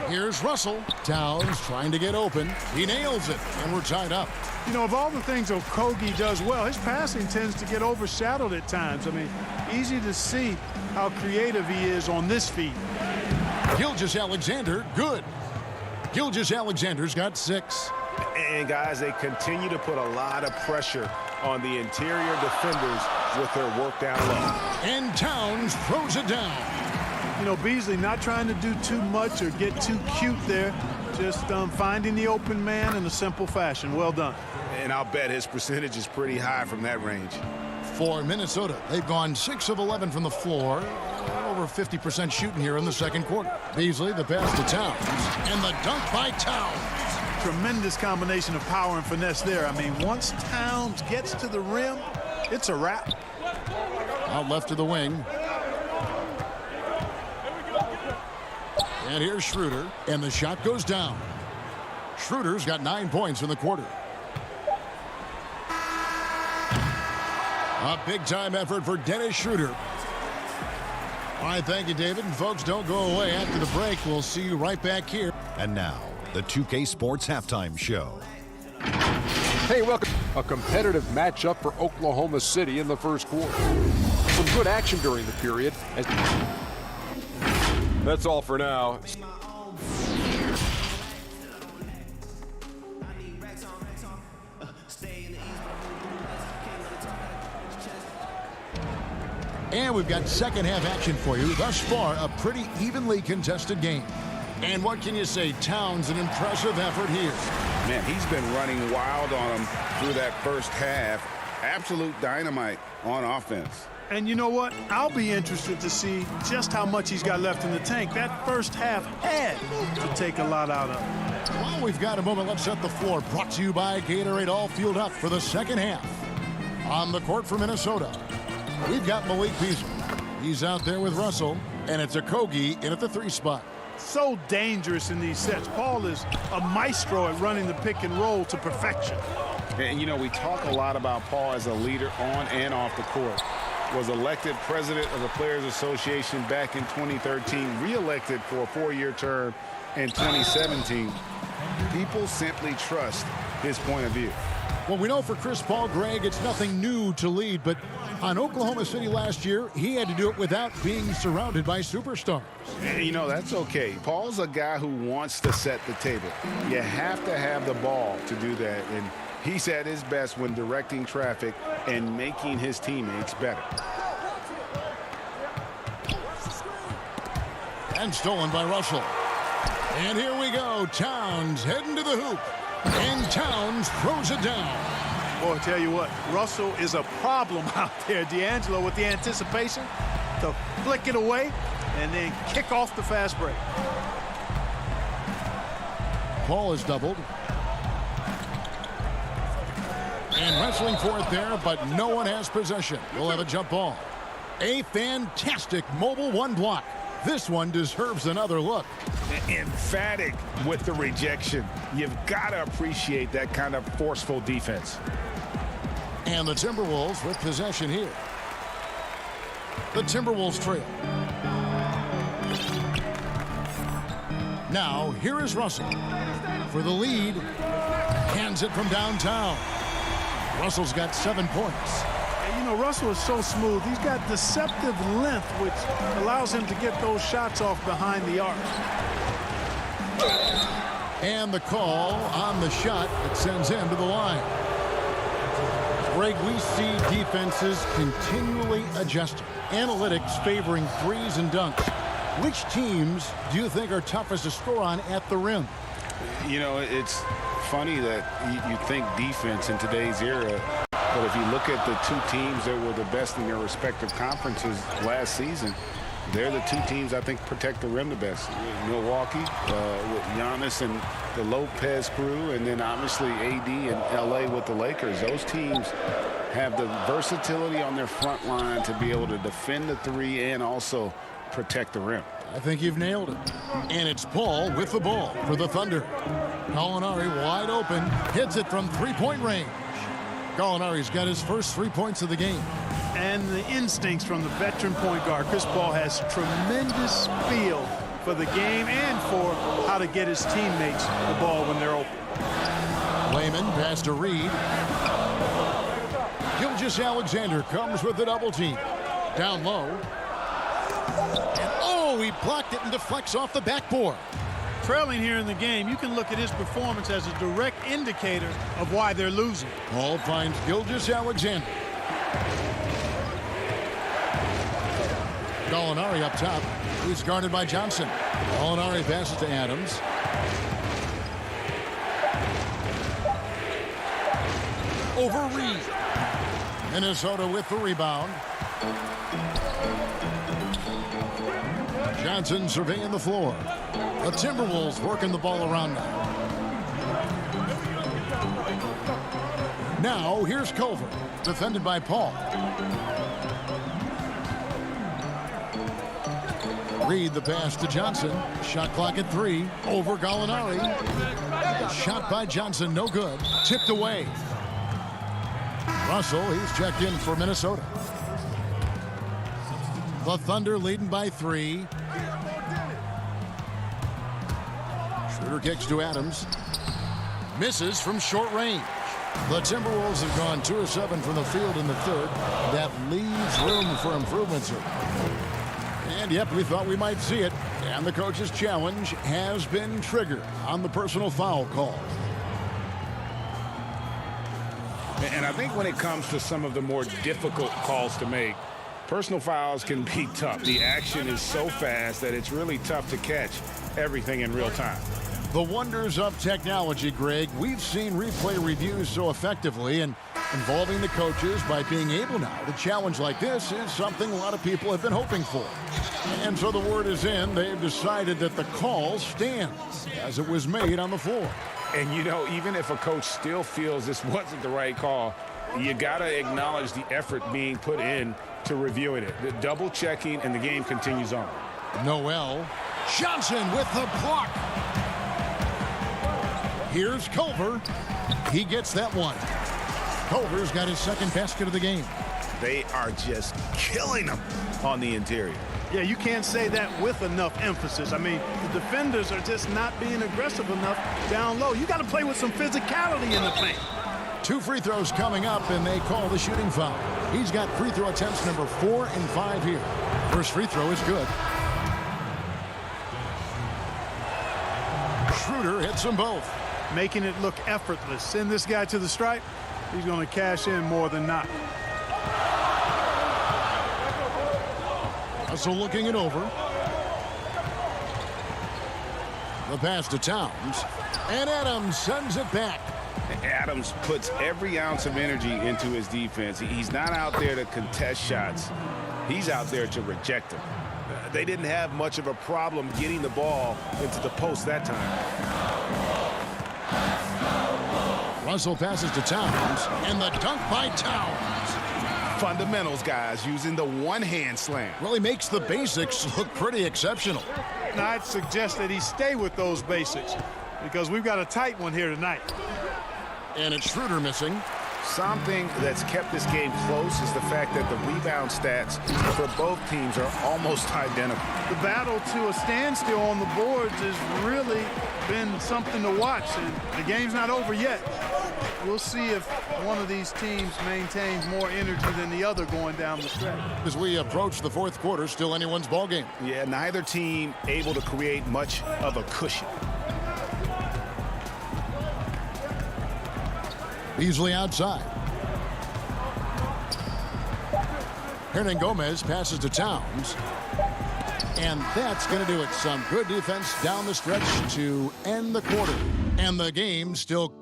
Here's Russell. Towns trying to get open. He nails it, and we're tied up. You know, of all the things Okogie does well, his passing tends to get overshadowed at times. I mean, easy to see how creative he is on this feed. Gilgeous-Alexander, good. Gilgeous-Alexander's got 6. And guys, they continue to put a lot of pressure on the interior defenders with their work down low. And Towns throws it down. You know, Beasley not trying to do too much or get too cute there. Just finding the open man in a simple fashion. Well done. And I'll bet his percentage is pretty high from that range. For Minnesota, they've gone 6 of 11 from the floor. Over 50% shooting here in the second quarter. Beasley, the pass to Towns. And the dunk by Towns. Tremendous combination of power and finesse there. I mean, once Towns gets to the rim, it's a wrap. Out left to the wing. And here's Schroeder, and the shot goes down. Schroeder's got 9 points in the quarter. A big-time effort for Dennis Schroeder. All right, thank you, David. And folks, don't go away. After the break, we'll see you right back here. And now, the 2K Sports Halftime Show. Hey, welcome. A competitive matchup for Oklahoma City in the first quarter. Some good action during the period. That's all for now. And we've got second half action for you. Thus far, a pretty evenly contested game. And what can you say? Towns, an impressive effort here. Man, he's been running wild on him through that first half. Absolute dynamite on offense. And you know what? I'll be interested to see just how much he's got left in the tank. That first half had to take a lot out of him. While we've got a moment, let's set the floor. Brought to you by Gatorade, all fueled up for the second half. On the court for Minnesota, we've got Malik Beasley. He's out there with Russell, and it's Okogie in at the 3 spot. So dangerous in these sets. Paul is a maestro at running the pick and roll to perfection. And, you know, we talk a lot about Paul as a leader on and off the court. Was elected president of the Players Association back in 2013, re-elected for a 4-year term in 2017. People simply trust his point of view. Well, we know for Chris Paul, Greg, it's nothing new to lead, but on Oklahoma City last year, he had to do it without being surrounded by superstars. And, you know, that's okay. Paul's a guy who wants to set the table. You have to have the ball to do that, and he's at his best when directing traffic and making his teammates better. And stolen by Russell. And here we go. Towns heading to the hoop. And Towns throws it down. Boy, I tell you what, Russell is a problem out there. D'Angelo with the anticipation to flick it away and then kick off the fast break. Paul is doubled. And wrestling for it there, but no one has possession. We'll have a jump ball. A fantastic mobile one block. This one deserves another look. Emphatic with the rejection. You've got to appreciate that kind of forceful defense. And the Timberwolves with possession here. The Timberwolves trail. Now, here is Russell for the lead. Hands it from downtown. Russell's got 7 points. And you know, Russell is so smooth. He's got deceptive length, which allows him to get those shots off behind the arc. And the call on the shot that sends him to the line. Greg, we see defenses continually adjusting. Analytics favoring threes and dunks. Which teams do you think are toughest to score on at the rim? You know, it's funny that you think defense in today's era, but if you look at the two teams that were the best in their respective conferences last season, they're the two teams I think protect the rim the best. Milwaukee with Giannis and the Lopez crew, and then obviously AD and LA with the Lakers. Those teams have the versatility on their front line to be able to defend the three and also protect the rim. I think you've nailed it. And it's Paul with the ball for the Thunder. Gallinari wide open, hits it from three-point range. Gallinari's got his first 3 points of the game. And the instincts from the veteran point guard. Chris Paul has tremendous feel for the game and for how to get his teammates the ball when they're open. Layman pass to Reed. Gilgeous-Alexander comes with the double team. Down low. And oh, he blocked it and deflects off the backboard. Trailing here in the game, you can look at his performance as a direct indicator of why they're losing. Paul finds Gilgeous-Alexander. Gallinari up top. He's guarded by Johnson. Gallinari passes to Adams. Over Reed. Minnesota with the rebound. Johnson surveying the floor. The Timberwolves working the ball around now. Now here's Culver, defended by Paul. Reed the pass to Johnson. Shot clock at 3. Over Gallinari. Shot by Johnson, no good. Tipped away. Russell, he's checked in for Minnesota. The Thunder leading by 3. Schroeder kicks to Adams. Misses from short range. The Timberwolves have gone 2 of 7 from the field in the third. That leaves room for improvements here. And yep, we thought we might see it. And the coach's challenge has been triggered on the personal foul call. And I think when it comes to some of the more difficult calls to make, personal fouls can be tough. The action is so fast that it's really tough to catch everything in real time. The wonders of technology, Greg. We've seen replay reviews so effectively, and involving the coaches by being able now to challenge like this is something a lot of people have been hoping for. And so the word is in. They've decided that the call stands as it was made on the floor. And, you know, even if a coach still feels this wasn't the right call, you got to acknowledge the effort being put in to reviewing it. The double checking, and the game continues on. Noel. Johnson with the block. Here's Culver. He gets that one. Culver's got his second basket of the game. They are just killing them on the interior. Yeah, you can't say that with enough emphasis. I mean, the defenders are just not being aggressive enough down low. You got to play with some physicality in the paint. 2 free throws coming up, and they call the shooting foul. He's got free throw attempts number 4 and 5 here. First free throw is good. Schroeder hits them both. Making it look effortless. Send this guy to the stripe. He's going to cash in more than not. Russell looking it over. The pass to Towns. And Adams sends it back. Adams puts every ounce of energy into his defense. He's not out there to contest shots. He's out there to reject them. They didn't have much of a problem getting the ball into the post that time. Russell passes to Towns, and the dunk by Towns. Fundamentals, guys, using the one-hand slam. Well, he makes the basics look pretty exceptional. And I'd suggest that he stay with those basics because we've got a tight one here tonight. And it's Schroeder missing. Something that's kept this game close is the fact that the rebound stats for both teams are almost identical. The battle to a standstill on the boards has really been something to watch, and the game's not over yet. We'll see if one of these teams maintains more energy than the other going down the stretch. As we approach the fourth quarter, still anyone's ball game. Yeah, neither team able to create much of a cushion. Beasley outside. Hernan Gomez passes to Towns. And that's going to do it. Some good defense down the stretch to end the quarter. And the game still...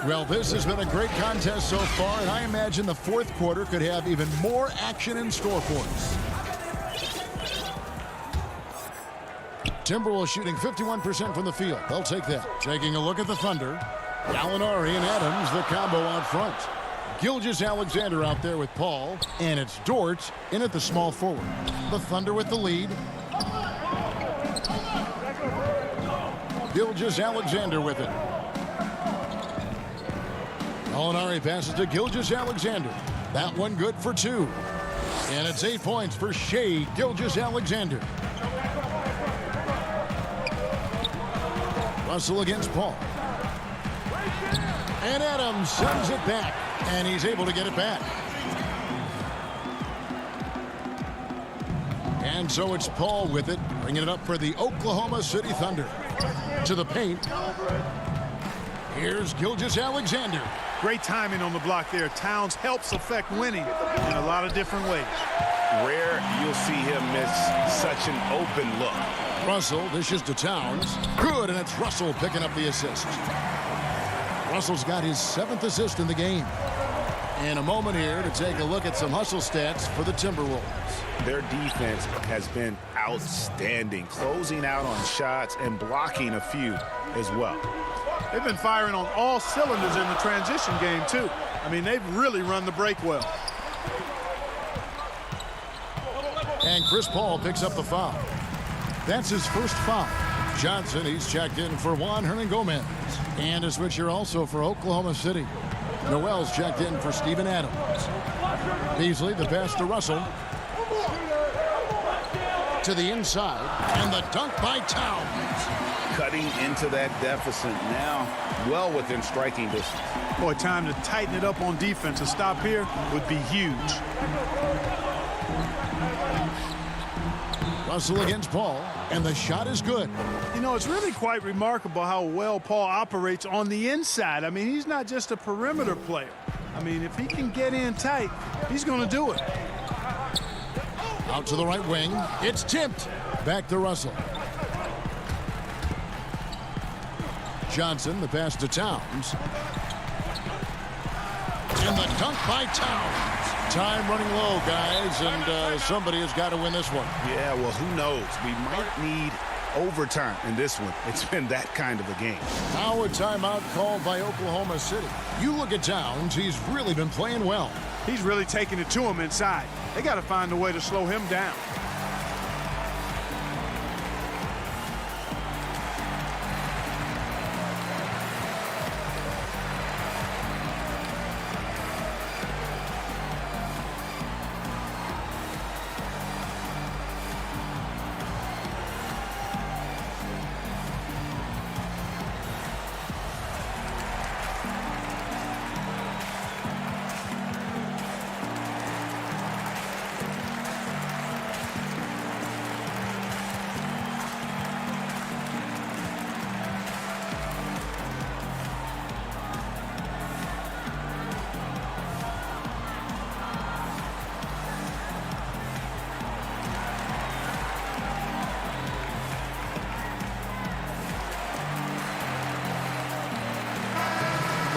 Well, this has been a great contest so far, and I imagine the fourth quarter could have even more action in store for us. Timberwolves shooting 51% from the field. They'll take that. Taking a look at the Thunder. Gallinari and Adams, the combo out front. Gilgeous-Alexander out there with Paul. And it's Dort in at the small forward. The Thunder with the lead. Gilgeous-Alexander with it. Gallinari passes to Gilgeous-Alexander. That one good for two. And it's 8 points for Shai Gilgeous-Alexander. Russell against Paul. And Adams sends it back. And he's able to get it back. And so it's Paul with it, bringing it up for the Oklahoma City Thunder. To the paint. Here's Gilgeous-Alexander. Great timing on the block there. Towns helps affect winning in a lot of different ways. Rare you'll see him miss such an open look. Russell dishes to Towns. Good, and it's Russell picking up the assist. Russell's got his 7th assist in the game. And a moment here to take a look at some hustle stats for the Timberwolves. Their defense has been outstanding, closing out on shots and blocking a few as well. They've been firing on all cylinders in the transition game, too. I mean, they've really run the break well. And Chris Paul picks up the foul. That's his first foul. Johnson, he's checked in for Juan Hernan-Gomez. And a switcher also for Oklahoma City. Noel's checked in for Steven Adams. Beasley, the pass to Russell. To the inside, and the dunk by Towns. Cutting into that deficit now, well within striking distance. Boy, time to tighten it up on defense. A stop here would be huge. Russell against Paul, and the shot is good. You know, it's really quite remarkable how well Paul operates on the inside. I mean, he's not just a perimeter player. I mean, if he can get in tight, he's going to do it. Out to the right wing. It's tipped. Back to Russell. Johnson, the pass to Towns. And the dunk by Towns. Time running low, guys, and somebody has got to win this one. Yeah, well, who knows? We might need overtime in this one. It's been that kind of a game. Now a timeout called by Oklahoma City. You look at Towns, he's really been playing well. He's really taking it to him inside. They got to find a way to slow him down.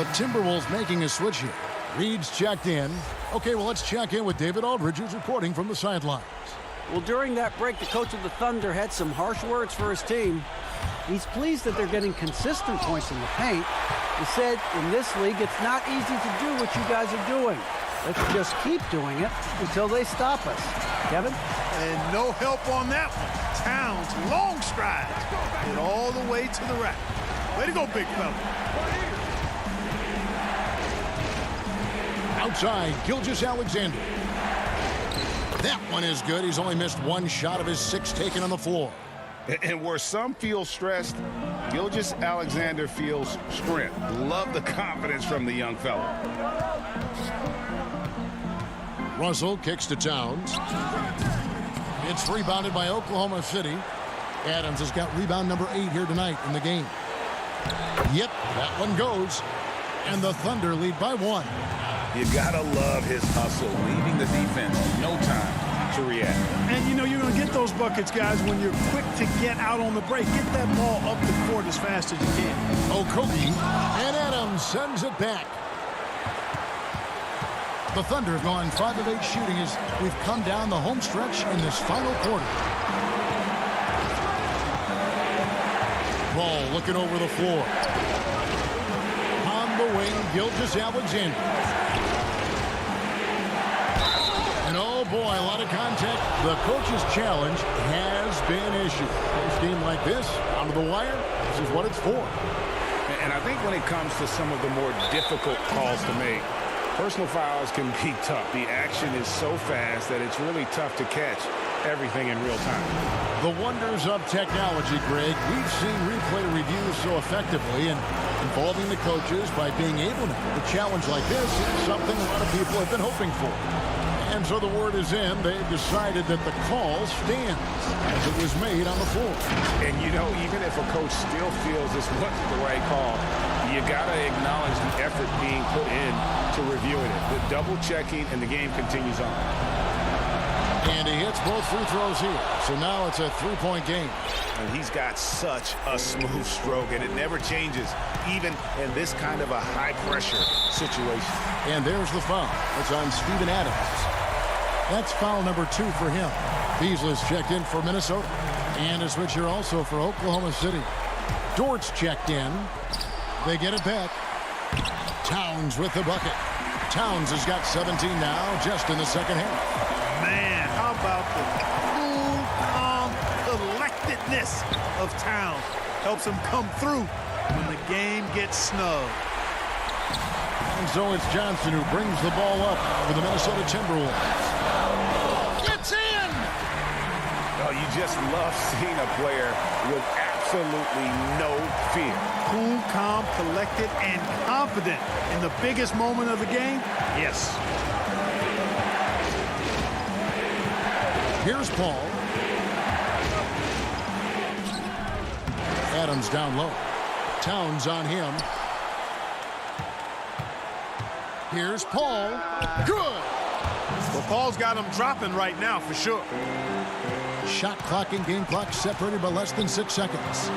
Timberwolves making a switch here. Reed's checked in. Okay, well, let's check in with David Aldridge, who's reporting from the sidelines. Well, during that break, the coach of the Thunder had some harsh words for his team. He's pleased that they're getting consistent points in the paint. He said, in this league, it's not easy to do what you guys are doing. Let's just keep doing it until they stop us. Kevin? And no help on that one. Towns, long strides. Get all the way to the rack. Way to go, big fella. Outside, Gilgeous-Alexander. That one is good. He's only missed one shot of his 6 taken on the floor. And where some feel stressed, Gilgeous-Alexander feels strength. Love the confidence from the young fella. Russell kicks to Towns. It's rebounded by Oklahoma City. Adams has got rebound number 8 here tonight in the game. Yep, that one goes. And the Thunder lead by 1. You gotta love his hustle, leaving the defense no time to react. And you know you're going to get those buckets, guys, when you're quick to get out on the break. Get that ball up the court as fast as you can. Okogie, and Adams sends it back. The Thunder have gone 5 of 8 shooting as we've come down the home stretch in this final quarter. Ball looking over the floor. On the wing, Gilgeous-Alexander. And oh boy, a lot of contact. The coach's challenge has been issued. A game like this, onto the wire, this is what it's for. And I think when it comes to some of the more difficult calls to make, personal fouls can be tough. The action is so fast that it's really tough to catch everything in real time. The wonders of technology, Greg. We've seen replay reviews so effectively, and involving the coaches by being able to have a challenge like this is something a lot of people have been hoping for. And so the word is in. They've decided that the call stands as it was made on the floor. And, you know, even if a coach still feels this wasn't the right call, you got to acknowledge the effort being put in to reviewing it. The double-checking, and the game continues on. And he hits both free throws here. So now it's a 3-point game. And he's got such a smooth stroke, and it never changes, even in this kind of a high-pressure situation. And there's the foul. It's on Steven Adams. That's foul number 2 for him. Beasley's checked in for Minnesota. And a switch here also for Oklahoma City. Dort's checked in. They get it back. Towns with the bucket. Towns has got 17 now, just in the second half. Man, how about the cool, calm collectedness of Towns. Helps him come through when the game gets snug. And so it's Johnson who brings the ball up for the Minnesota Timberwolves. It's in! Oh, you just love seeing a player with absolutely no fear. Cool, calm, collected, and confident in the biggest moment of the game? Yes. Here's Paul. Adams down low. Towns on him. Here's Paul. Good! Well, Paul's got him dropping right now for sure. Shot clock and game clock separated by less than 6 seconds.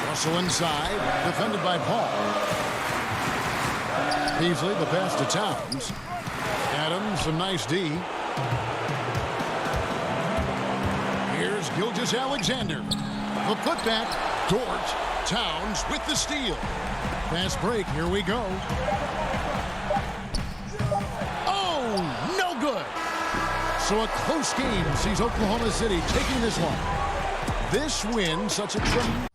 Russell inside, defended by Paul. Beasley, the pass to Towns. Adams, some nice D. Here's Gilgeous-Alexander. The putback. Dort. Towns with the steal. Fast break. Here we go. Oh, no good. So a close game sees Oklahoma City taking this one. This win, such a tremendous.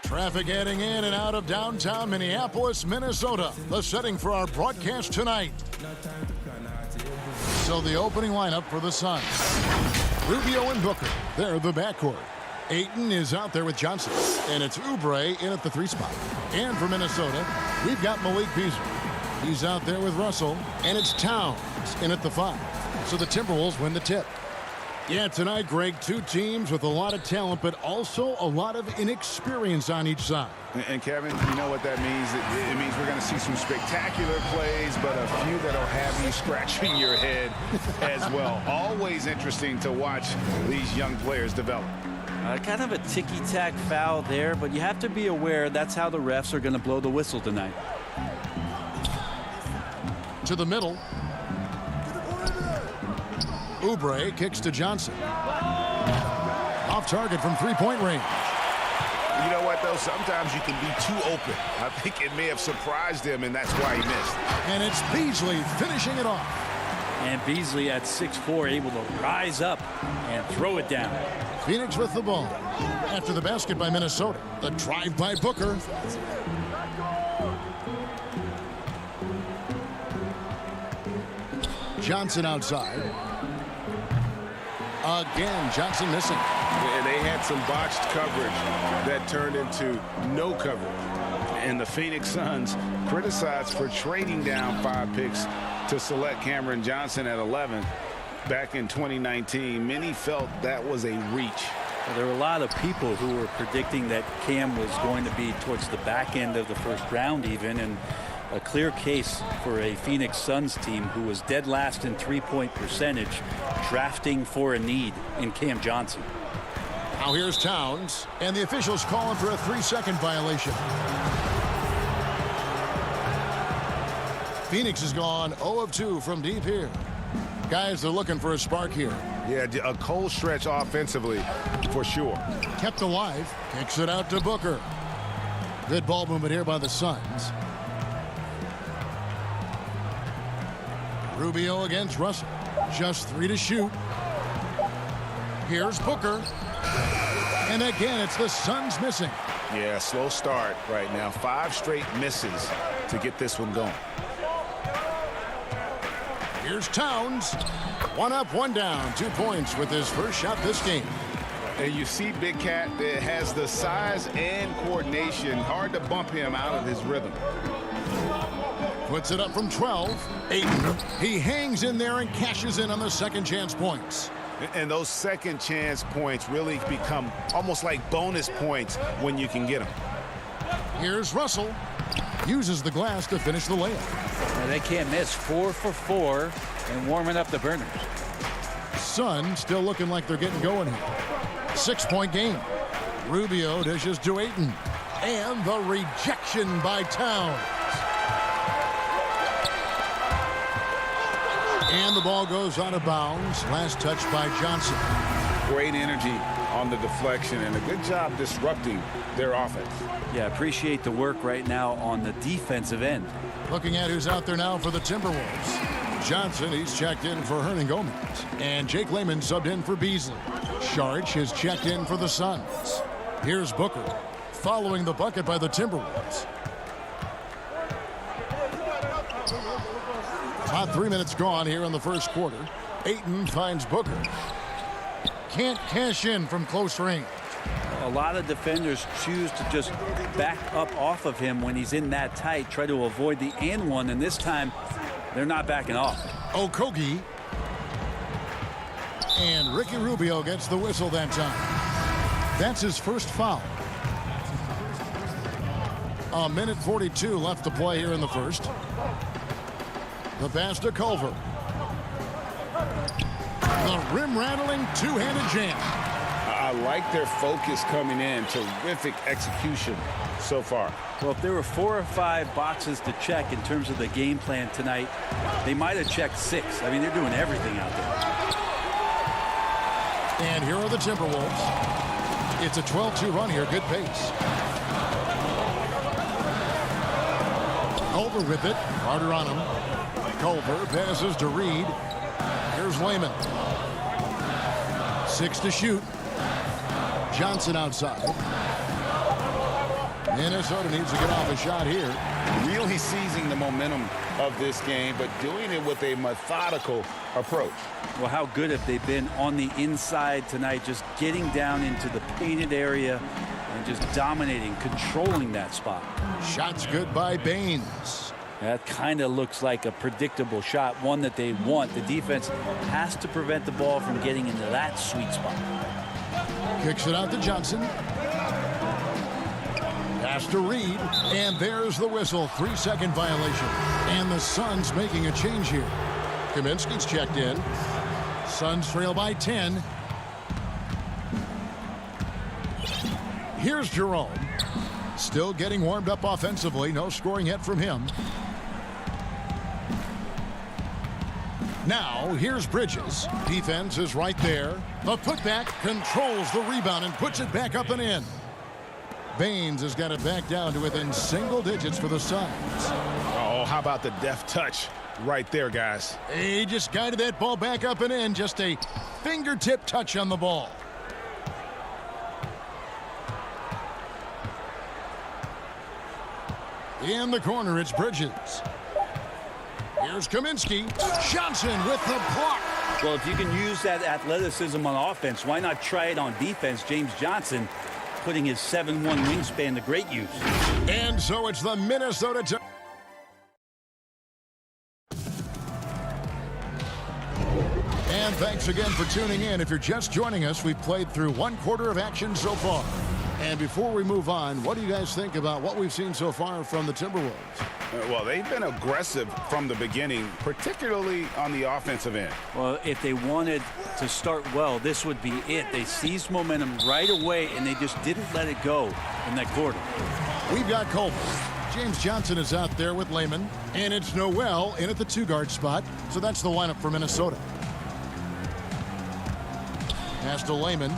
Traffic heading in and out of downtown Minneapolis, Minnesota. The setting for our broadcast tonight. So the opening lineup for the Suns. Rubio and Booker, they're the backcourt. Ayton is out there with Johnson, and it's Oubre in at the 3 spot. And for Minnesota, we've got Malik Beasley. He's out there with Russell, and it's Towns in at the 5. So the Timberwolves win the tip. Yeah, tonight, Greg, 2 teams with a lot of talent, but also a lot of inexperience on each side. And Kevin, you know what that means? It means we're going to see some spectacular plays, but a few that'll have you scratching your head as well. Always interesting to watch these young players develop. Kind of a ticky-tack foul there, but you have to be aware that's how the refs are going to blow the whistle tonight. To the middle. Oubre kicks to Johnson. Off target from 3-point range. You know what, though? Sometimes you can be too open. I think it may have surprised him, and that's why he missed. And it's Beasley finishing it off. And Beasley at 6'4", able to rise up and throw it down. Phoenix with the ball. After the basket by Minnesota. The drive by Booker. Johnson outside. Again, Johnson missing. And they had some botched coverage that turned into no coverage. And the Phoenix Suns criticized for trading down 5 picks to select Cameron Johnson at 11 back in 2019. Many felt that was a reach. Well, there were a lot of people who were predicting that Cam was going to be towards the back end of the first round even, and a clear case for a Phoenix Suns team who was dead last in 3-point percentage, drafting for a need in Cam Johnson. Now here's Towns, and the officials calling for a 3-second violation. Phoenix has gone 0 of 2 from deep here. Guys, they're looking for a spark here. Yeah, a cold stretch offensively for sure. Kept alive, kicks it out to Booker. Good ball movement here by the Suns. Rubio against Russell. Just 3 to shoot. Here's Booker. And again, it's the Suns missing. Yeah, slow start right now. 5 straight misses to get this one going. Here's Towns. 1 up, 1 down. 2 points with his first shot this game. And you see Big Cat that has the size and coordination. Hard to bump him out of his rhythm. Puts it up from 12. Ayton. He hangs in there and cashes in on the second chance points. And those second chance points really become almost like bonus points when you can get them. Here's Russell. Uses the glass to finish the layup. And they can't miss. 4 for 4 and warming up the burners. Suns still looking like they're getting going here. 6-point game. Rubio dishes to Ayton. And the rejection by Towns. And the ball goes out of bounds. Last touch by Johnson. Great energy on the deflection and a good job disrupting their offense. Yeah, appreciate the work right now on the defensive end. Looking at who's out there now for the Timberwolves. Johnson, he's checked in for Hernan Gomez. And Jake Layman subbed in for Beasley. Sharch has checked in for the Suns. Here's Booker following the bucket by the Timberwolves. About 3 minutes gone here in the first quarter. Ayton finds Booker. Can't cash in from close range. A lot of defenders choose to just back up off of him when he's in that tight, try to avoid the and one, and this time they're not backing off. Okogie. And Ricky Rubio gets the whistle that time. That's his first foul. A minute 42 left to play here in the first. The pass to Culver. The rim-rattling two-handed jam. I like their focus coming in. Terrific execution so far. Well, if there were 4 or 5 boxes to check in terms of the game plan tonight, they might have checked 6. I mean, they're doing everything out there. And here are the Timberwolves. It's a 12-2 run here. Good pace. Culver with it. Harder on him. Culver passes to Reed. Here's Layman. 6 to shoot. Johnson outside. Minnesota needs to get off a shot here. Really seizing the momentum of this game, but doing it with a methodical approach. Well, how good have they been on the inside tonight, just getting down into the painted area and just dominating, controlling that spot. Shots good by Baines. That kind of looks like a predictable shot, one that they want. The defense has to prevent the ball from getting into that sweet spot. Kicks it out to Johnson. Pass to Reed, and there's the whistle. 3-second violation. And the Suns making a change here. Kaminsky's checked in. Suns trail by 10. Here's Jerome. Still getting warmed up offensively. No scoring yet from him. Now, here's Bridges. Defense is right there. The putback controls the rebound and puts it back up and in. Baines has got it back down to within single digits for the Suns. Oh, how about the deft touch right there, guys? He just guided that ball back up and in. Just a fingertip touch on the ball. In the corner, it's Bridges. Here's Kaminsky. Johnson with the block. Well, if you can use that athleticism on offense, why not try it on defense? James Johnson putting his 7'1" wingspan to great use. And so it's the Minnesota. And thanks again for tuning in. If you're just joining us, we've played through 1 quarter of action so far. And before we move on, what do you guys think about what we've seen so far from the Timberwolves? Well, they've been aggressive from the beginning, particularly on the offensive end. Well, if they wanted to start well, this would be it. They seized momentum right away, and they just didn't let it go in that quarter. We've got Colbert. James Johnson is out there with Lehman, and it's Noel in at the 2-guard spot. So that's the lineup for Minnesota. Pass to Lehman.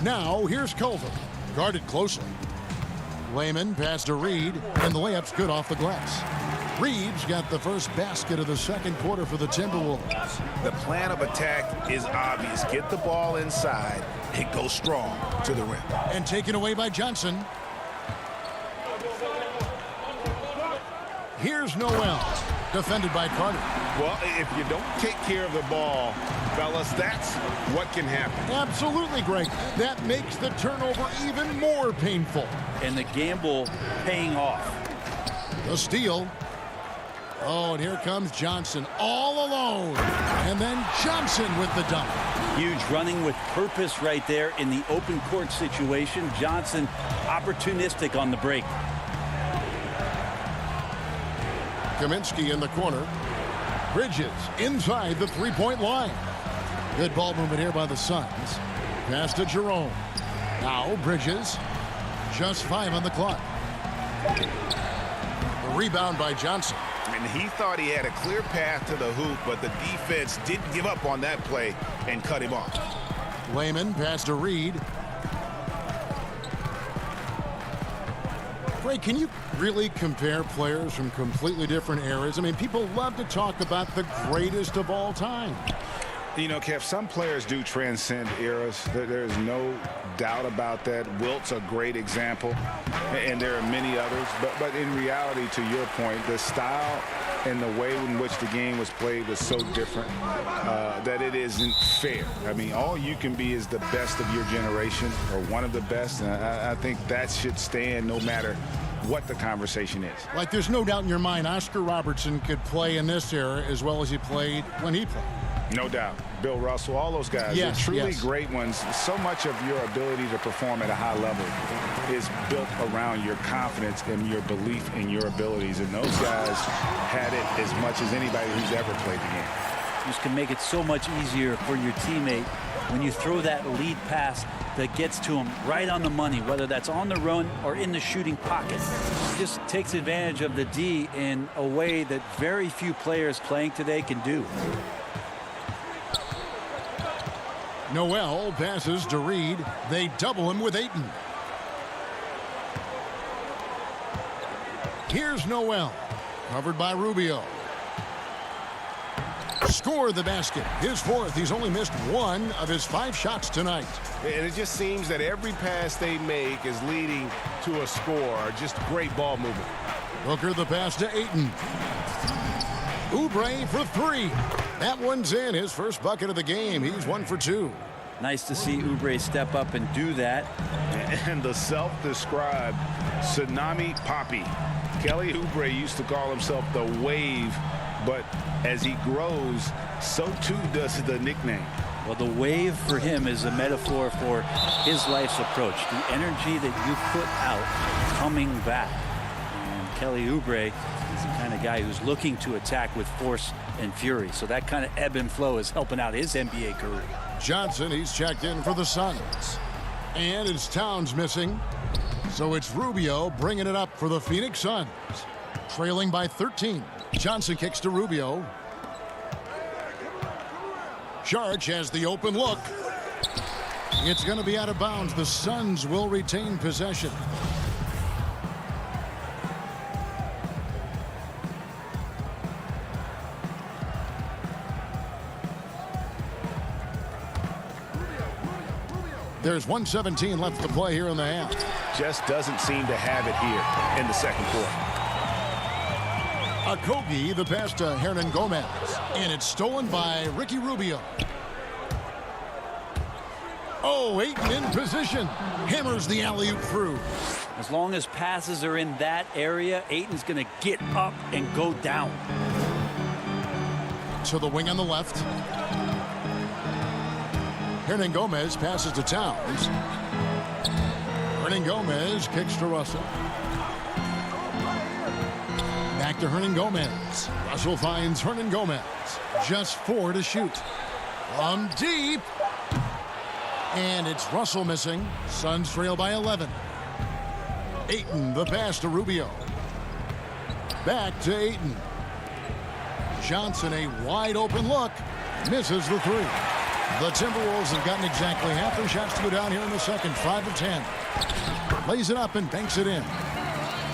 Now, here's Culver. Guarded closely. Lehman pass to Reed, and the layup's good off the glass. Reed's got the first basket of the second quarter for the Timberwolves. The plan of attack is obvious. Get the ball inside and go strong to the rim. And taken away by Johnson. Here's Noel. Defended by Carter. Well, if you don't take care of the ball, fellas, that's what can happen. Absolutely, Greg. That makes the turnover even more painful. And the gamble paying off. The steal. Oh, and here comes Johnson all alone. And then Johnson with the dunk. Huge running with purpose right there in the open court situation. Johnson opportunistic on the break. Kaminsky in the corner. Bridges inside the three-point line. Good ball movement here by the Suns. Pass to Jerome. Now Bridges. Just 5 on the clock. The rebound by Johnson. And he thought he had a clear path to the hoop, but the defense didn't give up on that play and cut him off. Lehman pass to Reed. Ray, can you really compare players from completely different eras? I mean, people love to talk about the greatest of all time. You know, Kev, some players do transcend eras. There's no doubt about that. Wilt's a great example, and there are many others. But in reality, to your point, the style and the way in which the game was played was so different that it isn't fair. I mean, all you can be is the best of your generation or one of the best, and I think that should stand no matter what the conversation is. Like, there's no doubt in your mind Oscar Robertson could play in this era as well as he played when he played. No doubt. Bill Russell, all those guys, yes, they're truly yes. great ones. So much of your ability to perform at a high level is built around your confidence and your belief in your abilities. And those guys had it as much as anybody who's ever played the game. Just can make it so much easier for your teammate when you throw that lead pass that gets to him right on the money, whether that's on the run or in the shooting pocket. Just takes advantage of the D in a way that very few players playing today can do. Noel passes to Reed. They double him with Ayton. Here's Noel. Covered by Rubio. score the basket. His fourth. He's only missed one of his 5 shots tonight. And it just seems that every pass they make is leading to a score. Just great ball movement. Booker the pass to Ayton. Oubre for 3. That one's in. His first bucket of the game. He's 1 for 2. Nice to see Oubre step up and do that. And the self-described Tsunami Poppy. Kelly Oubre used to call himself the Wave, but as he grows, so too does the nickname. Well, the wave for him is a metaphor for his life's approach. The energy that you put out coming back. And Kelly Oubre is the kind of guy who's looking to attack with force and fury. So that kind of ebb and flow is helping out his NBA career. Johnson, he's checked in for the Suns. And it's Towns missing. So it's Rubio bringing it up for the Phoenix Suns. Trailing by 13. Johnson kicks to Rubio. Sharch has the open look. It's going to be out of bounds. The Suns will retain possession. There's 1:17 left to play here in the half. Just doesn't seem to have it here in the second quarter. Okogie, the pass to Hernan Gomez. And it's stolen by Ricky Rubio. Oh, Ayton in position. Hammers the alley-oop through. As long as passes are in that area, Ayton's going to get up and go down. To the wing on the left. Hernan Gomez passes to Towns. Hernan Gomez kicks to Russell. Back to Hernan Gomez. Russell finds Hernan Gomez. Just 4 to shoot. From deep. And it's Russell missing. Suns trail by 11. Ayton, the pass to Rubio. Back to Ayton. Johnson, a wide open look. Misses the 3. The Timberwolves have gotten exactly half their shots to go down here in the second. 5 of 10. Lays it up and banks it in.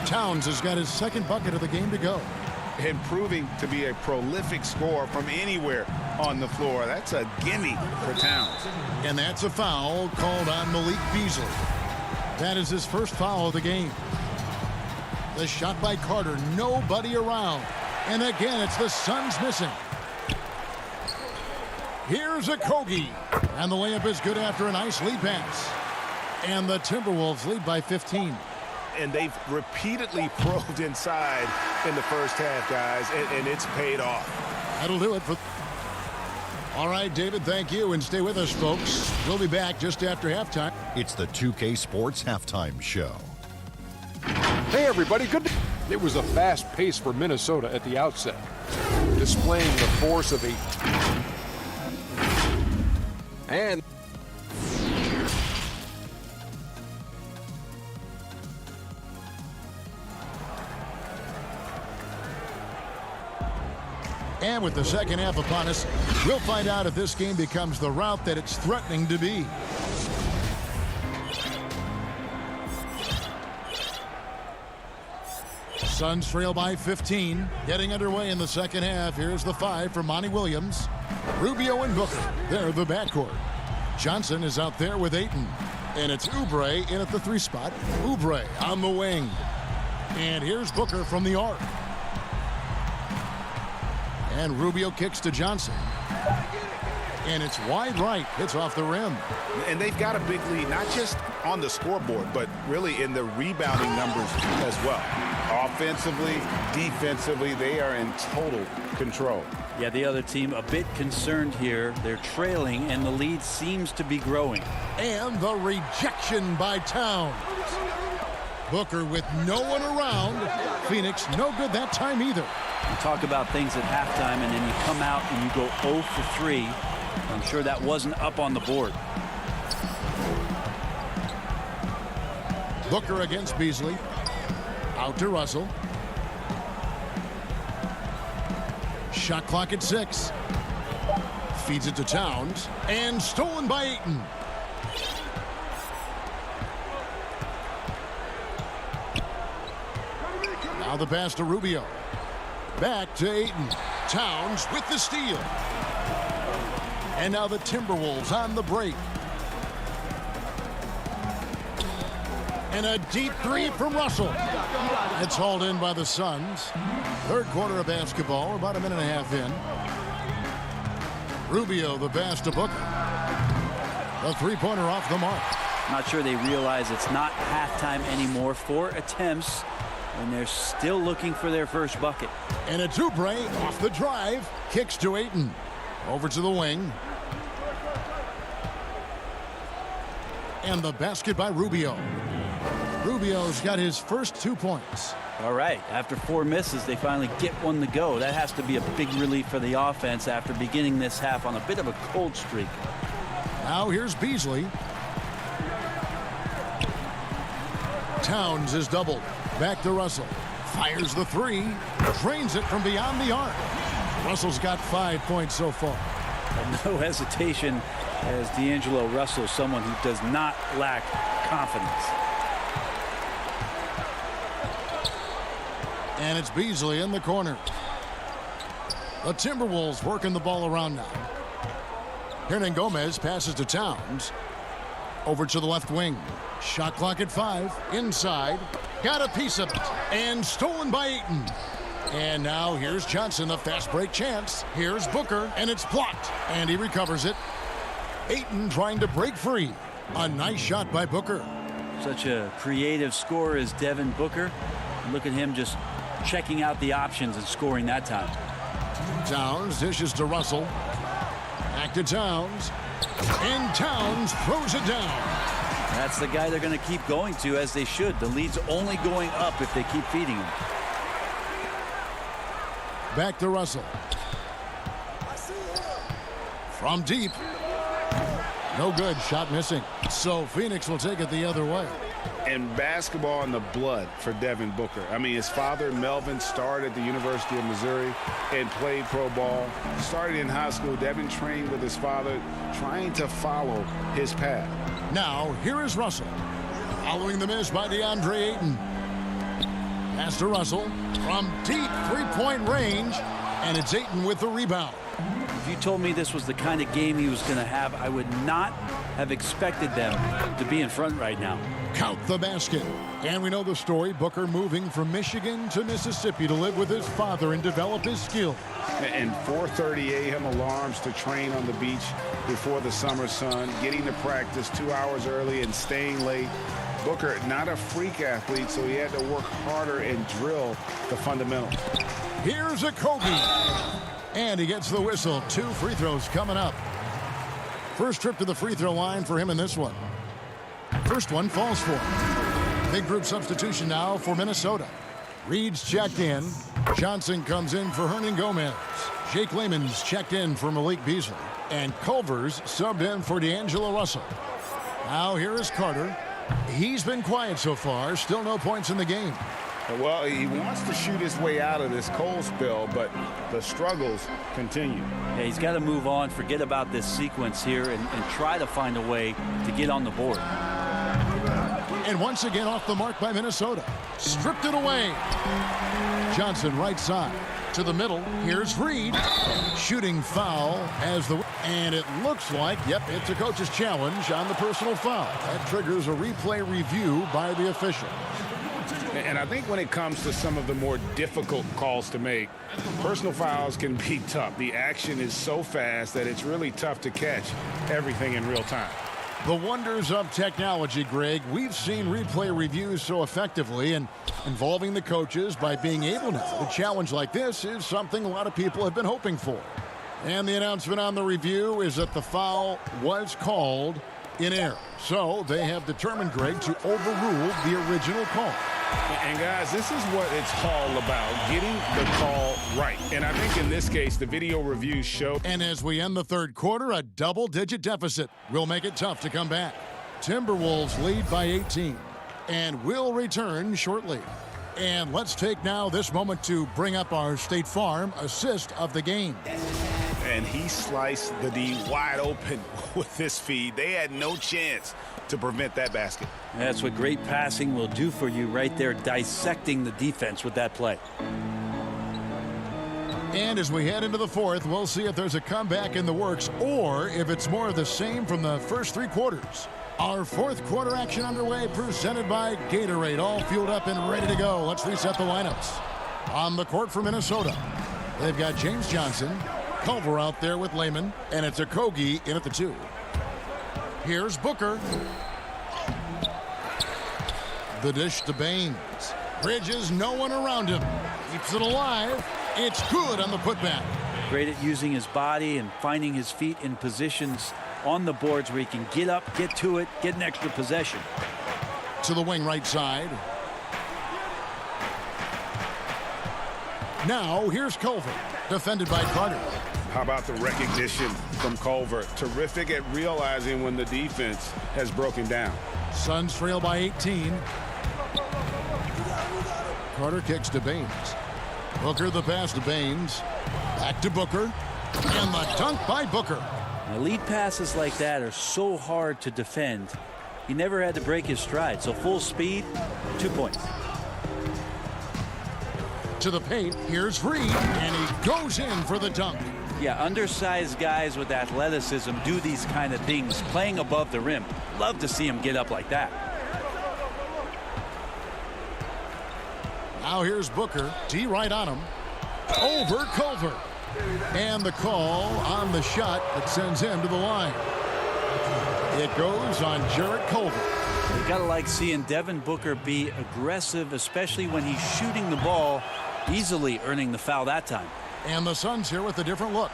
Towns has got his second bucket of the game to go. Improving to be a prolific scorer from anywhere on the floor. That's a gimme for Towns. And that's a foul called on Malik Beasley. That is his first foul of the game. The shot by Carter. Nobody around. And again, it's the Suns missing. Here's Okogie. And the layup is good after a nice lead pass. And the Timberwolves lead by 15. And they've repeatedly probed inside in the first half, guys, and it's paid off. That'll do it for... All right, David, thank you, and stay with us, folks. We'll be back just after halftime. It's the 2K Sports Halftime Show. Hey, everybody. Good. It was a fast pace for Minnesota at the outset, displaying the force of a... And... And with the second half upon us, we'll find out if this game becomes the route that it's threatening to be. Suns trail by 15. Getting underway in the second half. Here's the 5 for Monty Williams. Rubio and Booker. They're the backcourt. Johnson is out there with Ayton. And it's Oubre in at the 3 spot. Oubre on the wing. And here's Booker from the arc. And Rubio kicks to Johnson. And it's wide right. Hits off the rim. And they've got a big lead, not just on the scoreboard, but really in the rebounding numbers as well. Offensively, defensively, they are in total control. Yeah, the other team a bit concerned here. They're trailing, and the lead seems to be growing. And the rejection by Towns. Booker with no one around. Phoenix no good that time either. You talk about things at halftime, and then you come out and you go 0 for 3. I'm sure that wasn't up on the board. Booker against Beasley. Out to Russell. Shot clock at 6. Feeds it to Towns. And stolen by Ayton. Now the pass to Rubio. Back to Ayton. Towns with the steal. And now the Timberwolves on the break. And a deep three from Russell. It's hauled in by the Suns. Third quarter of basketball, about a minute and a half in. Rubio, the pass to Booker. A three-pointer off the mark. Not sure they realize it's not halftime anymore. 4 attempts, and they're still looking for their first bucket. And a Oubre off the drive. Kicks to Ayton. Over to the wing. And the basket by Rubio. Rubio's got his first 2 points. All right, after 4 misses, they finally get one to go. That has to be a big relief for the offense after beginning this half on a bit of a cold streak. Now here's Beasley. Towns is doubled. Back to Russell. Fires the three. Drains it from beyond the arc. Russell's got 5 points so far. And no hesitation as D'Angelo Russell, someone who does not lack confidence. And it's Beasley in the corner. The Timberwolves working the ball around now. Hernangomez passes to Towns. Over to the left wing. Shot clock at 5. Inside. Got a piece of it. And stolen by Ayton. And now here's Johnson, the fast break chance. Here's Booker, and it's blocked. And he recovers it. Ayton trying to break free. A nice shot by Booker. Such a creative scorer as Devin Booker. Look at him just checking out the options and scoring that time. Towns dishes to Russell. Back to Towns. And Towns throws it down. That's the guy they're going to keep going to, as they should. The lead's only going up if they keep feeding him. Back to Russell. From deep. No good. Shot missing. So Phoenix will take it the other way. And basketball in the blood for Devin Booker. I mean, his father, Melvin, started at the University of Missouri and played pro ball. Started in high school. Devin trained with his father, trying to follow his path. Now, here is Russell. Following the miss by DeAndre Ayton. Pass to Russell from deep three-point range. And it's Ayton with the rebound. If you told me this was the kind of game he was going to have, I would not have expected them to be in front right now. Count the basket. And we know the story. Booker moving from Michigan to Mississippi to live with his father and develop his skills. And 4:30 a.m. alarms to train on the beach before the summer sun, getting to practice 2 hours early and staying late. Booker, not a freak athlete, so he had to work harder and drill the fundamentals. Here's a Kobe. And he gets the whistle. 2 free throws coming up. First trip to the free throw line for him in this one. First one falls for him. Big group substitution now for Minnesota. Reed's checked in. Johnson comes in for Hernangomez. Jake Layman's checked in for Malik Beasley. And Culver's subbed in for D'Angelo Russell. Now here is Carter. He's been quiet so far. Still no points in the game. Well, he wants to shoot his way out of this cold spell, but the struggles continue. Yeah, he's got to move on, forget about this sequence here, and try to find a way to get on the board. And once again off the mark by Minnesota. Stripped it away. Johnson right side to the middle. Here's Reed. Shooting foul as the... And it looks like, yep, it's a coach's challenge on the personal foul. That triggers a replay review by the official. And I think when it comes to some of the more difficult calls to make, personal fouls can be tough. The action is so fast that it's really tough to catch everything in real time. The wonders of technology, Greg. We've seen replay reviews so effectively, and involving the coaches by being able now to challenge like this is something a lot of people have been hoping for. And the announcement on the review is that the foul was called in error. So they have determined, Greg, to overrule the original call. And guys, this is what it's all about, getting the call right. And I think in this case, the video reviews show. And as we end the third quarter, a double-digit deficit will make it tough to come back. Timberwolves lead by 18. And we'll return shortly. And let's take now this moment to bring up our State Farm assist of the game. And he sliced the D wide open with this feed. They had no chance to prevent that basket. That's what great passing will do for you right there, dissecting the defense with that play. And as we head into the fourth, we'll see if there's a comeback in the works or if it's more of the same from the first 3 quarters. Our fourth quarter action underway, presented by Gatorade, all fueled up and ready to go. Let's reset the lineups. On the court for Minnesota, they've got James Johnson, Culver out there with Lehman, and it's Okogie in at the 2. Here's Booker. The dish to Baines. Bridges, no one around him. Keeps it alive. It's good on the putback. Great at using his body and finding his feet in positions on the boards where he can get up, get to it, get an extra possession. To the wing right side. Now here's Culver, defended by Carter. How about the recognition from Culver? Terrific at realizing when the defense has broken down. Suns trail by 18. Carter kicks to Baines. Booker the pass to Baines. Back to Booker. And the dunk by Booker. Now, lead passes like that are so hard to defend. He never had to break his stride. So full speed, 2 points. To the paint, here's Reed, and he goes in for the dunk. Yeah, undersized guys with athleticism do these kind of things, playing above the rim. Love to see him get up like that. Now here's Booker, D right on him. Over Culver. And the call on the shot that sends him to the line. It goes on Jarrett Culver. You gotta like seeing Devin Booker be aggressive, especially when he's shooting the ball, easily earning the foul that time. And the Suns here with a different look.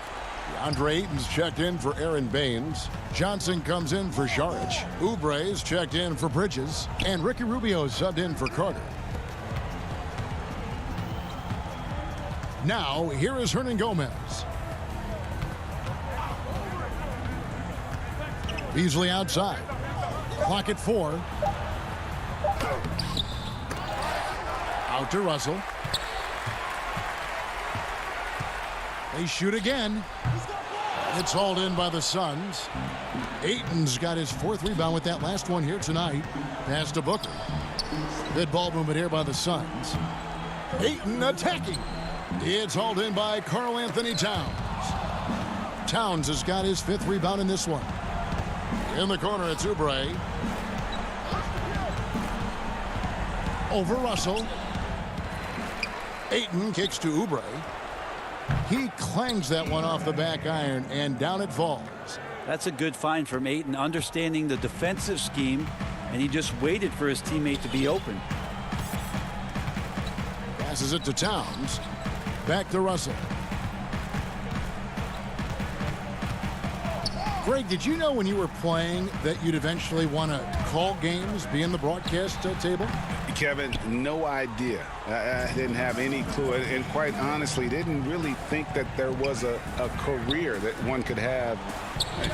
DeAndre Ayton's checked in for Aaron Baines. Johnson comes in for Saric. Oubre's checked in for Bridges. And Ricky Rubio's subbed in for Carter. Now, here is Hernan Gomez. Beasley outside. Clock at 4. Out to Russell. They shoot again. It's hauled in by the Suns. Ayton's got his 4th rebound with that last one here tonight. Pass to Booker. Good ball movement here by the Suns. Ayton attacking. It's hauled in by Karl Anthony Towns. Towns has got his 5th rebound in this one. In the corner, it's Oubre. Over Russell. Ayton kicks to Oubre. He clangs that one off the back iron, and down it falls. That's a good find from Ayton, understanding the defensive scheme, and he just waited for his teammate to be open. Passes it to Towns. Back to Russell. Greg, did you know when you were playing that you'd eventually want to call games, be in the broadcast table? Kevin, no idea. I didn't have any clue, and quite honestly, didn't really think that there was a career that one could have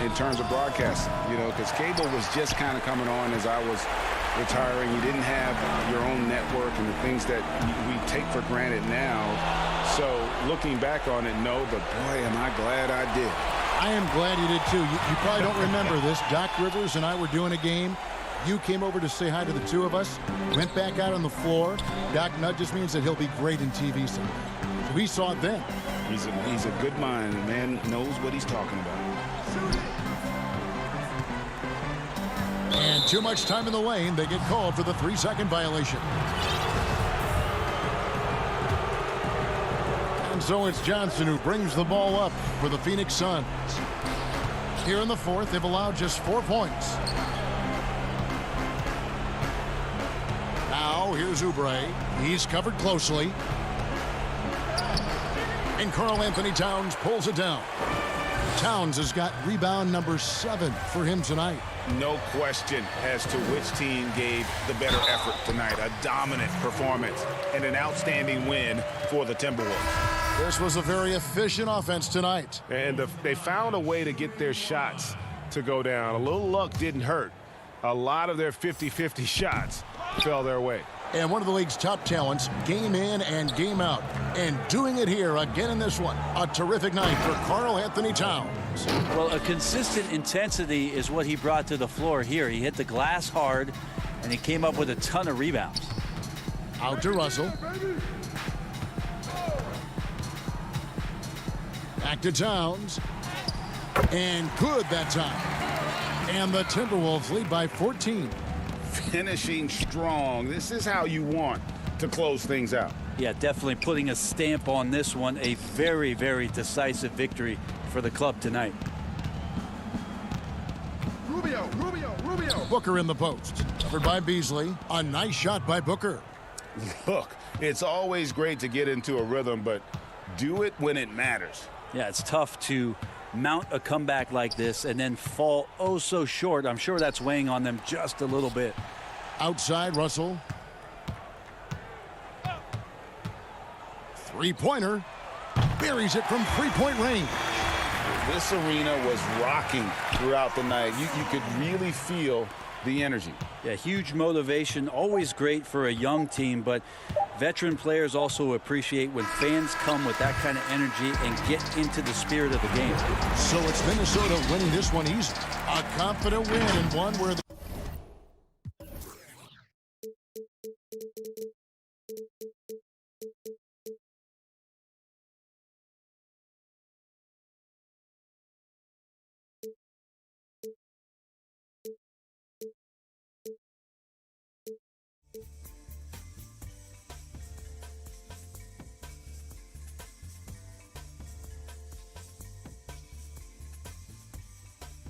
in terms of broadcasting. You know, because cable was just kind of coming on as I was retiring. You didn't have your own network and the things that we take for granted now. So looking back on it, no, but boy, am I glad I did. I am glad you did too. You probably don't remember this. Doc Rivers and I were doing a game. You came over to say hi to the two of us, went back out on the floor. Doc nudges me and said he'll be great in TV someday. So we saw it then. He's a good mind. The man knows what he's talking about. And too much time in the lane. They get called for the 3-second violation. And so it's Johnson who brings the ball up for the Phoenix Suns. Here in the fourth, they've allowed just 4 points. Now, here's Oubre. He's covered closely. And Karl Anthony Towns pulls it down. Towns has got rebound number 7 for him tonight. No question as to which team gave the better effort tonight. A dominant performance and an outstanding win for the Timberwolves. This was a very efficient offense tonight. And they found a way to get their shots to go down. A little luck didn't hurt. A lot of their 50-50 shots fell their way. And one of the league's top talents, game in and game out. And doing it here again in this one. A terrific night for Karl Anthony Towns. Well, a consistent intensity is what he brought to the floor here. He hit the glass hard, and he came up with a ton of rebounds. Out to Russell. Back to Towns. And good that time. And the Timberwolves lead by 14. Finishing strong. This is how you want to close things out. Yeah, definitely putting a stamp on this one. A very, very decisive victory for the club tonight. Rubio. Booker in the post. Covered by Beasley. A nice shot by Booker. Look, it's always great to get into a rhythm, but do it when it matters. Yeah, it's tough to mount a comeback like this and then fall oh so short. I'm sure that's weighing on them just a little bit. Outside, Russell. Three-pointer. Buries it from three-point range. This arena was rocking throughout the night. You could really feel the energy. Yeah, huge motivation, always great for a young team, but veteran players also appreciate when fans come with that kind of energy and get into the spirit of the game. So it's Minnesota winning this one easy. A confident win and one where